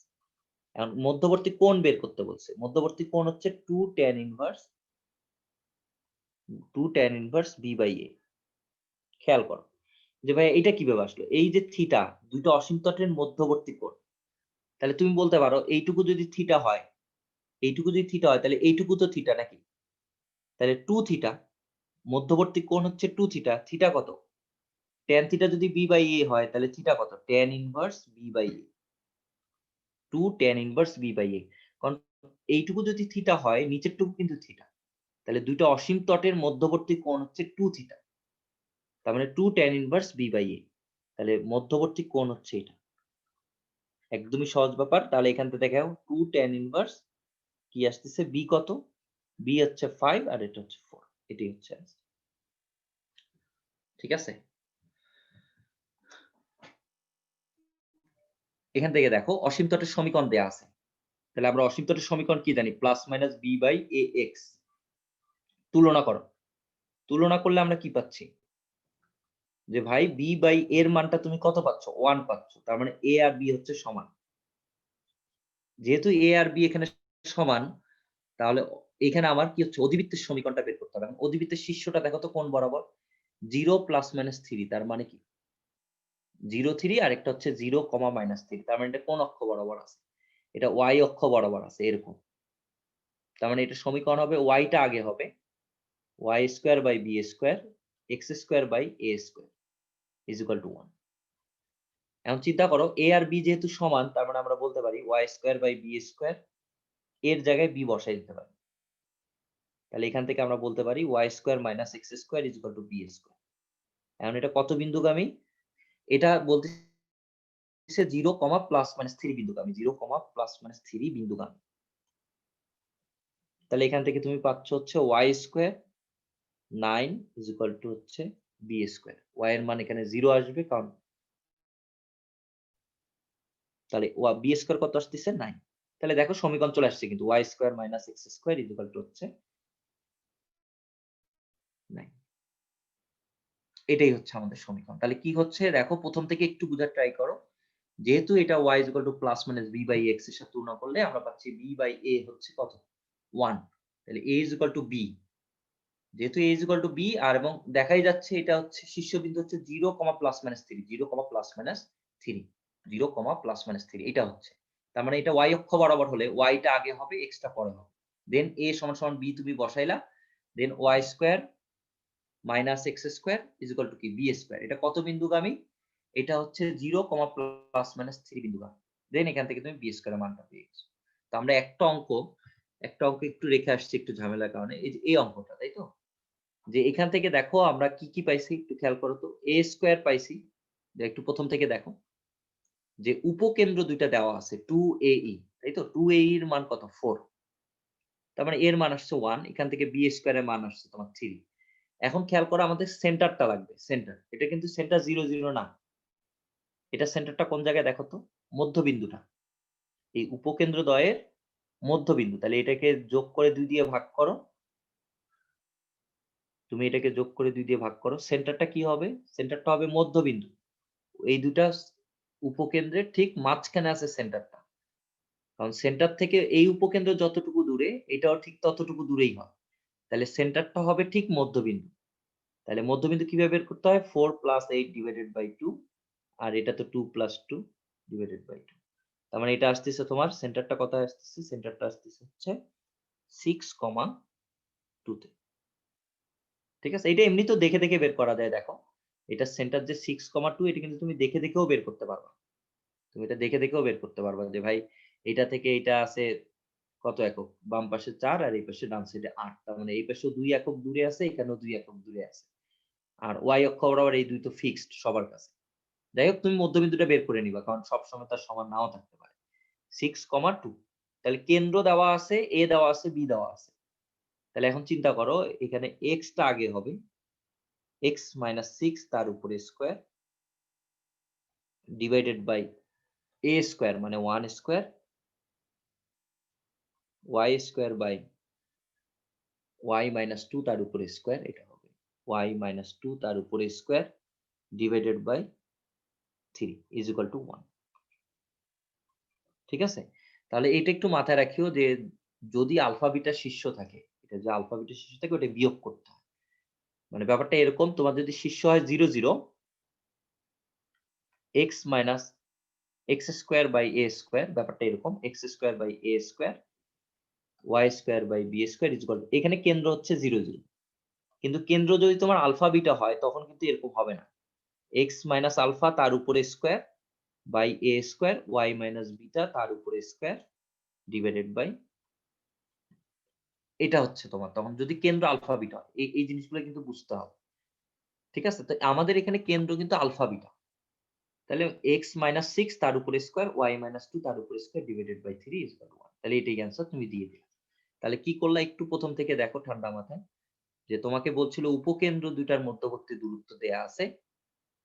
এখন মধ্যবর্তী কোণ বের করতে বলছে। মধ্যবর্তী কোণ হচ্ছে 2 tan ইনভার্স বি বাই এ। খেয়াল করো যে ভাই এটা কিভাবে আসলো? এই যে থিটা, দুটো অসীম তটের মধ্যবর্তী কোণ। তাহলে তুমি বলতে পারো এইটুকু যদি থিটা হয়, এইটুকু যদি থিটা হয়, তাহলে এইটুকু তো থিটা নাকি? তাহলে 2 থিটা, মধ্যবর্তী কোণ হচ্ছে 2 থিটা। থিটা কত? tan থিটা যদি b বাই a হয়, তাহলে থিটা কত? tan inverse b by a। 2 tan inverse b by a। কারণ এইটুকু যদি থিটা হয়, নিচেরটুকু কিন্তু থিটা। তাহলে দুইটা অসীম তটের মধ্যবর্তী কোণ হচ্ছে 2 থিটা। তার মানে 2 tan inverse b by a। তাহলে মধ্যবর্তী কোণ হচ্ছে এটা। একদমই সহজ ব্যাপার। তাহলে এখান থেকে দেখাও 2 tan ইনভার্স কি আসতেছে, b কত? b হচ্ছে 5 আর এটা হচ্ছে 4। এটাই হচ্ছে answer। ঠিক আছে? এখান থেকে দেখো অসীম তটের সমীকরণ দেয়া আছে। তাহলে আমরা অসীম তটের সমীকরণ কি জানি? Plus minus b by ax। তুলনা করো। তুলনা করলে আমরা কি পাচ্ছি? যে ভাই b বাই এর মানটা তুমি কত পাচ্ছ? 1 পাচ্ছ। তার মানে a আর b হচ্ছে সমান। যেহেতু a আর b এখানে সমান, তাহলে এখানে আমার কি হচ্ছে? অধিবৃত্তের সমীকরণটা বের করতে হবে। অধিবৃত্তের শীর্ষটা দেখো তো কোন বরাবর? 0 প্লাস মাইনাস 3। তার মানে কি? 0 3 আর একটা হচ্ছে 0 কমা মাইনাস 3। তার মানে এটা কোন অক্ষ বরাবর আছে? এটা y অক্ষ বরাবর আছে এরকম। তার মানে এটা সমীকরণ হবে, y টা আগে হবে y square by b square x square by a square is equal to 1। এখন চিন্তা করো a আর b যেহেতু সমান, তার মানে আমরা বলতে পারি y square by b square, এর জায়গায় b বসাই দিতে পারি। তাহলে এখান থেকে আমরা বলতে পারি y square minus x square is equal two b square. এখন এটা কত বিন্দুগামী? এটা বলতেছে 0 প্লাস মাইনাস 3 বিন্দুগামী। 0 plus minus 3 বিন্দুগামী। তাহলে এখান থেকে তুমি পাচ্ছ হচ্ছে y square 9 is equal to হচ্ছে b স্কয়ার। y এর মান এখানে 0 আসবে কারণ তাহলে b স্কয়ার কত আসতেছে 9। তাহলে দেখো সমীকরণ চলে আসছে কিন্তু y square minus x square is equal to হচ্ছে 9। এটাই হচ্ছে আমাদের সমীকরণ। তাহলে কি হচ্ছে দেখো প্রথম থেকে একটু বুঝার ট্রাই করো। যেহেতু এটা y is equal to plus minus b by x এর সাথে তুলনা করলে আমরা পাচ্ছি b বাই a হচ্ছে কত 1। তাহলে a is equal two b, যেহেতু a is equal two b আর এবং দেখাই যাচ্ছে এটা হচ্ছে শীর্ষবিন্দু হচ্ছে 0, plus minus 3, 0, plus minus 3, 0, plus minus 3 এটা হচ্ছে। তার মানে এটা y অক্ষ বরাবর হলে y টা আগে হবে x টা পরে হবে। দেন a সমান সমান b তুমি বসাইলা, দেন y square minus x square is equal to কি b স্কয়ার। এটা কত বিন্দুগামী? এটা হচ্ছে 0, প্লাস মাইনাস 3 বিন্দুগামী। দেন এখান থেকে তুমি b স্কয়ারের মানটা পেয়ে গেছো। তো আমরা একটা অঙ্ক একটু রেখে আসছি একটু ঝামেলার কারণে, এই যে এই অঙ্কটা, তাই তো? যে এখান থেকে দেখো আমরা কি কি পাইছি একটু খেয়াল করো তো। a স্কয়ার পাইছি, যে একটু প্রথম থেকে দেখো যে উপকেন্দ্র দুইটা দেওয়া আছে 2ae, তাই তো? 2ae এর মান কত 4, তার মানে এর মান আসছে 1, এখান থেকে b স্কয়ার এর মান আসছে তোমার 3। এখন খেয়াল করো আমাদের সেন্টারটা লাগবে, সেন্টার। এটা কিন্তু সেন্টার 0 0 না, এটা সেন্টারটা কোন জায়গায় দেখো তো, মধ্যবিন্দুটা, এই উপকেন্দ্রদ্বয়ের মধ্যবিন্দু। তাহলে এটাকে যোগ করে 2 দিয়ে ভাগ করো, তুমি এটাকে যোগ করে 2 দিয়ে ভাগ করো, সেন্টারটা কি হবে? সেন্টারটা হবে মধ্যবিন্দু। এই দুটা উপকেন্দ্রের ঠিক মাঝখানে আছে সেন্টারটা, কারণ সেন্টার থেকে এই উপকেন্দ্র যতটুকু দূরে এটাও ঠিক ততটুকু দূরেই হয়। তাহলে সেন্টারটা হবে ঠিক মধ্যবিন্দু। তাহলে মধ্যবিন্দু কিভাবে বের করতে হয়? 4 + 8 ডিভাইডেড বাই 2, আর এটা তো 2 + 2 ডিভাইডেড বাই 2। তার মানে এটা আসতেছে তোমার সেন্টারটা কত আসতেছে? সেন্টারটা আসতেছে হচ্ছে 6,2 তে। ঠিক আছে? এটা এমনিতেও দেখে দেখে বের করা যায়। দেখো এটা সেন্টার যে 6,2, এটা কিন্তু তুমি দেখে দেখেও বের করতে পারবা। তুমি এটা দেখে দেখেও বের করতে পারবা যে ভাই এটা থেকে এটা আছে কত একক? বাম পাশে 4 আর এই পাশে ডান সাইডে 8। তার মানে এই পাশেও 2 একক দূরে আছে, এখানেও 2 একক দূরে আছে। আর y অক্ষ বরাবর এই 2 তো ফিক্সড সবার কাছে। যাই হোক তুমি মধ্যবিন্দুটা বের করে নিবা, কারণ সবসময় তার সমান নাও থাকতে পারে। 6,2। তাহলে কেন্দ্র দেওয়া আছে, a দেওয়া আছে, b দেওয়া আছে। তাহলে এখন চিন্তা করো এখানে x টা আগে হবে, x - 6 তার উপরে square divided by a square মানে 1 square, y square by y - 2 তার উপরে স্কয়ার, এটা হবে y - 2 তার উপরে square divided by 3 is equal to 1। ঠিক আছে? তাহলে এটা একটু মাথায় রাখিও যে যদি আলফা বিটা শীর্ষ থাকে, এটা যে আলফা বিটা শীর্ষ থাকে ওটা বিয়োগ করতে হয়। মানে ব্যাপারটা এরকম, তোমার যদি শীর্ষ হয় 0 0, x minus x square by a square, ব্যাপারটা এরকম x square by a square y square by b square is equal to, এখানে কেন্দ্র হচ্ছে 0 0। কিন্তু কেন্দ্র যদি তোমার আলফা বিটা হয় তখন কিন্তু এরকম হবে না। x মাইনাস আলফা তার উপরে square by a square y minus beta তার উপরে স্কয়ার ডিভাইডেড বাই, এটা হচ্ছে তোমার তখন যদি কেন্দ্র আলফা বিটা হয়। এই জিনিসগুলো কিন্তু বুঝতে হবে। ঠিক আছে? তো আমাদের এখানে কেন্দ্র কিন্তু আলফা বিটা। তাহলে x - 6 তার উপরে স্কয়ার y - 2 তার উপরে square divided by 3 is equal to 1। তাহলে এটাই অ্যান্সার, তুমি দিয়ে দিলে। তাহলে কি করলা একটু প্রথম থেকে দেখো ঠান্ডা মাথায়, যে তোমাকে বলছিল উপকেন্দ্র দুইটার মধ্যবর্তী দূরত্ব দেয়া আছে।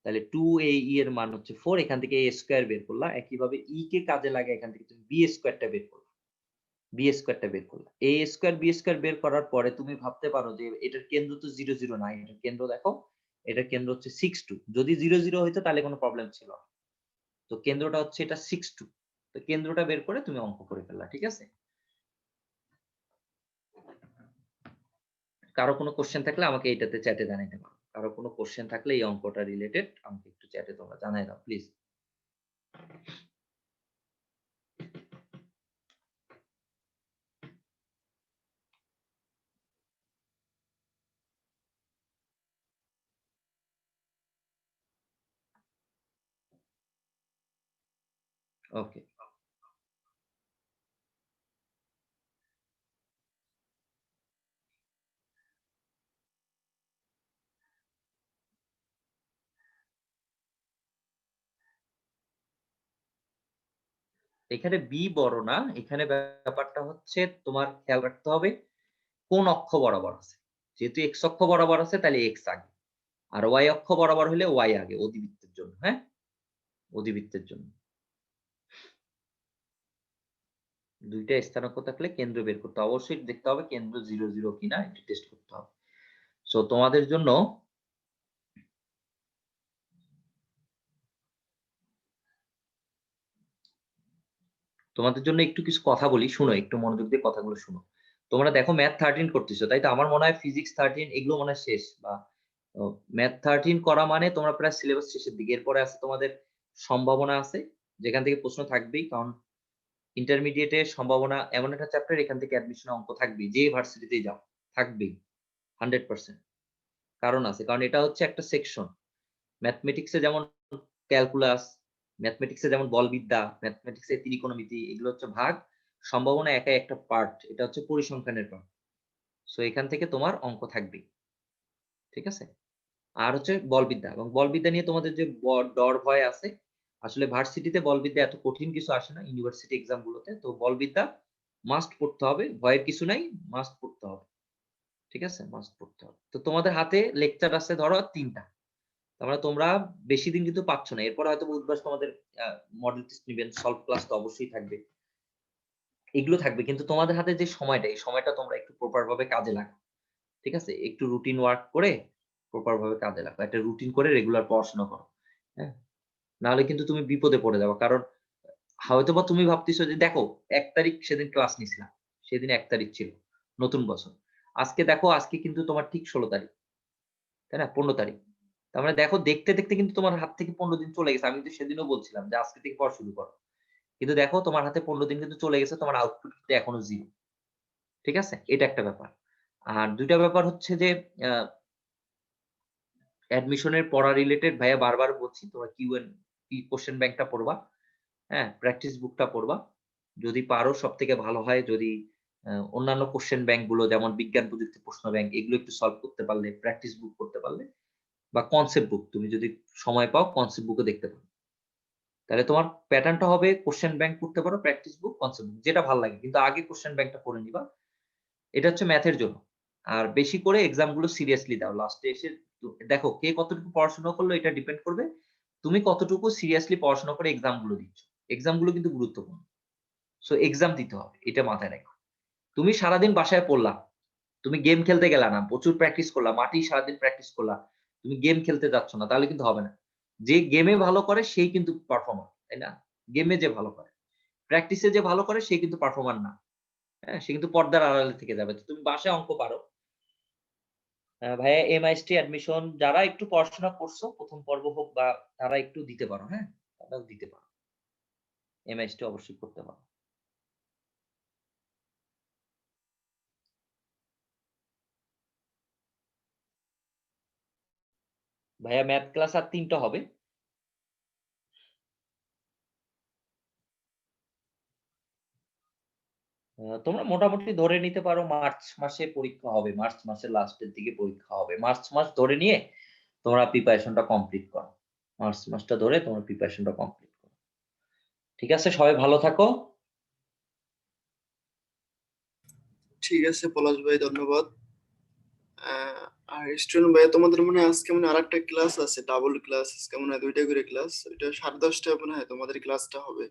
তাহলে 2ae এর মান হচ্ছে 4, এখান থেকে a স্কয়ার বের করলা। একইভাবে e কে কাজে লাগে এখান থেকে তুমি b স্কয়ারটা বের করলা। b স্কয়ারটা বের করলা। a স্কয়ার b স্কয়ার বের করার পরে তুমি ভাবতে পারো যে এটার কেন্দ্র তো 0 0 না। এটার কেন্দ্র দেখো, এটার কেন্দ্র হচ্ছে 6 2। যদি 0 0 হইতো তাহলে কোনো প্রবলেম ছিল না। তো কেন্দ্রটা হচ্ছে এটা 6 2। তো কেন্দ্রটা বের করে তুমি অঙ্ক করে ফেললা। ঠিক আছে? কারো কোনো কোশ্চেন থাকলে আমাকে এইটাতে চ্যাটে জানাইতে পারো। কারো কোনো কোশ্চেন থাকলে এই অঙ্কটা রিলেটেড আমাকে একটু চ্যাটে তোমরা জানাই দাও প্লিজ। ওকে। এখানে বি বড় না, এখানে ব্যাপারটা হচ্ছে তোমার খেয়াল রাখতে হবে কোন অক্ষ বরাবর আছে। যেহেতু এক্স অক্ষ বরাবর আছে তাহলে এক্স আগে, আর ওয়াই অক্ষ বরাবর হলে ওয়াই আগে অধিবৃত্তের জন্য। হ্যাঁ, অধিবৃত্তের জন্য দুইটা স্থানাঙ্ক থাকলে কেন্দ্র বের করতে হবে। অবশ্যই দেখতে হবে কেন্দ্র 0 0 কিনা, একটু টেস্ট করতে হবে। সো তোমাদের জন্য একটু কিছু কথা বলি, শুনো, একটু মনোযোগ দিয়ে কথাগুলো শুনো। তোমরা দেখো ম্যাথ 13 করতেছো, তাই তো? আমার মনে হয় ফিজিক্স 13 এগুলো মনে হয় শেষ, বা ম্যাথ 13 করা মানে তোমরা প্রায় সিলেবাস শেষের দিকে। এরপরে আছে তোমাদের সম্ভাবনা আছে, যেখান থেকে প্রশ্ন থাকবেই, কারণ ইন্টারমিডিয়েটের সম্ভাবনা এমন একটা চ্যাপ্টার, এখান থেকে অ্যাডমিশন অঙ্ক থাকবেই, যে ভার্সিটিতেই যাও থাকবেই 100%। কারণ আছে, কারণ এটা হচ্ছে একটা সেকশন। ম্যাথমেটিক্সে যেমন ক্যালকুলাস, ম্যাথমেটিক্সে যেমন বলবিদ্যা, ম্যাথমেটিক্সে ত্রিকোণমিতি, এগুলো হচ্ছে ভাগ, সম্ভাবনা একাই একটা পার্ট, এটা হচ্ছে পরিসংখ্যানের পার্ট। সো এখান থেকে তোমার অঙ্ক থাকবেই, ঠিক আছে? আর হচ্ছে বলবিদ্যা, এবং বলবিদ্যা নিয়ে তোমাদের যে ডর ভয় আছে, আসলে ভার্সিটিতে বলবিদ্যা এত কঠিন কিছু আসে না, ইউনিভার্সিটি এক্সাম গুলোতে। তো বলবিদ্যা মাস্ট পড়তে হবে, ভয়ের কিছু নাই, মাস্ট পড়তে হবে, ঠিক আছে? মাস্ট পড়তে হবে। তো তোমাদের হাতে লেকচার আছে ধরো 3টা, তার মানে তোমরা বেশি দিন কিন্তু পাচ্ছ না। এরপর হয়তো বুধবার তোমাদের মডেল টেস্ট নিবেন, সলভ ক্লাস তো অবশ্যই থাকবে, এগুলো থাকবে। কিন্তু তোমাদের হাতে যে সময়টা, এই সময়টা তোমরা একটু প্রপার ভাবে কাজে লাগাও, ঠিক আছে? একটু রুটিন ওয়ার্ক করে প্রপার ভাবে কাজে লাগাও, একটা রুটিন করে রেগুলার পড়াশোনা করো। হ্যাঁ, নাহলে কিন্তু তুমি বিপদে পড়ে যাবে। কারণ হয়তোবা তুমি ভাবতেছো যে দেখো ১ তারিখ সেদিন ক্লাস নিছিলাম, সেদিন ১ তারিখ ছিল, নতুন বছর। আজকে দেখো, আজকে কিন্তু তোমার ঠিক ১৬ তারিখ, তাই না? ১৫ তারিখ। তার মানে দেখো, দেখতে, দেখতে কিন্তু তোমার হাত থেকে ১৫ দিন চলে গেছে। আমি কিন্তু সেদিনও বলছিলাম যে আজকে থেকে পড়া শুরু করো। কিন্তু দেখো তোমার হাতে ১৫ দিন কিন্তু চলে গেছে, তোমার আউটপুট কিন্তু এখনো 0। ঠিক আছে? এটা একটা ব্যাপার। আর ২ টা ব্যাপার হচ্ছে যে আ অ্যাডমিশনের পড়া রিলেটেড ভাইয়া বারবার বলছি, তোমরা কোয়েশ্চেন ব্যাংকটা পড়বা। হ্যাঁ? প্র্যাকটিস বুকটা পড়বা। যদি পারো সবথেকে ভালো হয় যদি অন্যান্য কোয়েশ্চেন ব্যাংক গুলো, যেমন বিজ্ঞান প্রযুক্তি প্রশ্ন ব্যাংক, এগুলো একটু সলভ করতে পারলে, প্র্যাকটিস বুক করতে পারলে, বা কনসেপ্ট বুক তুমি যদি সময় পাও কনসেপ্ট বুকও দেখতে পারো। তাহলে তোমার প্যাটার্নটা হবে কোয়েশ্চেন ব্যাংক পড়তে পারো, প্র্যাকটিস বুক, কনসেপ্ট বুক, যেটা ভালো লাগে। কিন্তু আগে কোয়েশ্চেন ব্যাংকটা পড়ে নিবা। এটা হচ্ছে ম্যাথের জন্য। আর বেশি করে এক্সাম গুলো সিরিয়াসলি দাও। লাস্টে এসে দেখো কে কতটুকু পড়াশোনা করলো, এটা ডিপেন্ড করবে তুমি কতটুকু সিরিয়াসলি পড়াশোনা করে এক্সাম গুলো দিচ্ছ। এক্সাম গুলো কিন্তু গুরুত্বপূর্ণ। সো এক্সাম দিতে হবে, এটা মাথায় রাখো। তুমি সারাদিন বাসায় পড়লা, তুমি গেম খেলতে গেলা না, প্রচুর প্র্যাকটিস করলা, মাঠেই সারাদিন প্র্যাকটিস করলা, তুমি গেম খেলতে যাচ্ছ না, তাহলে কিন্তু হবে না। যে গেমে ভালো করে সেই কিন্তু পারফর্মার, তাই না? গেমে যে ভালো করে, প্র্যাকটিসে যে ভালো করে সে কিন্তু পারফর্মার না। হ্যাঁ? সে কিন্তু পর্দার আড়ালে থেকে যাবে। তো তুমি বাসায় অঙ্ক পারো। ভাইয়া এমআইএসটি অ্যাডমিশন যারা একটু পড়াশোনা করছো, ১ম পর্ব হোক বা, তারা একটু দিতে পারো, হ্যাঁ? তারাও দিতে পারো। এমআইএসটি অবশ্যই করতে পারো। ভাইয়া ম্যাথ ক্লাস আর ৩ টা হবে। তোমরা মোটামুটি ধরে নিতে পারো মার্চ মাসে পরীক্ষা হবে। মার্চ মাসের লাস্টের দিকে পরীক্ষা হবে। মার্চ মাস ধরে নিয়ে তোমরা প্রিপারেশনটা কমপ্লিট করো। মার্চ মাসটা ধরে তোমরা প্রিপারেশনটা কমপ্লিট করো। ঠিক আছে? সবাই ভালো থাকো। ঠিক আছে পলাশ ভাই, ধন্যবাদ। আহ, আর স্টুডেন্ট ভাই, তোমাদের মনে হয় আজকে মনে হয় আরেকটা ক্লাস আছে, ডাবল ক্লাস, আজকে মনে হয় 2টা করে ক্লাস। ওইটা 10:30টায় মনে হয় তোমাদের ক্লাসটা হবে।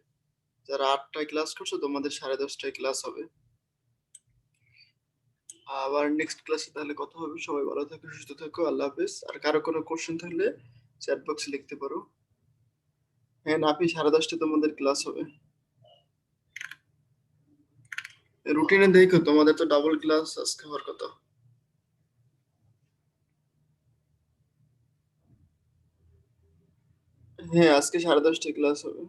যারা 8টায় ক্লাস করছো তোমাদের 10:30টায় ক্লাস হবে। আবার নেক্সট ক্লাসে তাহলে কথা হবে। সবাই ভালো থাকো, সুস্থ থাকো, আল্লাহ হাফেজ। আর কারো কোনো কোশ্চেন থাকলে চ্যাট বক্সে লিখতে পারো। হ্যাঁ নাফি, 10:30টায় তোমাদের ক্লাস হবে। রুটিনে দেখো, তোমাদের তো ডাবল ক্লাস আজকে হওয়ার কথা। হ্যাঁ আজকে 10:30টায় ক্লাস হবে।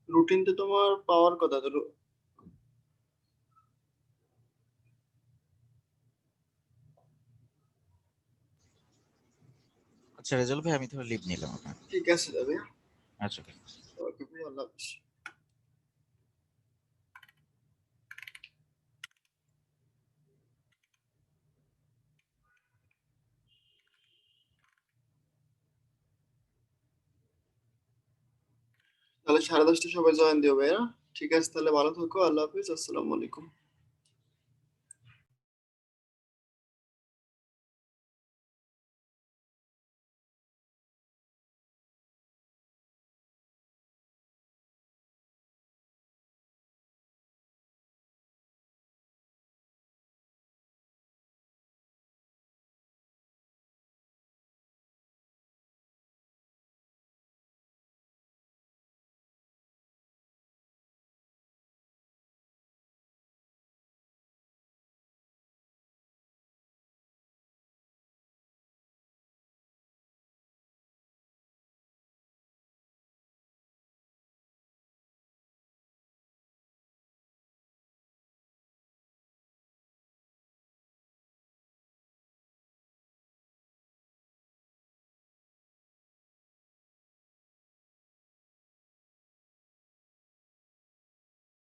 রুটিনটা তোমার পাওয়ার কথা ধরো। আচ্ছা রেজাল্ট ভাই, আমি তাহলে লিভ নিলাম আপনার। ঠিক আছে যাবে। আচ্ছা ভাই। ওকে ভাই, আল্লাহ হাফেজ। তাহলে 10:30 সবাই জয়েন দিও ভাইয়া। ঠিক আছে, তাহলে ভালো থাকো। আল্লাহ হাফিজ, আসসালামু আলাইকুম।